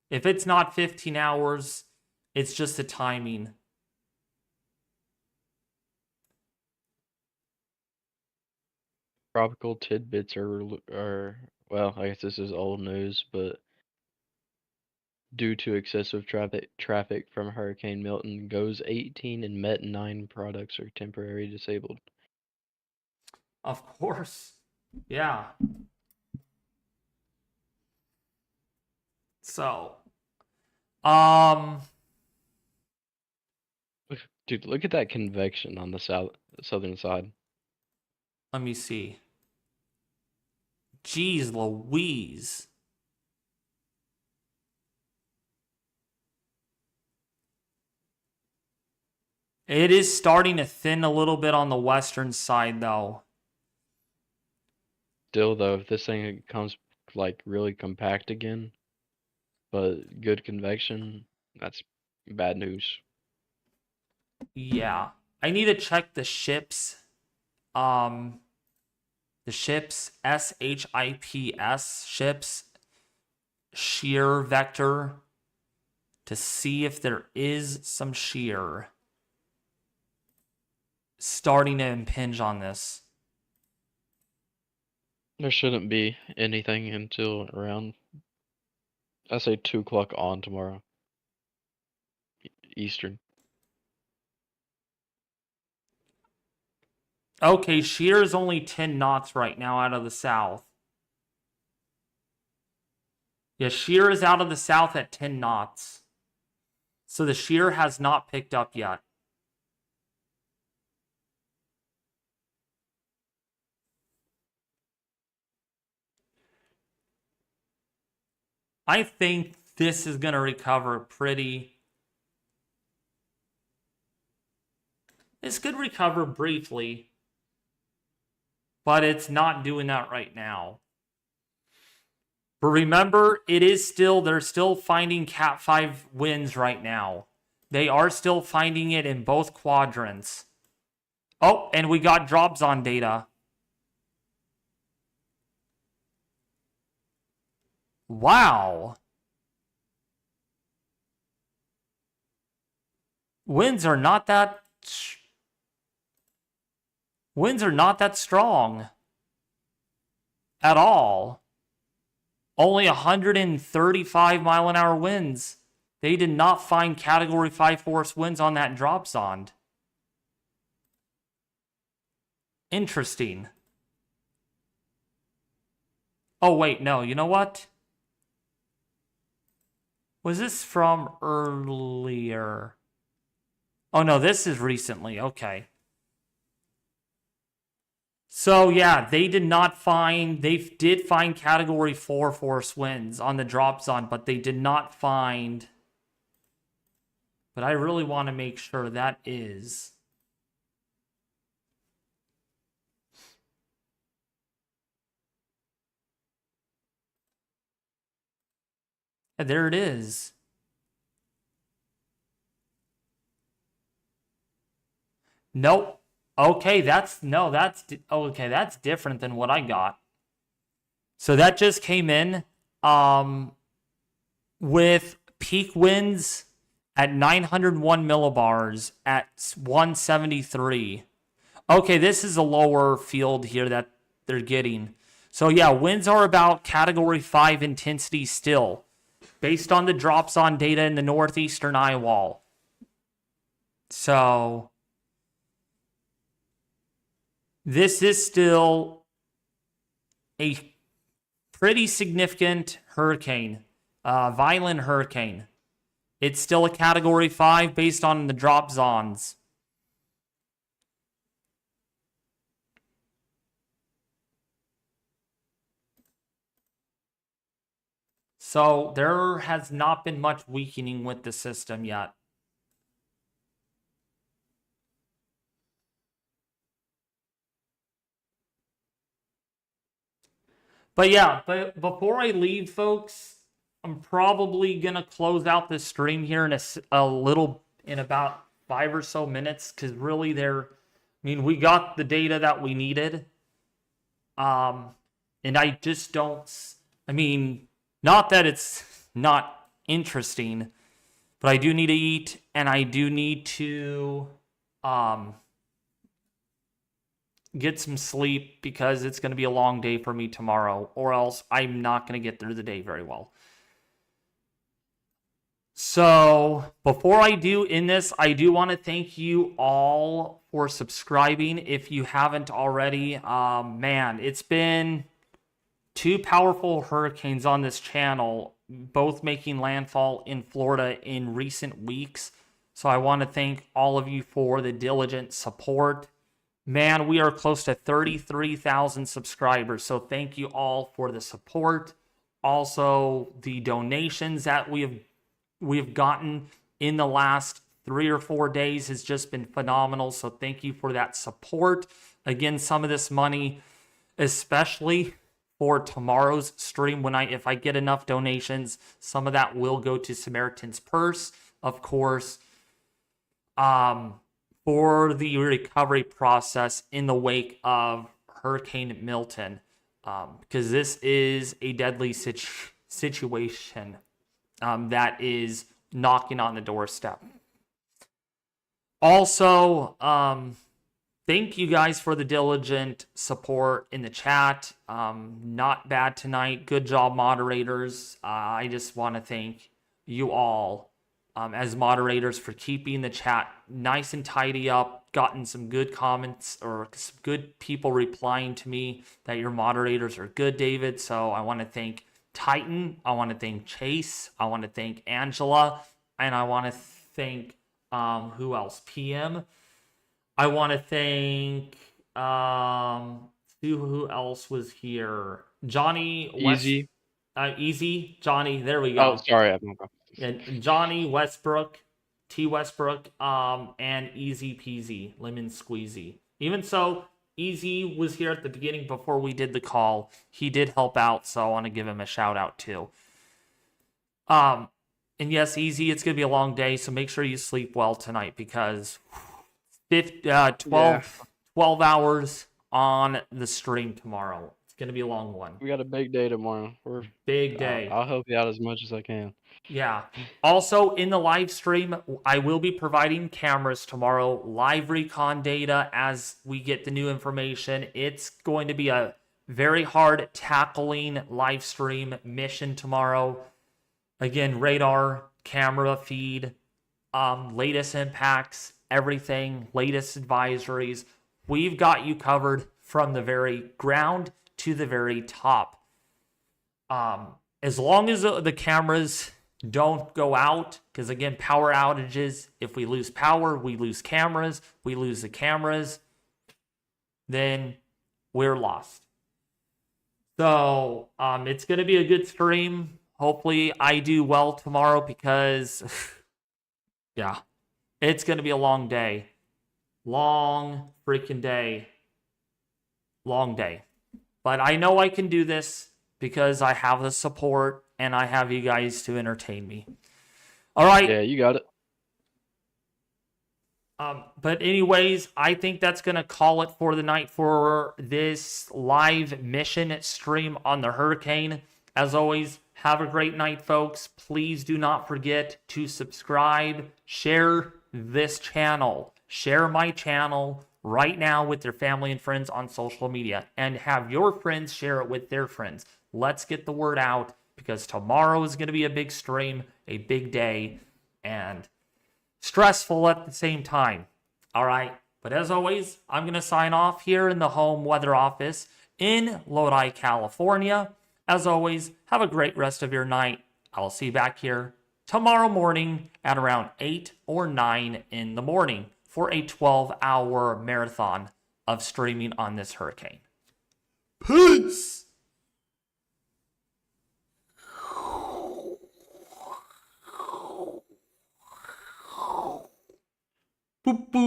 If it's not 15 hours, it's just the timing.
Tropical tidbits are well, I guess this is old news, but due to excessive traffic from Hurricane Milton, GOES 18 and MET 9 products are temporarily disabled.
Of course. Yeah. So,
Dude, look at that convection on the southern side.
let me see. Jeez Louise. It is starting to thin a little bit on the western side, though.
Still, though, if this thing comes like really compact again, but good convection, that's bad news.
Yeah. I need to check the ships. The ships, SHIPS, ships, shear vector, to see if there is some shear starting to impinge on this.
There shouldn't be anything until around, I say 2 o'clock on tomorrow. Eastern.
Okay, shear is only 10 knots right now out of the south. Yeah, shear is out of the south at 10 knots. So the shear has not picked up yet. I think this is going to recover pretty... This could recover briefly, but it's not doing that right now. But remember, they're still finding Cat 5 winds right now. They are still finding it in both quadrants. Oh, and we got dropsonde data. Wow. Winds are not that strong at all. Only 135 mile an hour winds. They did not find category 5 force winds on that dropsonde. Interesting. Oh, wait, no. You know what? Was this from earlier? Oh, no, this is recently. Okay. So, yeah, they did find category 4 force winds on the dropsonde, but they did not find... But I really want to make sure that is... And there it is. Nope. Okay, that's different than what I got. So that just came in with peak winds at 901 millibars at 173. Okay, this is a lower field here that they're getting. So yeah, winds are about category 5 intensity still, based on the dropsonde data in the northeastern Eyewall. So this is still a pretty significant hurricane, violent hurricane. It's still a category 5 based on the dropsondes. So there has not been much weakening with the system yet. But yeah, but before I leave, folks, I'm probably gonna close out this stream here in in about 5 or so minutes, because really we got the data that we needed. And I just don't, not that it's not interesting, but I do need to eat, and I do need to get some sleep, because it's going to be a long day for me tomorrow, or else I'm not going to get through the day very well. So before I do end this, I do want to thank you all for subscribing if you haven't already. Man, it's been 2 powerful hurricanes on this channel, both making landfall in Florida in recent weeks. So I want to thank all of you for the diligent support. Man, we are close to 33,000 subscribers, so thank you all for the support. Also, the donations that we have gotten in the last 3 or 4 days has just been phenomenal, so thank you for that support. Again, some of this money, especially for tomorrow's stream, if I get enough donations, some of that will go to Samaritan's Purse, of course, for the recovery process in the wake of Hurricane Milton, because this is a deadly situation that is knocking on the doorstep. Also, thank you guys for the diligent support in the chat. Not bad tonight. Good job, moderators. I just want to thank you all as moderators for keeping the chat nice and tidy up. Gotten some good comments or some good people replying to me that your moderators are good, David. So I want to thank Titan. I want to thank Chase. I want to thank Angela. And I want to thank, who else? PM. I want to thank, who else was here? Johnny West.
Easy.
Easy. Johnny. There we go.
Oh, sorry.
And Johnny Westbrook, T Westbrook, and Easy Peasy, Lemon Squeezy. Even so, Easy was here at the beginning before we did the call. He did help out, so I want to give him a shout out too. And yes, Easy, it's going to be a long day, so make sure you sleep well tonight, because 12 hours on the stream tomorrow. It's going to be a long one.
We got a big day tomorrow.
Big day.
I'll help you out as much as I can.
Yeah. Also, in the live stream, I will be providing cameras tomorrow, live recon data as we get the new information. It's going to be a very hard tackling live stream mission tomorrow. Again, radar, camera feed, latest impacts, everything, latest advisories. We've got you covered from the very ground to the very top. As long as the cameras don't go out, because again, power outages, if we lose power, we lose cameras, we lose the cameras, then we're lost. So it's going to be a good stream. Hopefully I do well tomorrow, because yeah, it's going to be a long day. Long freaking day. Long day. But I know I can do this, because I have the support and I have you guys to entertain me. All right.
Yeah, you got it.
But anyways, I think that's going to call it for the night for this live mission stream on the hurricane. As always, have a great night, folks. Please do not forget to subscribe, share this channel, share my channel right now with your family and friends on social media, and have your friends share it with their friends. Let's get the word out, because tomorrow is going to be a big stream, a big day, and stressful at the same time. All right. But as always, I'm going to sign off here in the home weather office in Lodi, California. As always, have a great rest of your night. I'll see you back here tomorrow morning at around 8 or 9 in the morning for a 12-hour marathon of streaming on this hurricane. Peace! Boop, boop.